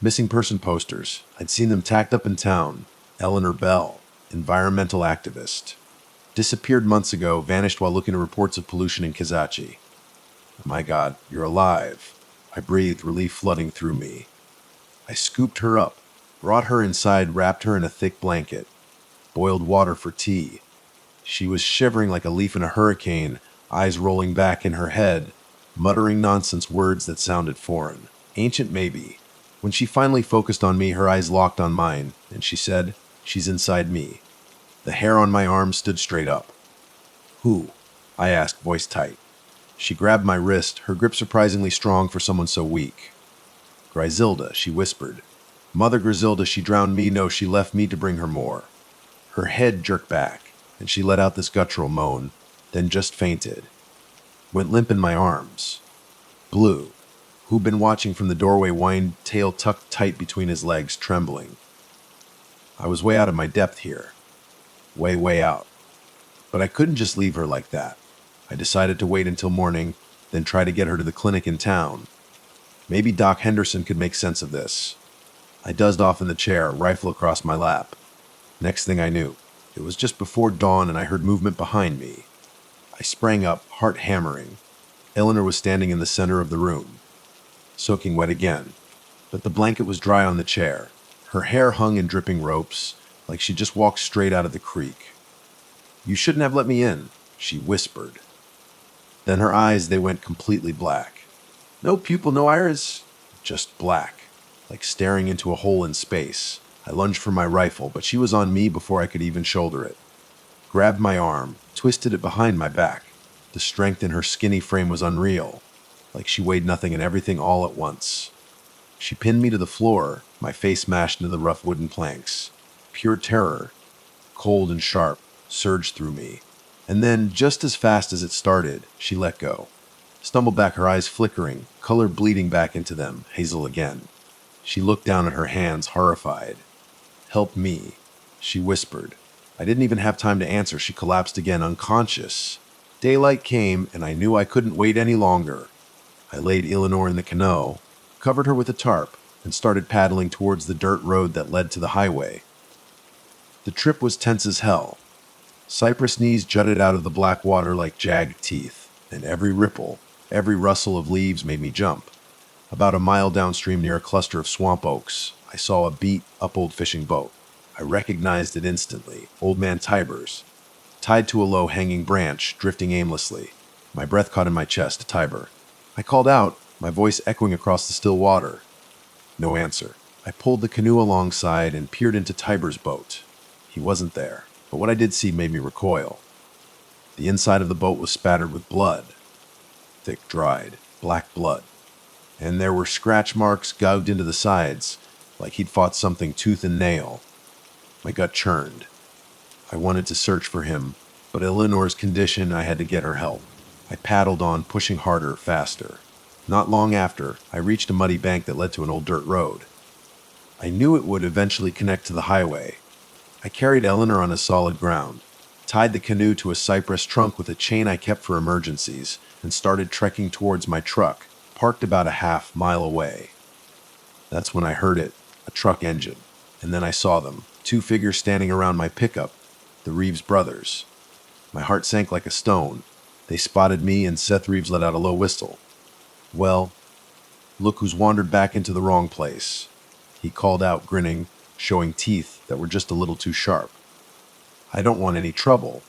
Missing person posters. I'd seen them tacked up in town. Eleanor Bell, environmental activist. Disappeared months ago, vanished while looking at reports of pollution in Kizachi. My God, you're alive. I breathed, relief flooding through me. I scooped her up, brought her inside, wrapped her in a thick blanket, boiled water for tea. She was shivering like a leaf in a hurricane, eyes rolling back in her head, muttering nonsense words that sounded foreign. Ancient maybe. When she finally focused on me, her eyes locked on mine, and she said, She's inside me. The hair on my arm stood straight up. Who? I asked, voice tight. She grabbed my wrist, her grip surprisingly strong for someone so weak. Griselda, she whispered. Mother Griselda, she drowned me. No, she left me to bring her more. Her head jerked back, and she let out this guttural moan, then just fainted. Went limp in my arms. Blue, who'd been watching from the doorway, whined, tail tucked tight between his legs, trembling. I was way out of my depth here. Way out. But I couldn't just leave her like that. I decided to wait until morning, then try to get her to the clinic in town. Maybe Doc Henderson could make sense of this. I dozed off in the chair, rifle across my lap. Next thing I knew, it was just before dawn and I heard movement behind me. I sprang up, heart hammering. Eleanor was standing in the center of the room, soaking wet again, but the blanket was dry on the chair. Her hair hung in dripping ropes, like she just walked straight out of the creek. You shouldn't have let me in, she whispered. Then her eyes, they went completely black. No pupil, no iris, just black, like staring into a hole in space. I lunged for my rifle, but she was on me before I could even shoulder it. Grabbed my arm, twisted it behind my back. The strength in her skinny frame was unreal, like she weighed nothing and everything all at once. She pinned me to the floor, my face mashed into the rough wooden planks. Pure terror, cold and sharp, surged through me. And then, just as fast as it started, she let go. Stumbled back, her eyes flickering, color bleeding back into them, hazel again. She looked down at her hands, horrified. Help me, she whispered. I didn't even have time to answer. She collapsed again, unconscious. Daylight came, and I knew I couldn't wait any longer. I laid Eleanor in the canoe, covered her with a tarp, and started paddling towards the dirt road that led to the highway. The trip was tense as hell. Cypress knees jutted out of the black water like jagged teeth, and every ripple, every rustle of leaves made me jump. About a mile downstream near a cluster of swamp oaks, I saw a beat-up old fishing boat. I recognized it instantly, Old Man Tiber's, tied to a low-hanging branch, drifting aimlessly. My breath caught in my chest, Tiber. I called out, my voice echoing across the still water. No answer. I pulled the canoe alongside and peered into Tiber's boat. He wasn't there, but what I did see made me recoil. The inside of the boat was spattered with blood. Thick, dried, black blood. And there were scratch marks gouged into the sides, like he'd fought something tooth and nail. My gut churned. I wanted to search for him, but Eleanor's condition, I had to get her help. I paddled on, pushing harder, faster. Not long after, I reached a muddy bank that led to an old dirt road. I knew it would eventually connect to the highway. I carried Eleanor on a solid ground, tied the canoe to a cypress trunk with a chain I kept for emergencies, and started trekking towards my truck, parked about a half-mile away. That's when I heard it, a truck engine, and then I saw them, two figures standing around my pickup, the Reeves brothers. My heart sank like a stone. They spotted me, and Seth Reeves let out a low whistle. Well, look who's wandered back into the wrong place, he called out, grinning, showing teeth that were just a little too sharp. I don't want any trouble,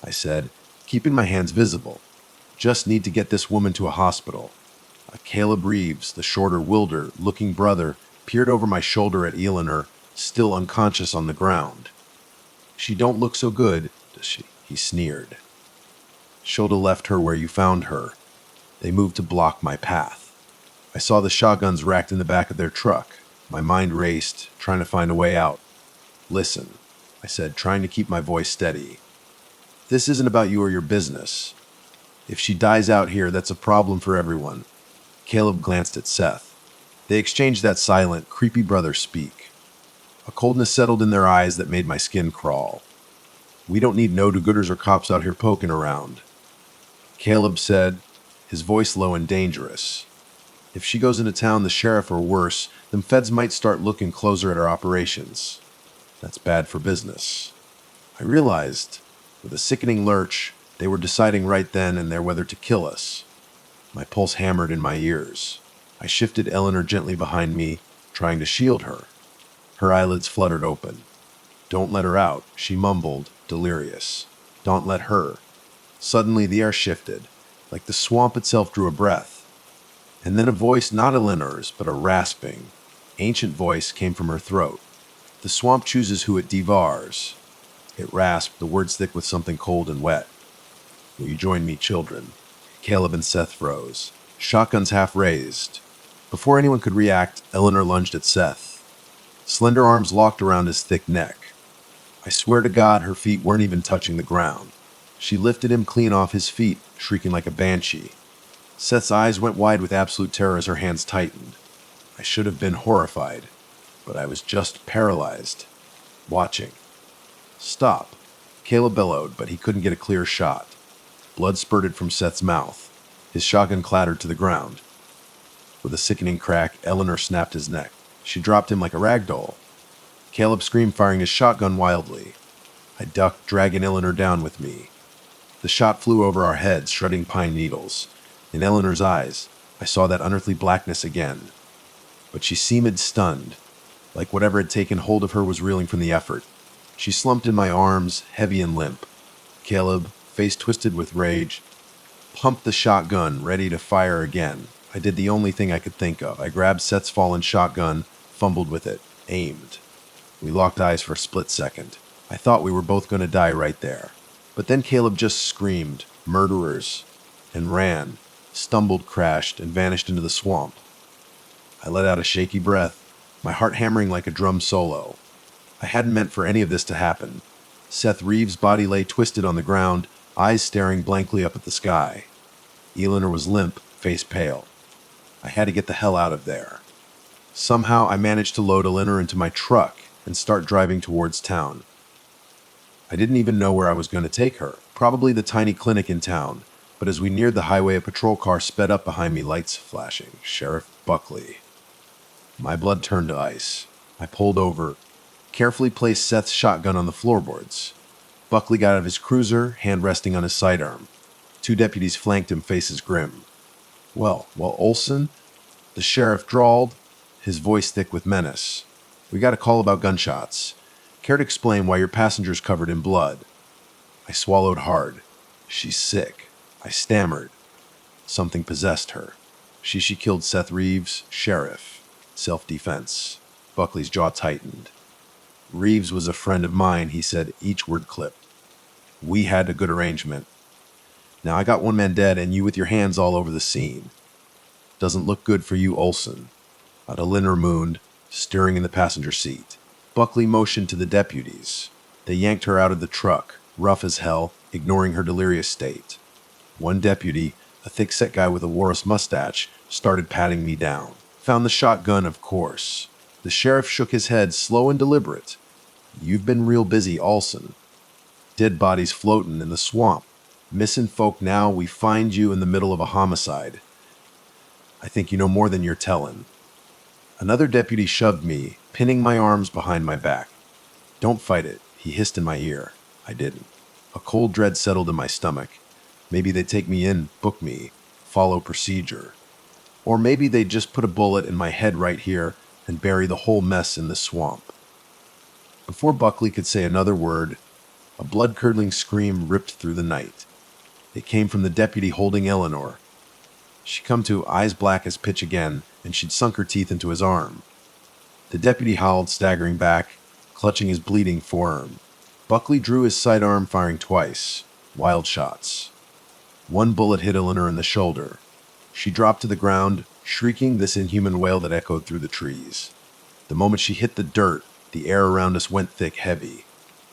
I said, keeping my hands visible. Just need to get this woman to a hospital. Caleb Reeves, the shorter, wilder-looking brother, peered over my shoulder at Eleanor, still unconscious on the ground. She don't look so good, does she? He sneered. Shoulda left her where you found her. They moved to block my path. I saw the shotguns racked in the back of their truck. My mind raced, trying to find a way out. Listen, I said, trying to keep my voice steady. This isn't about you or your business. If she dies out here, that's a problem for everyone. Caleb glanced at Seth. They exchanged that silent, creepy brother speak. A coldness settled in their eyes that made my skin crawl. "We don't need no-do-gooders or cops out here poking around," Caleb said, his voice low and dangerous. "If she goes into town, the sheriff or worse, them feds might start looking closer at our operations. That's bad for business." I realized, with a sickening lurch, they were deciding right then and there whether to kill us. My pulse hammered in my ears. I shifted Eleanor gently behind me, trying to shield her. Her eyelids fluttered open. "Don't let her out," she mumbled, delirious. "Don't let her." Suddenly the air shifted, like the swamp itself drew a breath. And then a voice, not Eleanor's, but a rasping, ancient voice came from her throat. "The swamp chooses who it devours." It rasped, the words thick with something cold and wet. "Will you join me, children?" Caleb and Seth froze, shotguns half raised. Before anyone could react, Eleanor lunged at Seth. Slender arms locked around his thick neck. I swear to God, her feet weren't even touching the ground. She lifted him clean off his feet, shrieking like a banshee. Seth's eyes went wide with absolute terror as her hands tightened. I should have been horrified, but I was just paralyzed, watching. "Stop," Caleb bellowed, but he couldn't get a clear shot. Blood spurted from Seth's mouth. His shotgun clattered to the ground. With a sickening crack, Eleanor snapped his neck. She dropped him like a rag doll. Caleb screamed, firing his shotgun wildly. I ducked, dragging Eleanor down with me. The shot flew over our heads, shredding pine needles. In Eleanor's eyes, I saw that unearthly blackness again. But she seemed stunned, like whatever had taken hold of her was reeling from the effort. She slumped in my arms, heavy and limp. Caleb, face twisted with rage, pumped the shotgun, ready to fire again. I did the only thing I could think of. I grabbed Seth's fallen shotgun, fumbled with it, aimed. We locked eyes for a split second. I thought we were both going to die right there. But then Caleb just screamed, "Murderers," and ran, stumbled, crashed, and vanished into the swamp. I let out a shaky breath, my heart hammering like a drum solo. I hadn't meant for any of this to happen. Seth Reeves' body lay twisted on the ground, eyes staring blankly up at the sky. Eleanor was limp, face pale. I had to get the hell out of there. Somehow I managed to load Eleanor into my truck and start driving towards town. I didn't even know where I was going to take her, probably the tiny clinic in town, but as we neared the highway, a patrol car sped up behind me, lights flashing. Sheriff Buckley. My blood turned to ice. I pulled over, carefully placed Seth's shotgun on the floorboards. Buckley got out of his cruiser, hand resting on his sidearm. 2 deputies flanked him, faces grim. Well, Olson?" The sheriff drawled, his voice thick with menace. "We got a call about gunshots. Care to explain why your passenger's covered in blood?" I swallowed hard. "She's sick," I stammered. Something possessed her. She killed Seth Reeves, sheriff. Self-defense. Buckley's jaw tightened. "Reeves was a friend of mine," he said, each word clipped. "We had a good arrangement. Now I got one man dead and you with your hands all over the scene. Doesn't look good for you, Olson." Adelina mooned, stirring in the passenger seat. Buckley motioned to the deputies. They yanked her out of the truck, rough as hell, ignoring her delirious state. One deputy, a thick-set guy with a Walrus mustache, started patting me down. Found the shotgun, of course. The sheriff shook his head, slow and deliberate. "You've been real busy, Olson. Dead bodies floating in the swamp. Missing folk now, we find you in the middle of a homicide. I think you know more than you're telling." Another deputy shoved me, pinning my arms behind my back. "Don't fight it," he hissed in my ear. I didn't. A cold dread settled in my stomach. Maybe they'd take me in, book me, follow procedure. Or maybe they'd just put a bullet in my head right here and bury the whole mess in the swamp. Before Buckley could say another word, a blood-curdling scream ripped through the night. It came from the deputy holding Eleanor. She come to, eyes black as pitch again, and she'd sunk her teeth into his arm. The deputy howled, staggering back, clutching his bleeding forearm. Buckley drew his sidearm, firing twice. Wild shots. One bullet hit Eleanor in the shoulder. She dropped to the ground, shrieking this inhuman wail that echoed through the trees. The moment she hit the dirt, the air around us went thick, heavy.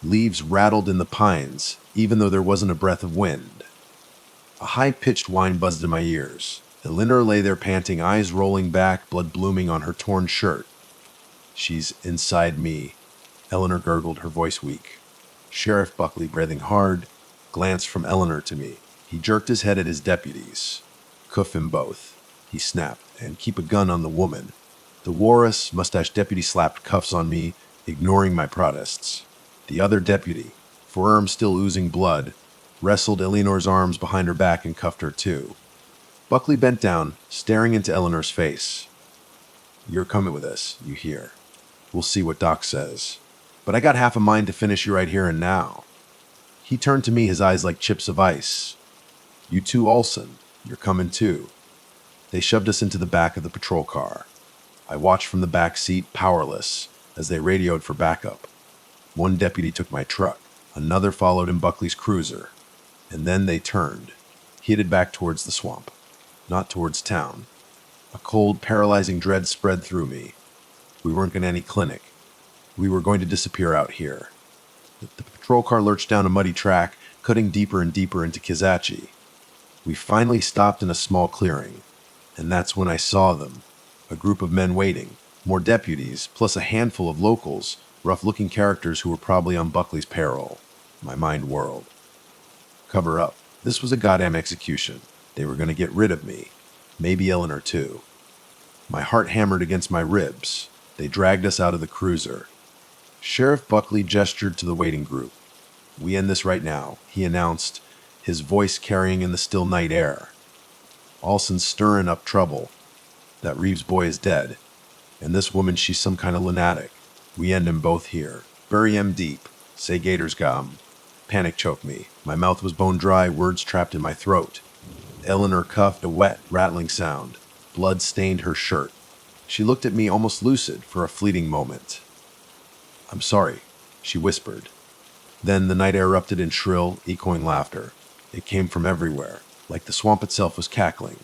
Leaves rattled in the pines, even though there wasn't a breath of wind. A high-pitched whine buzzed in my ears. Eleanor lay there panting, eyes rolling back, blood blooming on her torn shirt. "She's inside me," Eleanor gurgled, her voice weak. Sheriff Buckley, breathing hard, glanced from Eleanor to me. He jerked his head at his deputies. "Cuff him both," he snapped, "and keep a gun on the woman." The Walrus mustache deputy slapped cuffs on me, ignoring my protests. The other deputy, forearm still oozing blood, wrestled Eleanor's arms behind her back and cuffed her too. Buckley bent down, staring into Eleanor's face. "You're coming with us, you hear. We'll see what Doc says. But I got half a mind to finish you right here and now." He turned to me, his eyes like chips of ice. "You too, Olson. You're coming too." They shoved us into the back of the patrol car. I watched from the back seat, powerless, as they radioed for backup. One deputy took my truck. Another followed in Buckley's cruiser. And then they turned, headed back towards the swamp, not towards town. A cold, paralyzing dread spread through me. We weren't going to any clinic. We were going to disappear out here. The patrol car lurched down a muddy track, cutting deeper and deeper into Kizachi. We finally stopped in a small clearing, and that's when I saw them. A group of men waiting, more deputies, plus a handful of locals, rough-looking characters who were probably on Buckley's payroll. My mind whirled. Cover up. This was a goddamn execution. They were going to get rid of me. Maybe Eleanor too. My heart hammered against my ribs. They dragged us out of the cruiser. Sheriff Buckley gestured to the waiting group. "We end this right now," he announced, his voice carrying in the still night air. "Olson's stirring up trouble. That Reeves boy is dead. And this woman, she's some kind of lunatic. We end 'em both here. Bury 'em deep. Say Gators got 'em." Panic choked me. My mouth was bone dry, words trapped in my throat. Eleanor cuffed, a wet, rattling sound. Blood stained her shirt. She looked at me, almost lucid, for a fleeting moment. "I'm sorry," she whispered. Then the night air erupted in shrill, echoing laughter. It came from everywhere, like the swamp itself was cackling.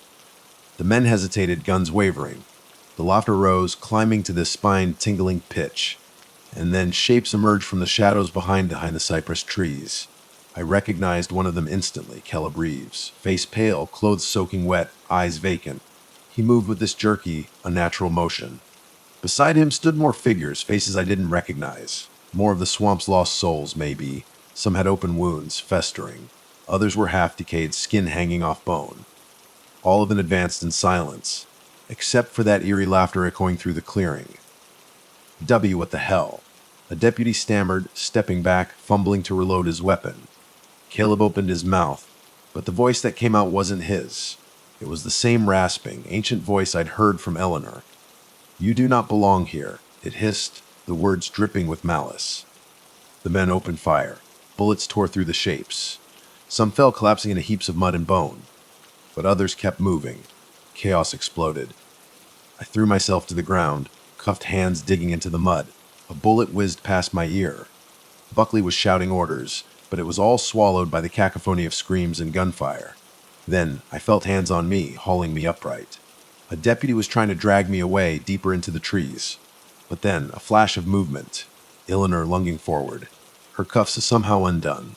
The men hesitated, guns wavering. The laughter rose, climbing to this spine-tingling pitch. And then shapes emerged from the shadows behind the cypress trees. I recognized one of them instantly, Caleb Reeves, face pale, clothes soaking wet, eyes vacant. He moved with this jerky, unnatural motion. Beside him stood more figures, faces I didn't recognize. More of the swamp's lost souls, maybe. Some had open wounds, festering. Others were half-decayed, skin hanging off bone. All of them advanced in silence, except for that eerie laughter echoing through the clearing. What the hell? A deputy stammered, stepping back, fumbling to reload his weapon. Caleb opened his mouth, but the voice that came out wasn't his. It was the same rasping, ancient voice I'd heard from Eleanor. "You do not belong here," it hissed, the words dripping with malice. The men opened fire. Bullets tore through the shapes. Some fell, collapsing into heaps of mud and bone. But others kept moving. Chaos exploded. I threw myself to the ground, cuffed hands digging into the mud. A bullet whizzed past my ear. Buckley was shouting orders, but it was all swallowed by the cacophony of screams and gunfire. Then I felt hands on me, hauling me upright. A deputy was trying to drag me away, deeper into the trees. But then, a flash of movement. Eleanor lunging forward. Her cuffs somehow undone.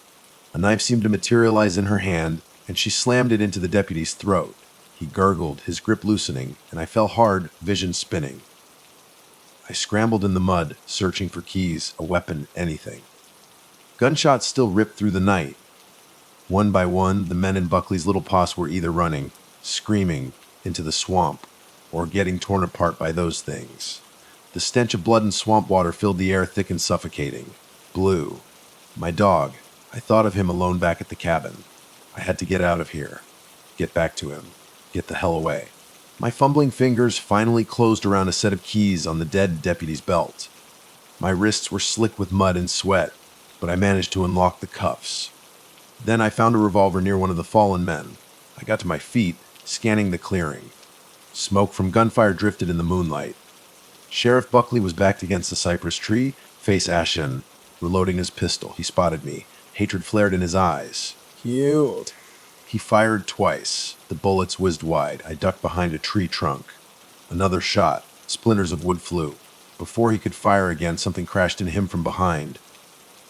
A knife seemed to materialize in her hand, and she slammed it into the deputy's throat. He gurgled, his grip loosening, and I fell hard, vision spinning. I scrambled in the mud, searching for keys, a weapon, anything. Gunshots still ripped through the night. One by one, the men in Buckley's little posse were either running, screaming, into the swamp, or getting torn apart by those things. The stench of blood and swamp water filled the air, thick and suffocating. Blue. My dog. I thought of him alone back at the cabin. I had to get out of here. Get back to him. Get the hell away. My fumbling fingers finally closed around a set of keys on the dead deputy's belt. My wrists were slick with mud and sweat, but I managed to unlock the cuffs. Then I found a revolver near one of the fallen men. I got to my feet, scanning the clearing. Smoke from gunfire drifted in the moonlight. Sheriff Buckley was backed against the cypress tree, face ashen. Reloading his pistol, he spotted me. Hatred flared in his eyes. Cute. He fired twice. The bullets whizzed wide. I ducked behind a tree trunk. Another shot. Splinters of wood flew. Before he could fire again, something crashed into him from behind.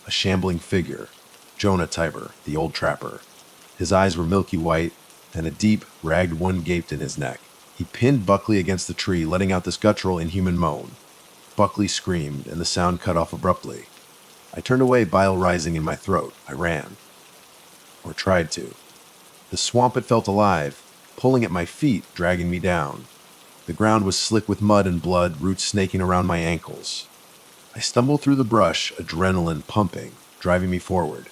A shambling figure. Jonah Tiber, the old trapper. His eyes were milky white, and a deep, ragged wound gaped in his neck. He pinned Buckley against the tree, letting out this guttural, inhuman moan. Buckley screamed, and the sound cut off abruptly. I turned away, bile rising in my throat. I ran. Or tried to. The swamp had felt alive, pulling at my feet, dragging me down. The ground was slick with mud and blood, roots snaking around my ankles. I stumbled through the brush, adrenaline pumping, driving me forward.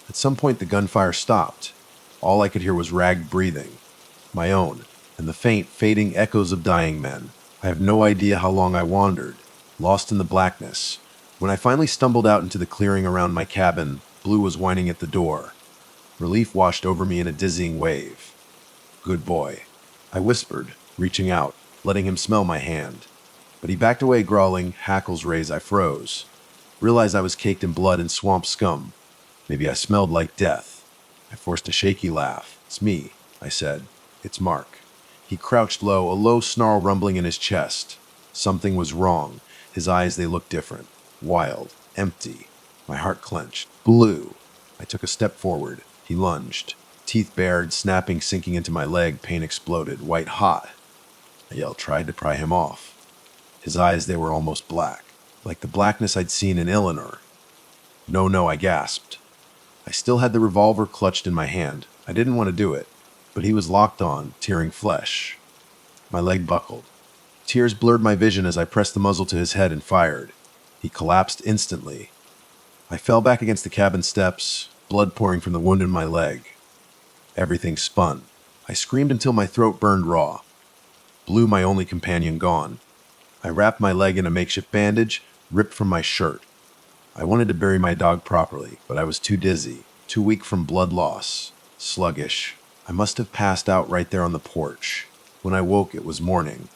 At some point, the gunfire stopped. All I could hear was ragged breathing, my own, and the faint, fading echoes of dying men. I have no idea how long I wandered, lost in the blackness. When I finally stumbled out into the clearing around my cabin, Blue was whining at the door. Relief washed over me in a dizzying wave. "Good boy," I whispered, reaching out, letting him smell my hand. But he backed away, growling, hackles raised. I froze. Realized I was caked in blood and swamp scum. Maybe I smelled like death. I forced a shaky laugh. "It's me," I said. "It's Mark." He crouched low, a low snarl rumbling in his chest. Something was wrong. His eyes, they looked different. Wild. Empty. My heart clenched. "Blue." I took a step forward. He lunged. Teeth bared, snapping, sinking into my leg. Pain exploded. White hot. I yelled, tried to pry him off. His eyes, they were almost black. Like the blackness I'd seen in Eleanor. No, I gasped. I still had the revolver clutched in my hand. I didn't want to do it, but he was locked on, tearing flesh. My leg buckled. Tears blurred my vision as I pressed the muzzle to his head and fired. He collapsed instantly. I fell back against the cabin steps, blood pouring from the wound in my leg. Everything spun. I screamed until my throat burned raw. Blue, my only companion, gone. I wrapped my leg in a makeshift bandage, ripped from my shirt. I wanted to bury my dog properly, but I was too dizzy, too weak from blood loss, sluggish. I must have passed out right there on the porch. When I woke, it was morning.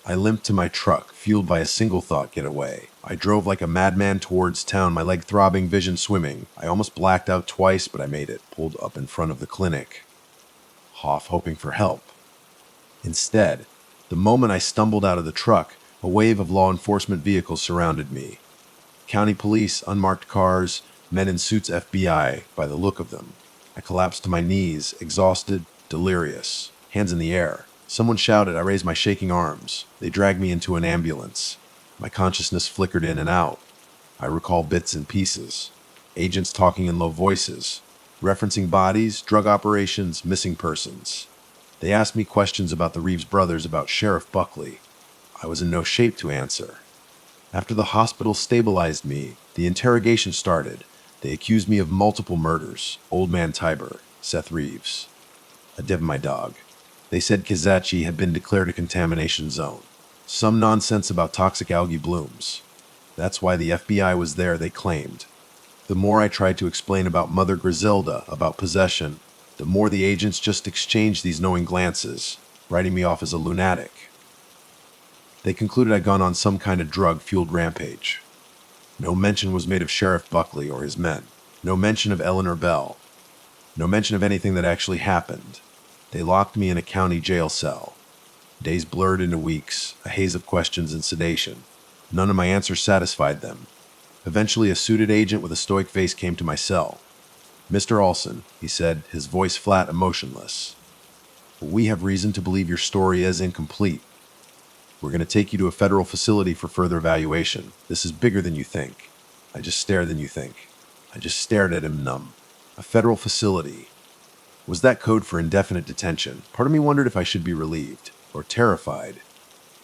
I limped to my truck, fueled by a single thought: get away. I drove like a madman towards town, my leg throbbing, vision swimming. I almost blacked out twice, but I made it, pulled up in front of the clinic. Off, hoping for help. Instead, the moment I stumbled out of the truck, a wave of law enforcement vehicles surrounded me. County police, unmarked cars, men in suits, FBI, by the look of them. I collapsed to my knees, exhausted, delirious, hands in the air. Someone shouted. I raised my shaking arms. They dragged me into an ambulance. My consciousness flickered in and out. I recall bits and pieces. Agents talking in low voices, referencing bodies, drug operations, missing persons. They asked me questions about the Reeves brothers, about Sheriff Buckley. I was in no shape to answer. After the hospital stabilized me, the interrogation started. They accused me of multiple murders. Old Man Tiber, Seth Reeves. A dev my dog. They said Kizachi had been declared a contamination zone. Some nonsense about toxic algae blooms. That's why the FBI was there, they claimed. The more I tried to explain about Mother Griselda, about possession, the more the agents just exchanged these knowing glances, writing me off as a lunatic. They concluded I'd gone on some kind of drug-fueled rampage. No mention was made of Sheriff Buckley or his men. No mention of Eleanor Bell. No mention of anything that actually happened. They locked me in a county jail cell. Days blurred into weeks, a haze of questions and sedation. None of my answers satisfied them. Eventually, a suited agent with a stoic face came to my cell. "Mr. Olson," he said, his voice flat and motionless. "We have reason to believe your story is incomplete. We're going to take you to a federal facility for further evaluation. This is bigger than you think." I just stared at him numb. A federal facility. Was that code for indefinite detention? Part of me wondered if I should be relieved, or terrified.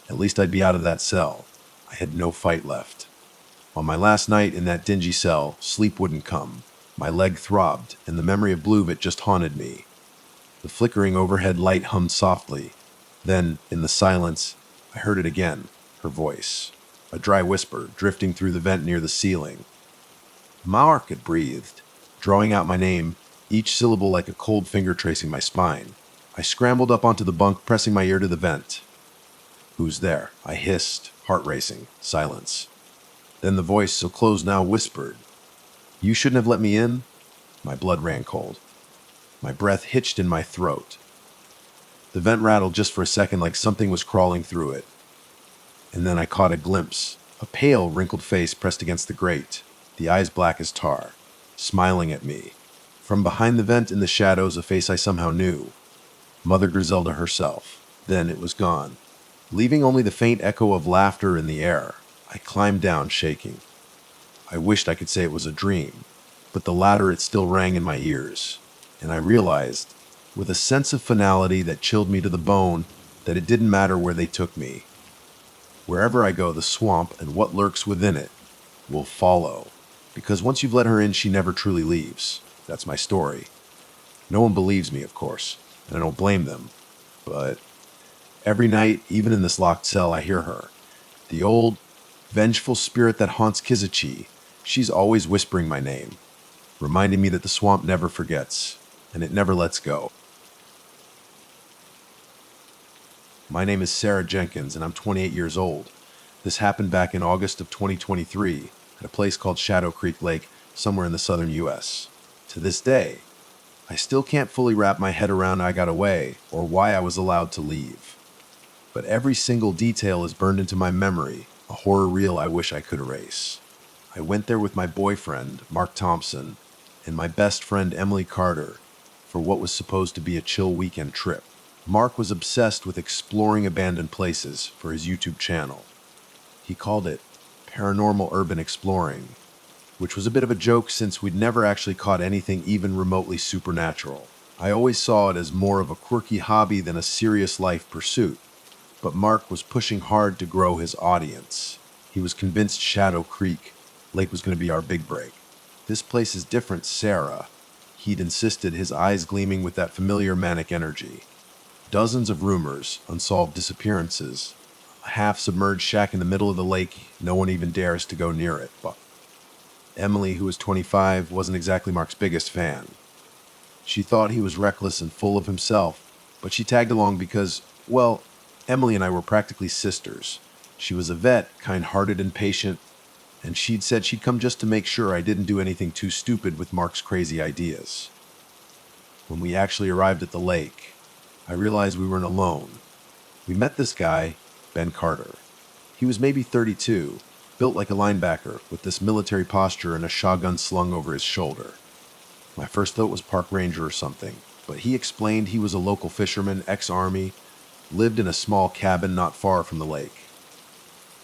At least I'd be out of that cell. I had no fight left. On my last night in that dingy cell, sleep wouldn't come. My leg throbbed, and the memory of Bluevit just haunted me. The flickering overhead light hummed softly. Then, in the silence, I heard it again, her voice. A dry whisper, drifting through the vent near the ceiling. "Mark," it breathed, drawing out my name, each syllable like a cold finger tracing my spine. I scrambled up onto the bunk, pressing my ear to the vent. "Who's there?" I hissed, heart racing. Silence. Then the voice, so close now, whispered. "You shouldn't have let me in?" My blood ran cold. My breath hitched in my throat. The vent rattled just for a second, like something was crawling through it. And then I caught a glimpse. A pale, wrinkled face pressed against the grate, the eyes black as tar, smiling at me. From behind the vent in the shadows, a face I somehow knew. Mother Griselda herself. Then it was gone, leaving only the faint echo of laughter in the air. I climbed down, shaking. I wished I could say it was a dream, but the latter, it still rang in my ears. And I realized, with a sense of finality that chilled me to the bone, that it didn't matter where they took me. Wherever I go, the swamp and what lurks within it will follow. Because once you've let her in, she never truly leaves. That's my story. No one believes me, of course, and I don't blame them. But every night, even in this locked cell, I hear her. The old, vengeful spirit that haunts Kizuchi. She's always whispering my name, reminding me that the swamp never forgets, and it never lets go. My name is Sarah Jenkins, and I'm 28 years old. This happened back in August of 2023 at a place called Shadow Creek Lake, somewhere in the southern U.S. To this day, I still can't fully wrap my head around how I got away or why I was allowed to leave. But every single detail is burned into my memory, a horror reel I wish I could erase. I went there with my boyfriend, Mark Thompson, and my best friend, Emily Carter, for what was supposed to be a chill weekend trip. Mark was obsessed with exploring abandoned places for his YouTube channel. He called it Paranormal Urban Exploring, which was a bit of a joke since we'd never actually caught anything even remotely supernatural. I always saw it as more of a quirky hobby than a serious life pursuit, but Mark was pushing hard to grow his audience. He was convinced Shadow Creek Lake was going to be our big break. This place is different, Sarah. He'd insisted, his eyes gleaming with that familiar manic energy. Dozens of rumors, unsolved disappearances, a half-submerged shack in the middle of the lake, no one even dares to go near it. But Emily, who was 25, wasn't exactly Mark's biggest fan. She thought he was reckless and full of himself, but she tagged along because, well, Emily and I were practically sisters. She was a vet, kind-hearted and patient, and she'd said she'd come just to make sure I didn't do anything too stupid with Mark's crazy ideas. When we actually arrived at the lake, I realized we weren't alone. We met this guy, Ben Carter. He was maybe 32, built like a linebacker, with this military posture and a shotgun slung over his shoulder. My first thought was park ranger or something, but he explained he was a local fisherman, ex-army, lived in a small cabin not far from the lake.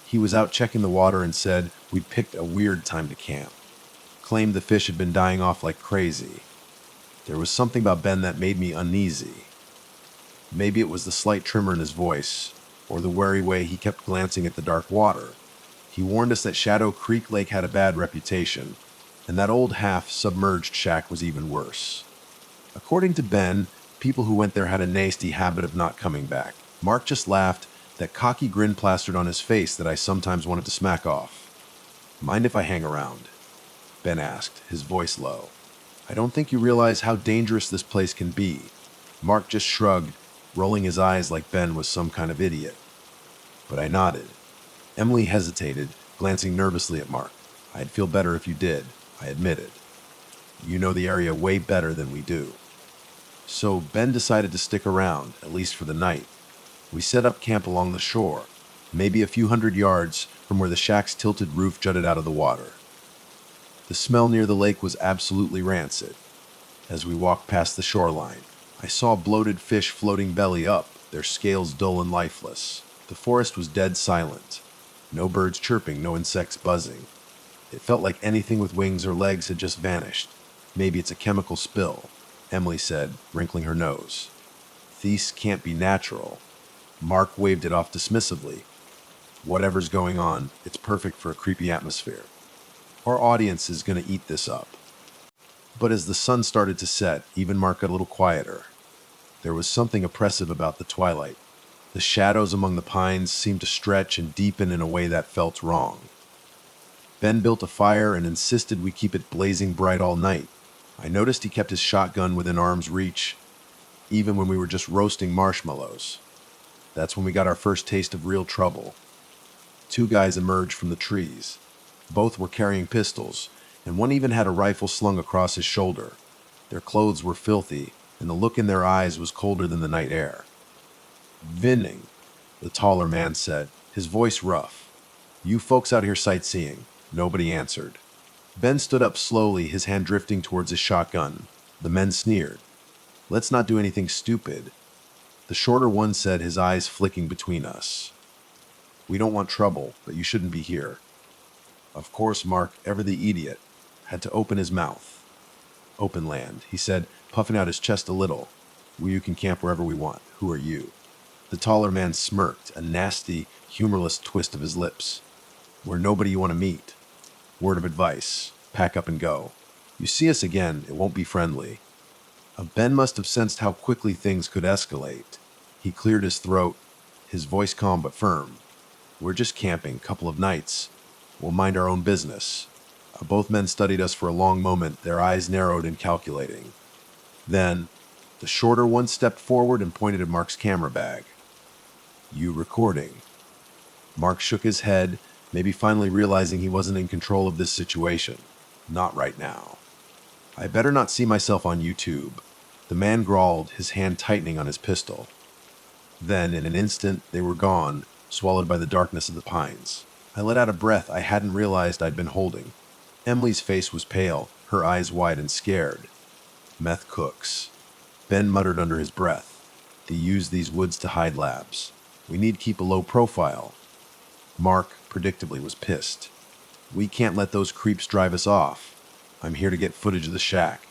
He was out checking the water and said we'd picked a weird time to camp. Claimed the fish had been dying off like crazy. There was something about Ben that made me uneasy. Maybe it was the slight tremor in his voice, or the wary way he kept glancing at the dark water. He warned us that Shadow Creek Lake had a bad reputation, and that old half-submerged shack was even worse. According to Ben, people who went there had a nasty habit of not coming back. Mark just laughed, that cocky grin plastered on his face that I sometimes wanted to smack off. Mind if I hang around? Ben asked, his voice low. I don't think you realize how dangerous this place can be. Mark just shrugged, rolling his eyes like Ben was some kind of idiot. But I nodded. Emily hesitated, glancing nervously at Mark. I'd feel better if you did, I admitted. You know the area way better than we do. So Ben decided to stick around, at least for the night. We set up camp along the shore, maybe a few hundred yards from where the shack's tilted roof jutted out of the water. The smell near the lake was absolutely rancid. As we walked past the shoreline, I saw bloated fish floating belly up, their scales dull and lifeless. The forest was dead silent. No birds chirping, no insects buzzing. It felt like anything with wings or legs had just vanished. Maybe it's a chemical spill, Emily said, wrinkling her nose. These can't be natural. Mark waved it off dismissively. Whatever's going on, it's perfect for a creepy atmosphere. Our audience is going to eat this up. But as the sun started to set, even Mark got a little quieter. There was something oppressive about the twilight. The shadows among the pines seemed to stretch and deepen in a way that felt wrong. Ben built a fire and insisted we keep it blazing bright all night. I noticed he kept his shotgun within arm's reach, even when we were just roasting marshmallows. That's when we got our first taste of real trouble. Two guys emerged from the trees. Both were carrying pistols, and one even had a rifle slung across his shoulder. Their clothes were filthy, and the look in their eyes was colder than the night air. Vinning, the taller man said, his voice rough. You folks out here sightseeing? Nobody answered. Ben stood up slowly, his hand drifting towards his shotgun. The men sneered. Let's not do anything stupid. The shorter one said, his eyes flicking between us. "We don't want trouble, but you shouldn't be here." Of course, Mark, ever the idiot, had to open his mouth. "Open land," he said, puffing out his chest a little. "You can camp wherever we want. Who are you?" The taller man smirked, a nasty, humorless twist of his lips. "We're nobody you want to meet. Word of advice, pack up and go. You see us again, it won't be friendly." Ben must have sensed how quickly things could escalate. He cleared his throat, his voice calm but firm. "We're just camping, couple of nights. We'll mind our own business." Both men studied us for a long moment, their eyes narrowed and calculating. Then, the shorter one stepped forward and pointed at Mark's camera bag. "You recording?" Mark shook his head, maybe finally realizing he wasn't in control of this situation. "Not right now." "I better not see myself on YouTube." The man growled, his hand tightening on his pistol. Then, in an instant, they were gone, swallowed by the darkness of the pines. I let out a breath I hadn't realized I'd been holding. Emily's face was pale, her eyes wide and scared. "Meth cooks." Ben muttered under his breath. "They use these woods to hide labs. We need to keep a low profile." Mark, predictably, was pissed. "We can't let those creeps drive us off. I'm here to get footage of the shack."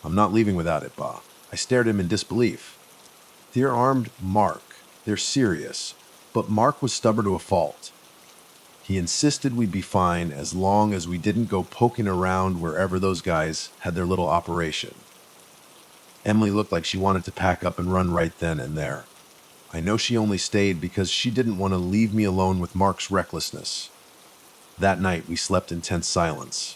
"I'm not leaving without it, Ba." I stared at him in disbelief. "They're armed, Mark. They're serious." But Mark was stubborn to a fault. He insisted we'd be fine as long as we didn't go poking around wherever those guys had their little operation. Emily looked like she wanted to pack up and run right then and there. I know she only stayed because she didn't want to leave me alone with Mark's recklessness. That night, we slept in tense silence.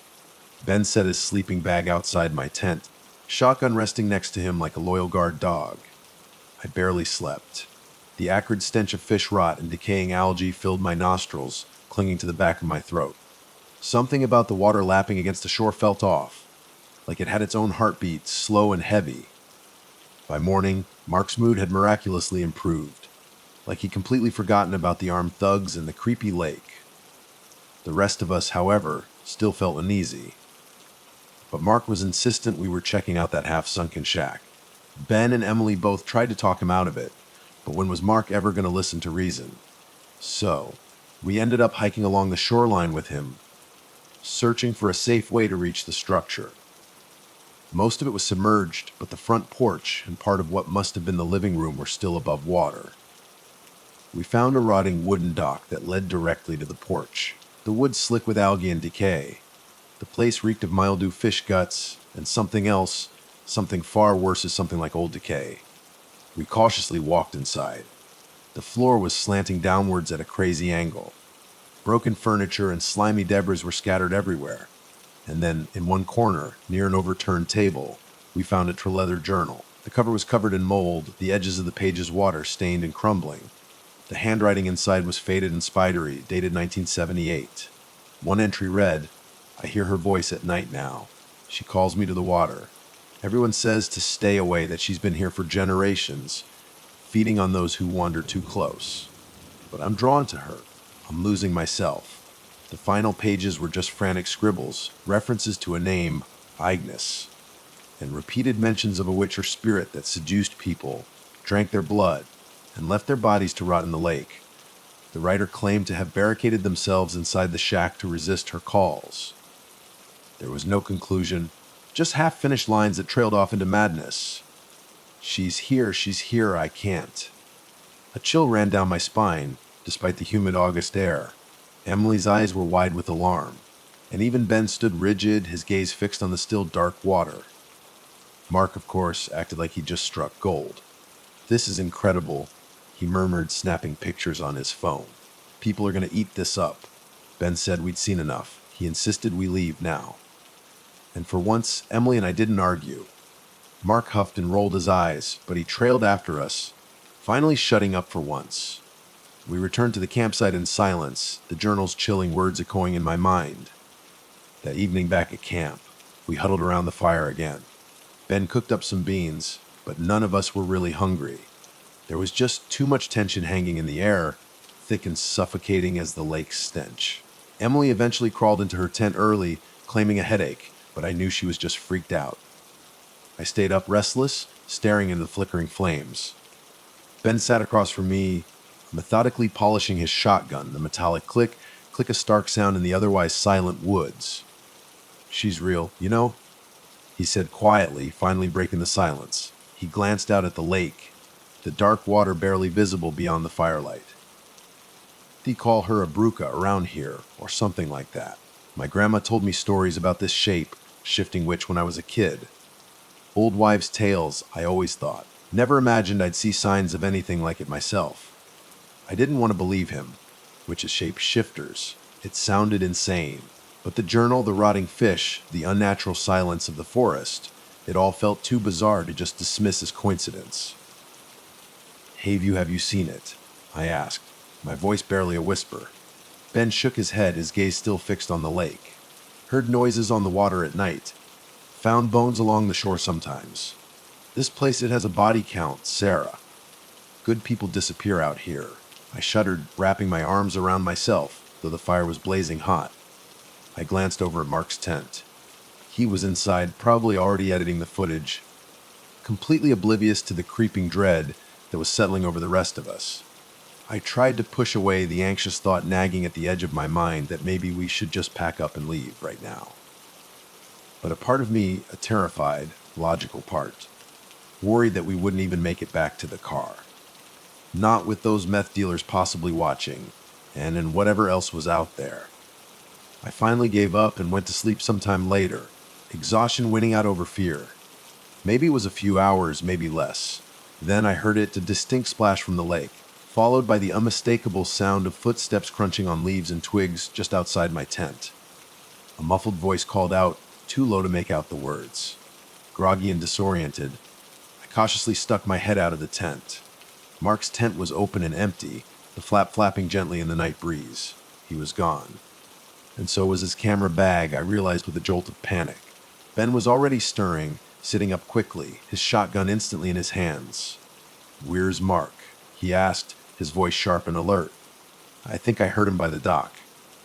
Ben set his sleeping bag outside my tent, shotgun resting next to him like a loyal guard dog. I barely slept. The acrid stench of fish rot and decaying algae filled my nostrils, clinging to the back of my throat. Something about the water lapping against the shore felt off, like it had its own heartbeat, slow and heavy. By morning, Mark's mood had miraculously improved, like he'd completely forgotten about the armed thugs and the creepy lake. The rest of us, however, still felt uneasy. But Mark was insistent we were checking out that half-sunken shack. Ben and Emily both tried to talk him out of it, but when was Mark ever going to listen to reason? So, we ended up hiking along the shoreline with him, searching for a safe way to reach the structure. Most of it was submerged, but the front porch and part of what must have been the living room were still above water. We found a rotting wooden dock that led directly to the porch, the wood slick with algae and decay. The place reeked of mildew, fish guts, and something else, something far worse as something like old decay. We cautiously walked inside. The floor was slanting downwards at a crazy angle. Broken furniture and slimy debris were scattered everywhere. And then, in one corner, near an overturned table, we found a leather journal. The cover was covered in mold, the edges of the pages water-stained and crumbling. The handwriting inside was faded and spidery, dated 1978. One entry read, "I hear her voice at night now. She calls me to the water. Everyone says to stay away, that she's been here for generations, feeding on those who wander too close. But I'm drawn to her. I'm losing myself." The final pages were just frantic scribbles, references to a name, Ignis, and repeated mentions of a witch or spirit that seduced people, drank their blood, and left their bodies to rot in the lake. The writer claimed to have barricaded themselves inside the shack to resist her calls. There was no conclusion, just half-finished lines that trailed off into madness. She's here, I can't." A chill ran down my spine, despite the humid August air. Emily's eyes were wide with alarm, and even Ben stood rigid, his gaze fixed on the still dark water. Mark, of course, acted like he'd just struck gold. "This is incredible," he murmured, snapping pictures on his phone. "People are going to eat this up." Ben said we'd seen enough. He insisted we leave now. And for once, Emily and I didn't argue. Mark huffed and rolled his eyes, but he trailed after us, finally shutting up for once. We returned to the campsite in silence, the journal's chilling words echoing in my mind. That evening back at camp, we huddled around the fire again. Ben cooked up some beans, but none of us were really hungry. There was just too much tension hanging in the air, thick and suffocating as the lake's stench. Emily eventually crawled into her tent early, claiming a headache, but I knew she was just freaked out. I stayed up restless, staring into the flickering flames. Ben sat across from me, methodically polishing his shotgun, the metallic click of stark sound in the otherwise silent woods. "She's real, you know?" he said quietly, finally breaking the silence. He glanced out at the lake, the dark water barely visible beyond the firelight. "They call her a bruca around here, or something like that. My grandma told me stories about this shape, shifting witch when I was a kid. Old wives' tales, I always thought. Never imagined I'd see signs of anything like it myself. I didn't want to believe him, which is shape shifters. It sounded insane. But the journal, the rotting fish, the unnatural silence of the forest, it all felt too bizarre to just dismiss as coincidence. "Have you seen it?" I asked, my voice barely a whisper. Ben shook his head, his gaze still fixed on the lake. "Heard noises on the water at night. Found bones along the shore sometimes. This place, it has a body count, Sarah. Good people disappear out here." I shuddered, wrapping my arms around myself, though the fire was blazing hot. I glanced over at Mark's tent. He was inside, probably already editing the footage, completely oblivious to the creeping dread that was settling over the rest of us. I tried to push away the anxious thought nagging at the edge of my mind that maybe we should just pack up and leave right now. But a part of me, a terrified, logical part, worried that we wouldn't even make it back to the car. Not with those meth dealers possibly watching, and whatever else was out there. I finally gave up and went to sleep sometime later, exhaustion winning out over fear. Maybe it was a few hours, maybe less. Then I heard it, a distinct splash from the lake, followed by the unmistakable sound of footsteps crunching on leaves and twigs just outside my tent. A muffled voice called out, too low to make out the words. Groggy and disoriented, I cautiously stuck my head out of the tent. Mark's tent was open and empty, the flap flapping gently in the night breeze. He was gone. And so was his camera bag, I realized with a jolt of panic. Ben was already stirring, sitting up quickly, his shotgun instantly in his hands. "Where's Mark?" he asked, his voice sharp and alert. I think I heard him by the dock.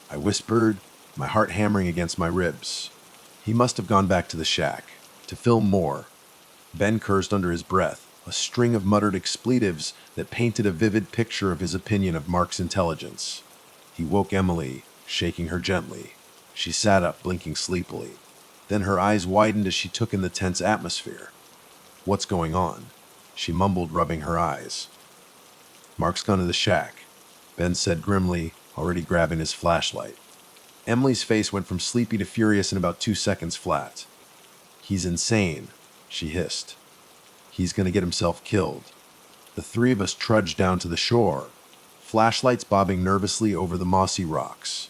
I whispered, my heart hammering against my ribs. He must have gone back to the shack, to film more. Ben cursed under his breath, a string of muttered expletives that painted a vivid picture of his opinion of Mark's intelligence. He woke Emily, shaking her gently. She sat up, blinking sleepily. Then her eyes widened as she took in the tense atmosphere. "What's going on?" she mumbled, rubbing her eyes. "Mark's gone to the shack," Ben said grimly, already grabbing his flashlight. Emily's face went from sleepy to furious in about 2 seconds flat. "He's insane," she hissed. "He's going to get himself killed." The three of us trudged down to the shore, flashlights bobbing nervously over the mossy rocks.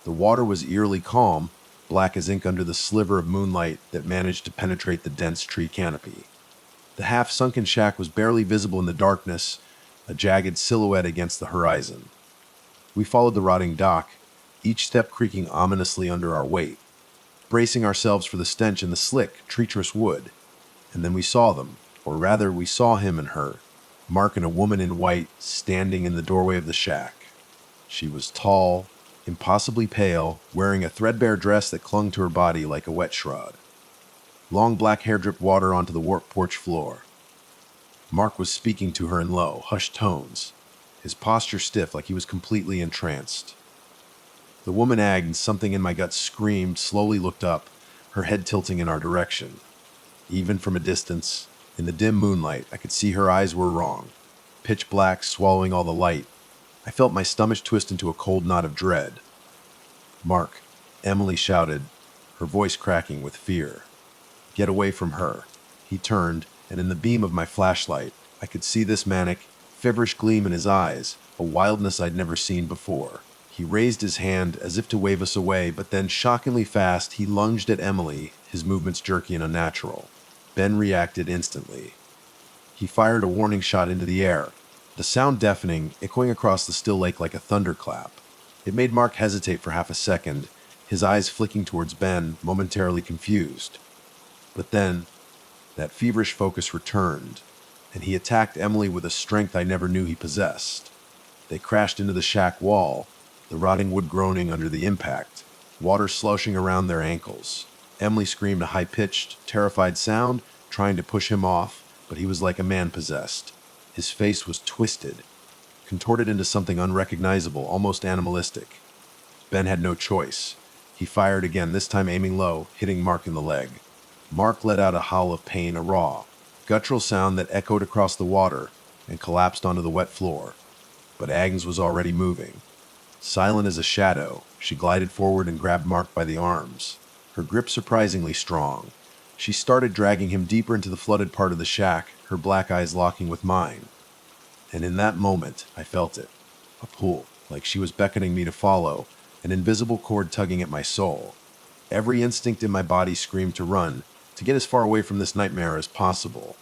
The water was eerily calm, black as ink under the sliver of moonlight that managed to penetrate the dense tree canopy. The half-sunken shack was barely visible in the darkness, a jagged silhouette against the horizon. We followed the rotting dock, each step creaking ominously under our weight, bracing ourselves for the stench in the slick, treacherous wood. And then we saw them, or rather we saw him and her, Mark and a woman in white, standing in the doorway of the shack. She was tall, impossibly pale, wearing a threadbare dress that clung to her body like a wet shroud. Long black hair dripped water onto the warped porch floor. Mark was speaking to her in low, hushed tones, his posture stiff like he was completely entranced. The woman agged and something in my gut screamed, slowly looked up, her head tilting in our direction. Even from a distance, in the dim moonlight, I could see her eyes were wrong, pitch black, swallowing all the light. I felt my stomach twist into a cold knot of dread. "Mark," Emily shouted, her voice cracking with fear. "Get away from her." He turned, and in the beam of my flashlight, I could see this manic, feverish gleam in his eyes, a wildness I'd never seen before. He raised his hand as if to wave us away, but then, shockingly fast, he lunged at Emily, his movements jerky and unnatural. Ben reacted instantly. He fired a warning shot into the air, the sound deafening, echoing across the still lake like a thunderclap. It made Mark hesitate for half a second, his eyes flicking towards Ben, momentarily confused. But then, that feverish focus returned, and he attacked Emily with a strength I never knew he possessed. They crashed into the shack wall, the rotting wood groaning under the impact, water sloshing around their ankles. Emily screamed a high-pitched, terrified sound, trying to push him off, but he was like a man possessed. His face was twisted, contorted into something unrecognizable, almost animalistic. Ben had no choice. He fired again, this time aiming low, hitting Mark in the leg. Mark let out a howl of pain, a raw, guttural sound that echoed across the water and collapsed onto the wet floor. But Agnes was already moving. Silent as a shadow, she glided forward and grabbed Mark by the arms, her grip surprisingly strong. She started dragging him deeper into the flooded part of the shack, her black eyes locking with mine. And in that moment, I felt it. A pull, like she was beckoning me to follow, an invisible cord tugging at my soul. Every instinct in my body screamed to run, to get as far away from this nightmare as possible.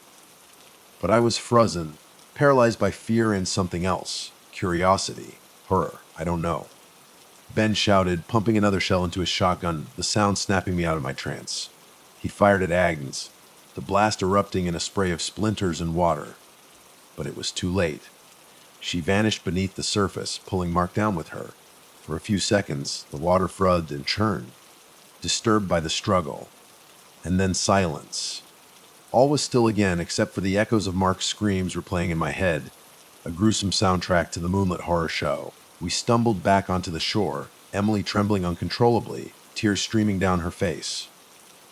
But I was frozen, paralyzed by fear and something else. Curiosity. Horror. I don't know. Ben shouted, pumping another shell into his shotgun, the sound snapping me out of my trance. He fired at Agnes, the blast erupting in a spray of splinters and water. But it was too late. She vanished beneath the surface, pulling Mark down with her. For a few seconds, the water flooded and churned, disturbed by the struggle. And then silence. All was still again, except for the echoes of Mark's screams replaying in my head, a gruesome soundtrack to the moonlit horror show. We stumbled back onto the shore, Emily trembling uncontrollably, tears streaming down her face.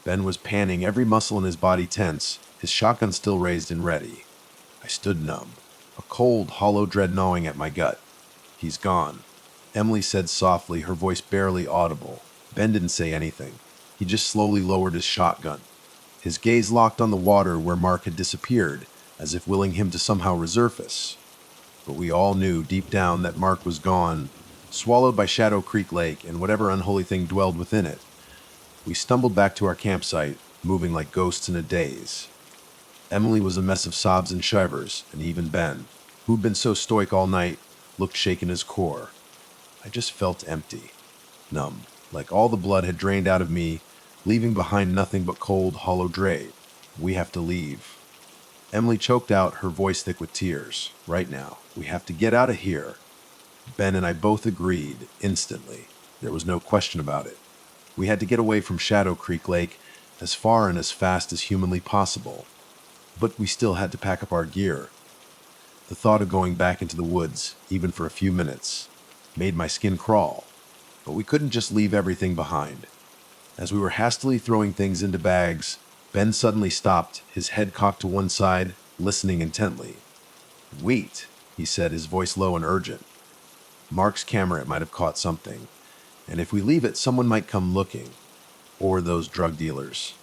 Ben was panting, every muscle in his body tense, his shotgun still raised and ready. I stood numb, a cold, hollow dread gnawing at my gut. He's gone, Emily said softly, her voice barely audible. Ben didn't say anything. He just slowly lowered his shotgun. His gaze locked on the water where Mark had disappeared, as if willing him to somehow resurface. But we all knew deep down that Mark was gone, swallowed by Shadow Creek Lake and whatever unholy thing dwelled within it. We stumbled back to our campsite, moving like ghosts in a daze. Emily was a mess of sobs and shivers, and even Ben, who'd been so stoic all night, looked shaken as core. I just felt empty, numb, like all the blood had drained out of me, leaving behind nothing but cold, hollow dread. We have to leave. Emily choked out, her voice thick with tears. Right now, we have to get out of here. Ben and I both agreed, instantly. There was no question about it. We had to get away from Shadow Creek Lake, as far and as fast as humanly possible. But we still had to pack up our gear. The thought of going back into the woods, even for a few minutes, made my skin crawl. But we couldn't just leave everything behind. As we were hastily throwing things into bags, Ben suddenly stopped, his head cocked to one side, listening intently. "Wait," he said, his voice low and urgent. "Mark's camera might have caught something, and if we leave it, someone might come looking. Or those drug dealers."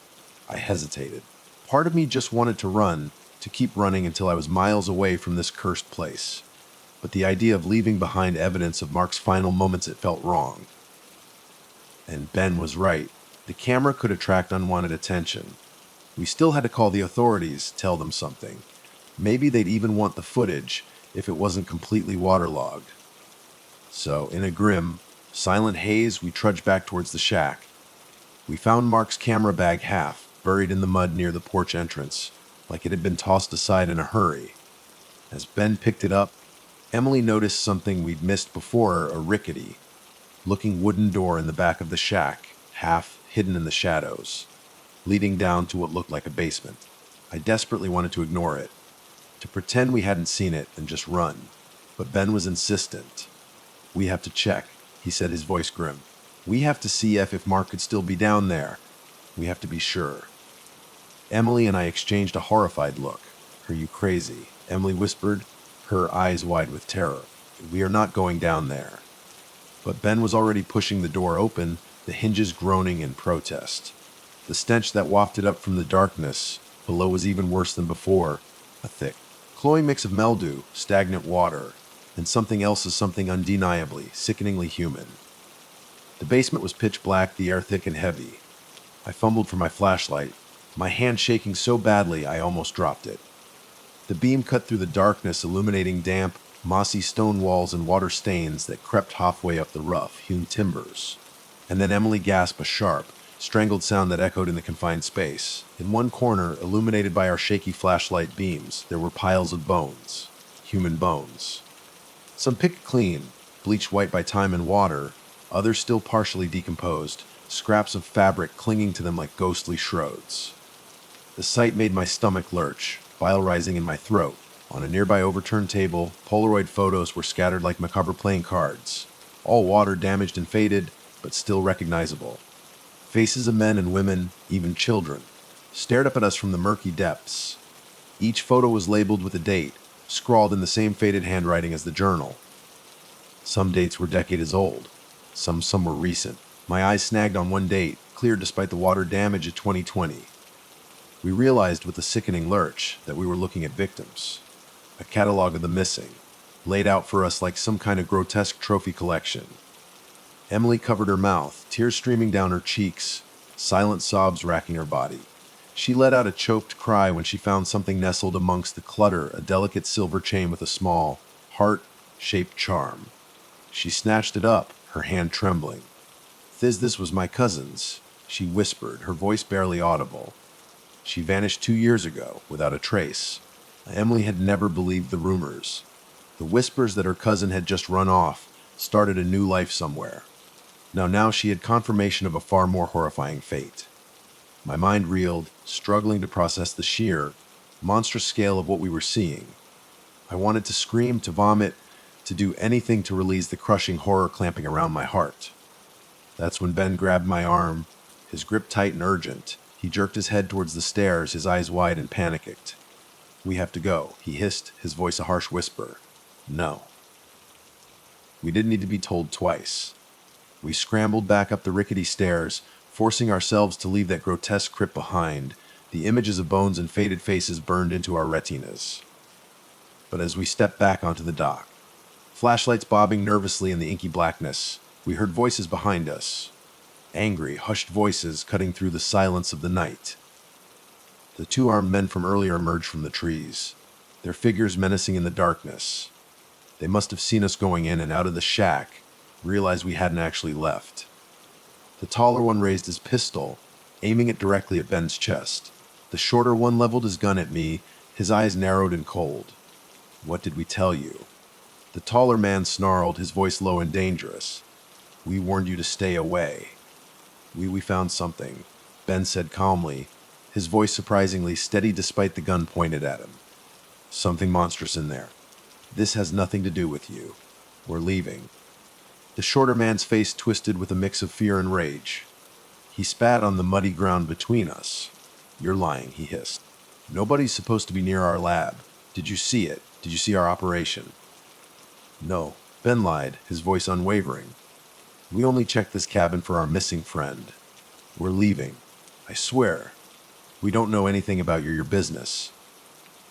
I hesitated. Part of me just wanted to run, to keep running until I was miles away from this cursed place. But the idea of leaving behind evidence of Mark's final moments, it felt wrong. And Ben was right. The camera could attract unwanted attention. We still had to call the authorities, tell them something. Maybe they'd even want the footage if it wasn't completely waterlogged. So, in a grim, silent haze, we trudged back towards the shack. We found Mark's camera bag half, buried in the mud near the porch entrance, like it had been tossed aside in a hurry. As Ben picked it up, Emily noticed something we'd missed before, a rickety, looking wooden door in the back of the shack, half hidden in the shadows, leading down to what looked like a basement. I desperately wanted to ignore it, to pretend we hadn't seen it and just run. But Ben was insistent. "We have to check," he said, his voice grim. "We have to see if Mark could still be down there. We have to be sure." Emily and I exchanged a horrified look. "Are you crazy?" Emily whispered, her eyes wide with terror. "We are not going down there." But Ben was already pushing the door open, the hinges groaning in protest. The stench that wafted up from the darkness below was even worse than before, a thick, cloying mix of mildew, stagnant water, and something else is something undeniably, sickeningly human. The basement was pitch black, the air thick and heavy. I fumbled for my flashlight, my hand shaking so badly I almost dropped it. The beam cut through the darkness, illuminating damp, mossy stone walls and water stains that crept halfway up the rough, hewn timbers. And then Emily gasped, a sharp, strangled sound that echoed in the confined space. In one corner, illuminated by our shaky flashlight beams, there were piles of bones. Human bones. Some picked clean, bleached white by time and water, others still partially decomposed, scraps of fabric clinging to them like ghostly shrouds. The sight made my stomach lurch, bile rising in my throat. On a nearby overturned table, Polaroid photos were scattered like macabre playing cards, all water damaged and faded, but still recognizable. Faces of men and women, even children, stared up at us from the murky depths. Each photo was labeled with a date, scrawled in the same faded handwriting as the journal. Some dates were decades old, some were recent. My eyes snagged on one date, clear despite the water damage of 2020. We realized with a sickening lurch that we were looking at victims. A catalog of the missing, laid out for us like some kind of grotesque trophy collection. Emily covered her mouth, tears streaming down her cheeks, silent sobs racking her body. She let out a choked cry when she found something nestled amongst the clutter, a delicate silver chain with a small, heart-shaped charm. She snatched it up, her hand trembling. This was my cousin's," she whispered, her voice barely audible. She vanished 2 years ago, without a trace. Emily had never believed the rumors. The whispers that her cousin had just run off, started a new life somewhere. Now she had confirmation of a far more horrifying fate. My mind reeled, struggling to process the sheer, monstrous scale of what we were seeing. I wanted to scream, to vomit, to do anything to release the crushing horror clamping around my heart. That's when Ben grabbed my arm, his grip tight and urgent. He jerked his head towards the stairs, his eyes wide and panicked. "We have to go," he hissed, his voice a harsh whisper. "No." We didn't need to be told twice. We scrambled back up the rickety stairs, forcing ourselves to leave that grotesque crypt behind. The images of bones and faded faces burned into our retinas. But as we stepped back onto the dock, flashlights bobbing nervously in the inky blackness, we heard voices behind us. Angry, hushed voices cutting through the silence of the night. The two armed men from earlier emerged from the trees, their figures menacing in the darkness. They must have seen us going in and out of the shack, realized we hadn't actually left. The taller one raised his pistol, aiming it directly at Ben's chest. The shorter one leveled his gun at me, his eyes narrowed and cold. "What did we tell you?" The taller man snarled, his voice low and dangerous. "We warned you to stay away." We found something," Ben said calmly, his voice surprisingly steady despite the gun pointed at him. "Something monstrous in there. This has nothing to do with you. We're leaving." The shorter man's face twisted with a mix of fear and rage. He spat on the muddy ground between us. "You're lying," he hissed. "Nobody's supposed to be near our lab. Did you see it? Did you see our operation?" "No," Ben lied, his voice unwavering. "We only checked this cabin for our missing friend. We're leaving. I swear. We don't know anything about your business.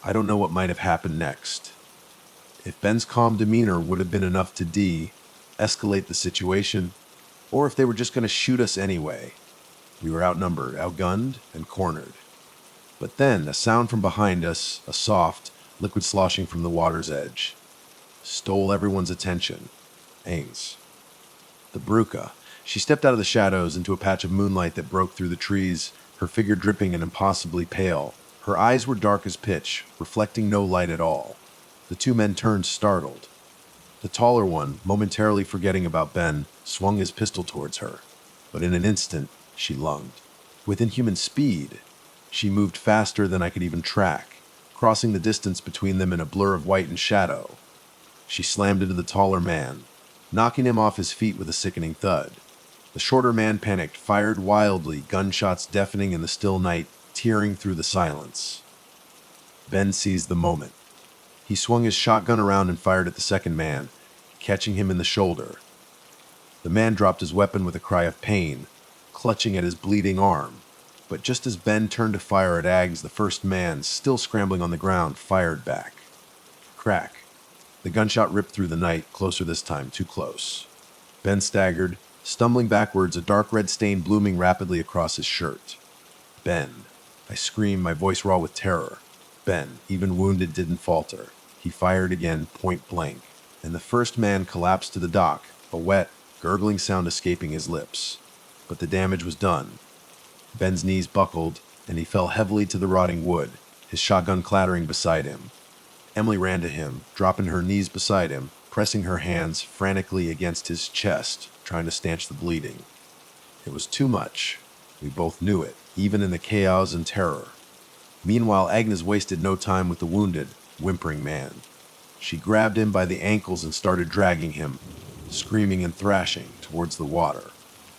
I don't know what might have happened next." If Ben's calm demeanor would have been enough to escalate the situation, or if they were just going to shoot us anyway. We were outnumbered, outgunned, and cornered. But then, a sound from behind us, a soft, liquid sloshing from the water's edge, stole everyone's attention. Ains. The Bruca. She stepped out of the shadows into a patch of moonlight that broke through the trees, her figure dripping and impossibly pale. Her eyes were dark as pitch, reflecting no light at all. The two men turned, startled. The taller one, momentarily forgetting about Ben, swung his pistol towards her. But in an instant, she lunged. With inhuman speed, she moved faster than I could even track, crossing the distance between them in a blur of white and shadow. She slammed into the taller man, knocking him off his feet with a sickening thud. The shorter man panicked, fired wildly, gunshots deafening in the still night, tearing through the silence. Ben seized the moment. He swung his shotgun around and fired at the second man, catching him in the shoulder. The man dropped his weapon with a cry of pain, clutching at his bleeding arm. But just as Ben turned to fire at Aggs, the first man, still scrambling on the ground, fired back. Crack. The gunshot ripped through the night, closer this time, too close. Ben staggered, stumbling backwards, a dark red stain blooming rapidly across his shirt. "Ben." I screamed, my voice raw with terror. Ben, even wounded, didn't falter. He fired again, point blank, and the first man collapsed to the dock, a wet, gurgling sound escaping his lips. But the damage was done. Ben's knees buckled, and he fell heavily to the rotting wood, his shotgun clattering beside him. Emily ran to him, dropping her knees beside him, pressing her hands frantically against his chest, trying to stanch the bleeding. It was too much. We both knew it, even in the chaos and terror. Meanwhile, Agnes wasted no time with the wounded, whimpering man. She grabbed him by the ankles and started dragging him, screaming and thrashing, towards the water.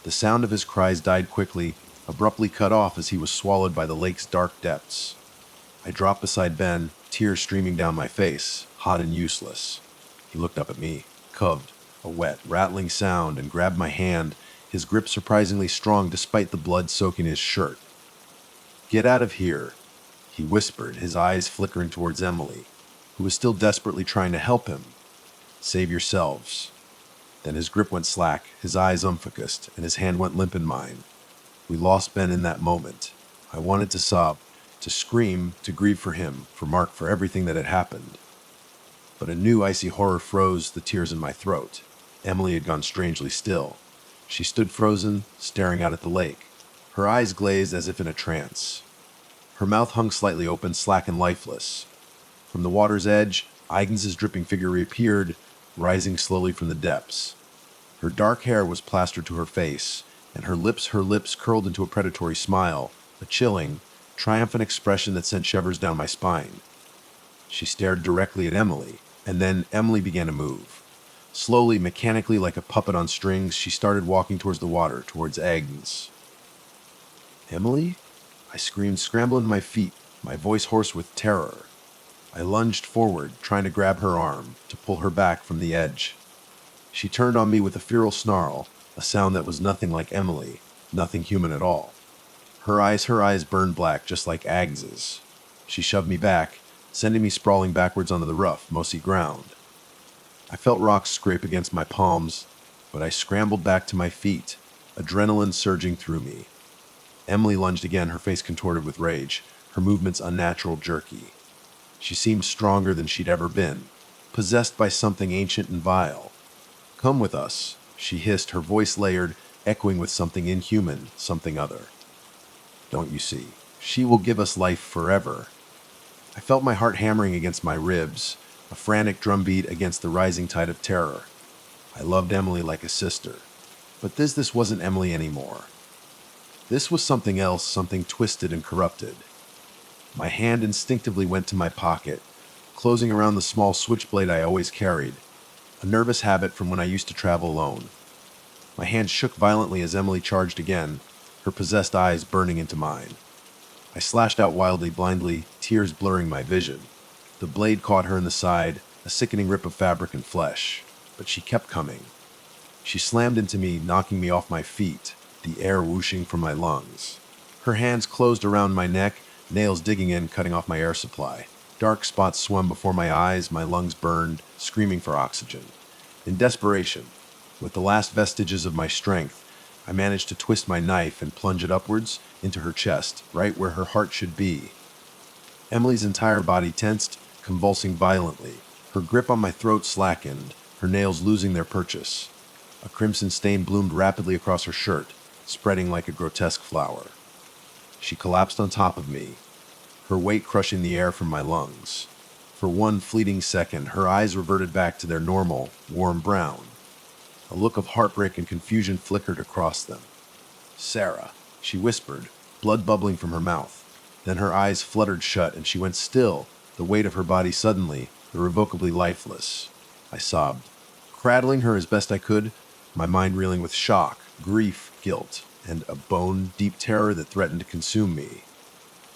The sound of his cries died quickly, abruptly cut off as he was swallowed by the lake's dark depths. I dropped beside Ben, tears streaming down my face, hot and useless. He looked up at me, coved, a wet, rattling sound, and grabbed my hand, his grip surprisingly strong despite the blood soaking his shirt. "Get out of here," he whispered, his eyes flickering towards Emily, who was still desperately trying to help him. "Save yourselves." Then his grip went slack, his eyes unfocused, and his hand went limp in mine. We lost Ben in that moment. I wanted to sob, to scream, to grieve for him, for Mark, for everything that had happened. But a new icy horror froze the tears in my throat. Emily had gone strangely still. She stood frozen, staring out at the lake, her eyes glazed as if in a trance. Her mouth hung slightly open, slack and lifeless. From the water's edge, Agnes's dripping figure reappeared, rising slowly from the depths. Her dark hair was plastered to her face, and her lips curled into a predatory smile, a chilling, triumphant expression that sent shivers down my spine. She stared directly at Emily, and then Emily began to move. Slowly, mechanically, like a puppet on strings, she started walking towards the water, towards Agnes. "Emily?" I screamed, scrambling to my feet, my voice hoarse with terror. I lunged forward, trying to grab her arm, to pull her back from the edge. She turned on me with a feral snarl, a sound that was nothing like Emily, nothing human at all. Her eyes burned black, just like Agnes's. She shoved me back, sending me sprawling backwards onto the rough, mossy ground. I felt rocks scrape against my palms, but I scrambled back to my feet, adrenaline surging through me. Emily lunged again, her face contorted with rage, her movements unnatural, jerky. She seemed stronger than she'd ever been, possessed by something ancient and vile. "Come with us," she hissed, her voice layered, echoing with something inhuman, something other. "Don't you see? She will give us life forever." I felt my heart hammering against my ribs, a frantic drumbeat against the rising tide of terror. I loved Emily like a sister, but this wasn't Emily anymore. This was something else, something twisted and corrupted. My hand instinctively went to my pocket, closing around the small switchblade I always carried, a nervous habit from when I used to travel alone. My hand shook violently as Emily charged again, her possessed eyes burning into mine. I slashed out wildly, blindly, tears blurring my vision. The blade caught her in the side, a sickening rip of fabric and flesh, but she kept coming. She slammed into me, knocking me off my feet, the air whooshing from my lungs. Her hands closed around my neck, nails digging in, cutting off my air supply. Dark spots swam before my eyes, my lungs burned, screaming for oxygen. In desperation, with the last vestiges of my strength, I managed to twist my knife and plunge it upwards into her chest, right where her heart should be. Emily's entire body tensed, convulsing violently. Her grip on my throat slackened, her nails losing their purchase. A crimson stain bloomed rapidly across her shirt, spreading like a grotesque flower. She collapsed on top of me, her weight crushing the air from my lungs. For one fleeting second, her eyes reverted back to their normal, warm brown. A look of heartbreak and confusion flickered across them. "Sarah," she whispered, blood bubbling from her mouth. Then her eyes fluttered shut and she went still, the weight of her body suddenly, irrevocably lifeless. I sobbed, cradling her as best I could, my mind reeling with shock, grief, guilt, and a bone-deep terror that threatened to consume me.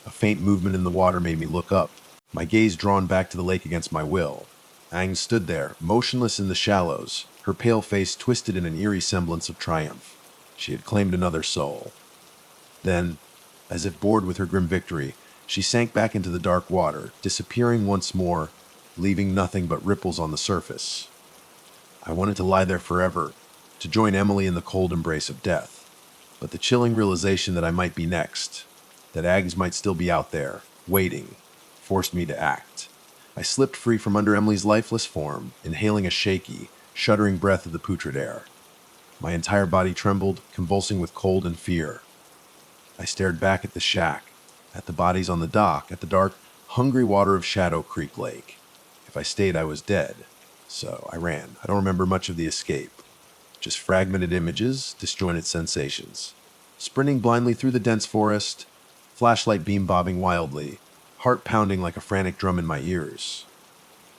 A faint movement in the water made me look up, my gaze drawn back to the lake against my will. Agnes stood there, motionless in the shallows, her pale face twisted in an eerie semblance of triumph. She had claimed another soul. Then, as if bored with her grim victory, she sank back into the dark water, disappearing once more, leaving nothing but ripples on the surface. I wanted to lie there forever, to join Emily in the cold embrace of death. But the chilling realization that I might be next, that Agnes might still be out there, waiting, forced me to act. I slipped free from under Emily's lifeless form, inhaling a shaky, shuddering breath of the putrid air. My entire body trembled, convulsing with cold and fear. I stared back at the shack, at the bodies on the dock, at the dark, hungry water of Shadow Creek Lake. If I stayed, I was dead. So I ran. I don't remember much of the escape. Just fragmented images, disjointed sensations. Sprinting blindly through the dense forest, flashlight beam bobbing wildly, heart pounding like a frantic drum in my ears.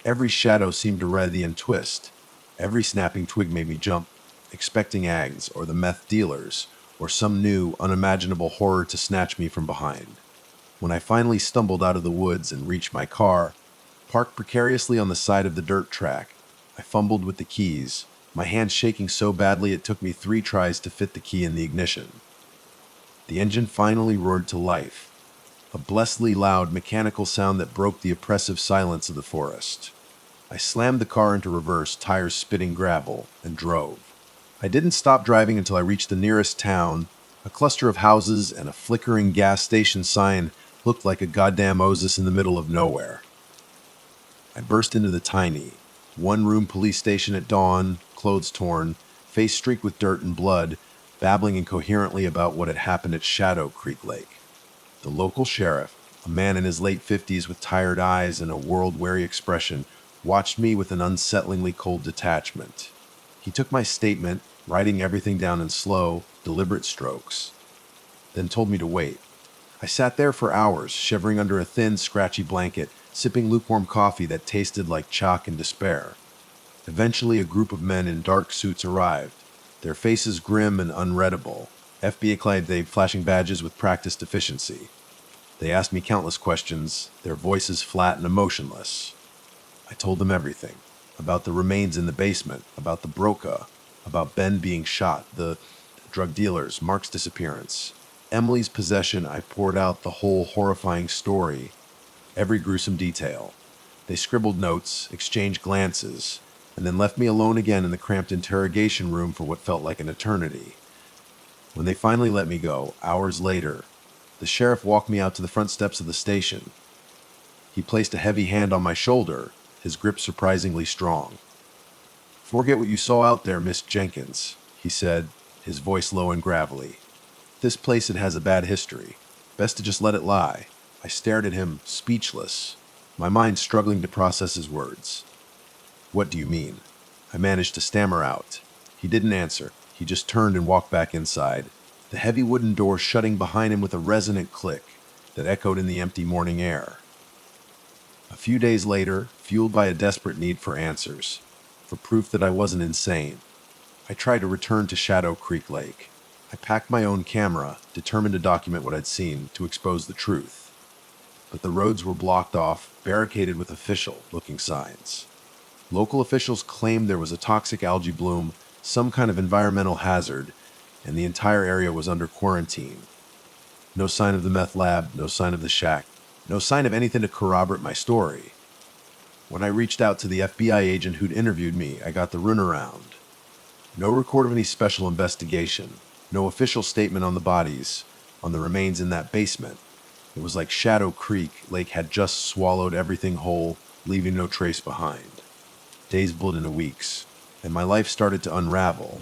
Every shadow seemed to writhe and twist. Every snapping twig made me jump, expecting Ags or the meth dealers or some new, unimaginable horror to snatch me from behind. When I finally stumbled out of the woods and reached my car, parked precariously on the side of the dirt track, I fumbled with the keys, my hand shaking so badly it took me 3 tries to fit the key in the ignition. The engine finally roared to life, a blessedly loud mechanical sound that broke the oppressive silence of the forest. I slammed the car into reverse, tires spitting gravel, and drove. I didn't stop driving until I reached the nearest town. A cluster of houses and a flickering gas station sign looked like a goddamn oasis in the middle of nowhere. I burst into the tiny, one-room police station at dawn, clothes torn, face streaked with dirt and blood, babbling incoherently about what had happened at Shadow Creek Lake. The local sheriff, a man in his late 50s with tired eyes and a world-weary expression, watched me with an unsettlingly cold detachment. He took my statement, writing everything down in slow, deliberate strokes, then told me to wait. I sat there for hours, shivering under a thin, scratchy blanket, sipping lukewarm coffee that tasted like chalk and despair. Eventually, a group of men in dark suits arrived, their faces grim and unreadable, FBI they flashing badges with practiced efficiency. They asked me countless questions, their voices flat and emotionless. I told them everything. About the remains in the basement, about the Broca, about Ben being shot, the drug dealers, Mark's disappearance, Emily's possession. I poured out the whole horrifying story, every gruesome detail. They scribbled notes, exchanged glances, and then left me alone again in the cramped interrogation room for what felt like an eternity. When they finally let me go, hours later, the sheriff walked me out to the front steps of the station. He placed a heavy hand on my shoulder, his grip surprisingly strong. "Forget what you saw out there, Miss Jenkins," he said, his voice low and gravelly. "This place, it has a bad history. Best to just let it lie." I stared at him, speechless, my mind struggling to process his words. "What do you mean?" I managed to stammer out. He didn't answer. He just turned and walked back inside, the heavy wooden door shutting behind him with a resonant click that echoed in the empty morning air. A few days later, fueled by a desperate need for answers, for proof that I wasn't insane, I tried to return to Shadow Creek Lake. I packed my own camera, determined to document what I'd seen, to expose the truth. But the roads were blocked off, barricaded with official-looking signs. Local officials claimed there was a toxic algae bloom, some kind of environmental hazard, and the entire area was under quarantine. No sign of the meth lab, no sign of the shack, no sign of anything to corroborate my story. When I reached out to the FBI agent who'd interviewed me, I got the runaround. No record of any special investigation, no official statement on the bodies, on the remains in that basement. It was like Shadow Creek Lake had just swallowed everything whole, leaving no trace behind. Days bled into weeks, and my life started to unravel.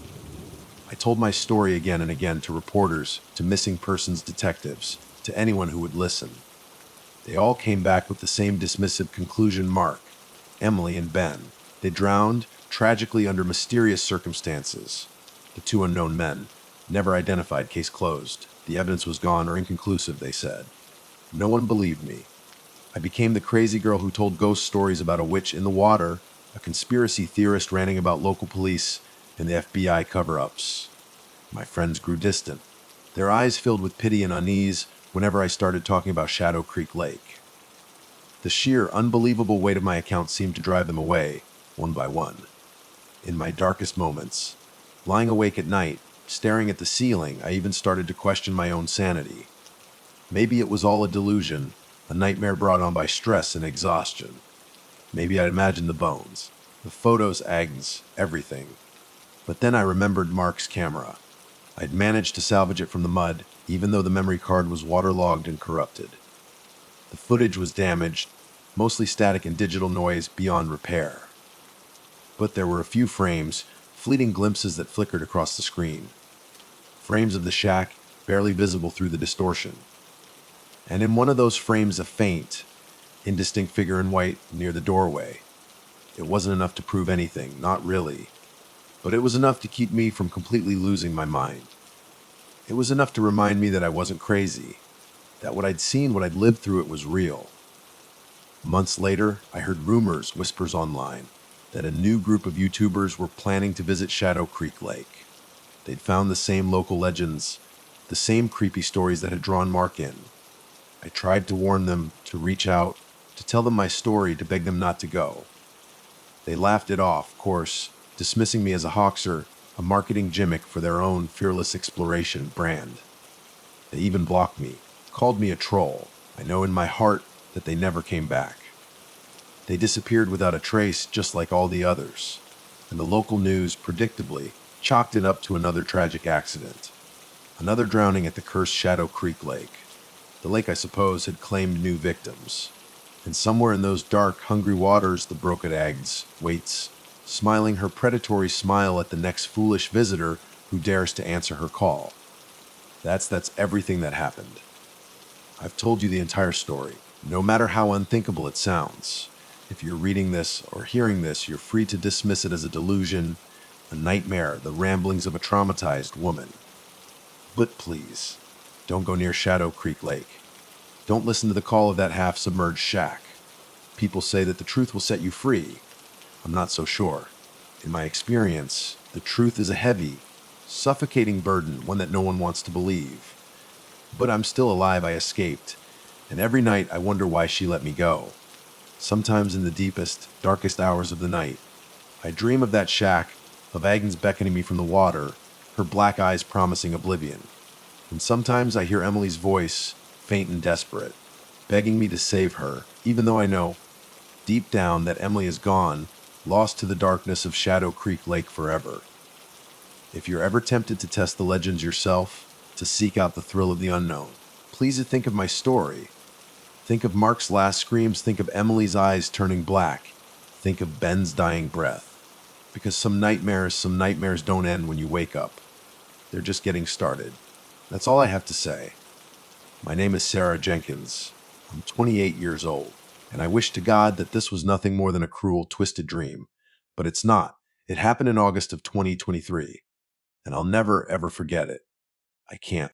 I told my story again and again to reporters, to missing persons detectives, to anyone who would listen. They all came back with the same dismissive conclusion: Mark, Emily, and Ben. They drowned, tragically under mysterious circumstances. The 2 unknown men, never identified, case closed. The evidence was gone or inconclusive, they said. No one believed me. I became the crazy girl who told ghost stories about a witch in the water, a conspiracy theorist ranting about local police and the FBI cover-ups. My friends grew distant, their eyes filled with pity and unease whenever I started talking about Shadow Creek Lake. The sheer, unbelievable weight of my account seemed to drive them away, one by one. In my darkest moments, lying awake at night, staring at the ceiling, I even started to question my own sanity. Maybe it was all a delusion, a nightmare brought on by stress and exhaustion. Maybe I'd imagined the bones, the photos, Agnes, everything. But then I remembered Mark's camera. I'd managed to salvage it from the mud, even though the memory card was waterlogged and corrupted. The footage was damaged, mostly static and digital noise beyond repair. But there were a few frames, fleeting glimpses that flickered across the screen. Frames of the shack, barely visible through the distortion. And in one of those frames, a faint, indistinct figure in white near the doorway. It wasn't enough to prove anything, not really. But it was enough to keep me from completely losing my mind. It was enough to remind me that I wasn't crazy, that what I'd seen, what I'd lived through, it was real. Months later, I heard whispers online, that a new group of YouTubers were planning to visit Shadow Creek Lake. They'd found the same local legends, the same creepy stories that had drawn Mark in. I tried to warn them, to reach out, to tell them my story, to beg them not to go. They laughed it off, of course, dismissing me as a hoaxer, a marketing gimmick for their own fearless exploration brand. They even blocked me, called me a troll. I know in my heart that they never came back. They disappeared without a trace, just like all the others. And the local news, predictably, chalked it up to another tragic accident. Another drowning at the cursed Shadow Creek Lake. The lake, I suppose, had claimed new victims. And somewhere in those dark, hungry waters, the broken eggs waits, smiling her predatory smile at the next foolish visitor who dares to answer her call. That's everything that happened. I've told you the entire story, no matter how unthinkable it sounds. If you're reading this or hearing this, you're free to dismiss it as a delusion, a nightmare, the ramblings of a traumatized woman. But please, don't go near Shadow Creek Lake. Don't listen to the call of that half-submerged shack. People say that the truth will set you free. I'm not so sure. In my experience, the truth is a heavy, suffocating burden, one that no one wants to believe. But I'm still alive, I escaped, and every night I wonder why she let me go. Sometimes in the deepest, darkest hours of the night, I dream of that shack, of Agnes beckoning me from the water, her black eyes promising oblivion. And sometimes I hear Emily's voice, faint and desperate, begging me to save her, even though I know, deep down, that Emily is gone, lost to the darkness of Shadow Creek Lake forever. If you're ever tempted to test the legends yourself, to seek out the thrill of the unknown, please think of my story. Think of Mark's last screams, think of Emily's eyes turning black, think of Ben's dying breath. Because some nightmares don't end when you wake up. They're just getting started. That's all I have to say. My name is Sarah Jenkins. I'm 28 years old, and I wish to God that this was nothing more than a cruel, twisted dream. But it's not. It happened in August of 2023, and I'll never, ever forget it. I can't.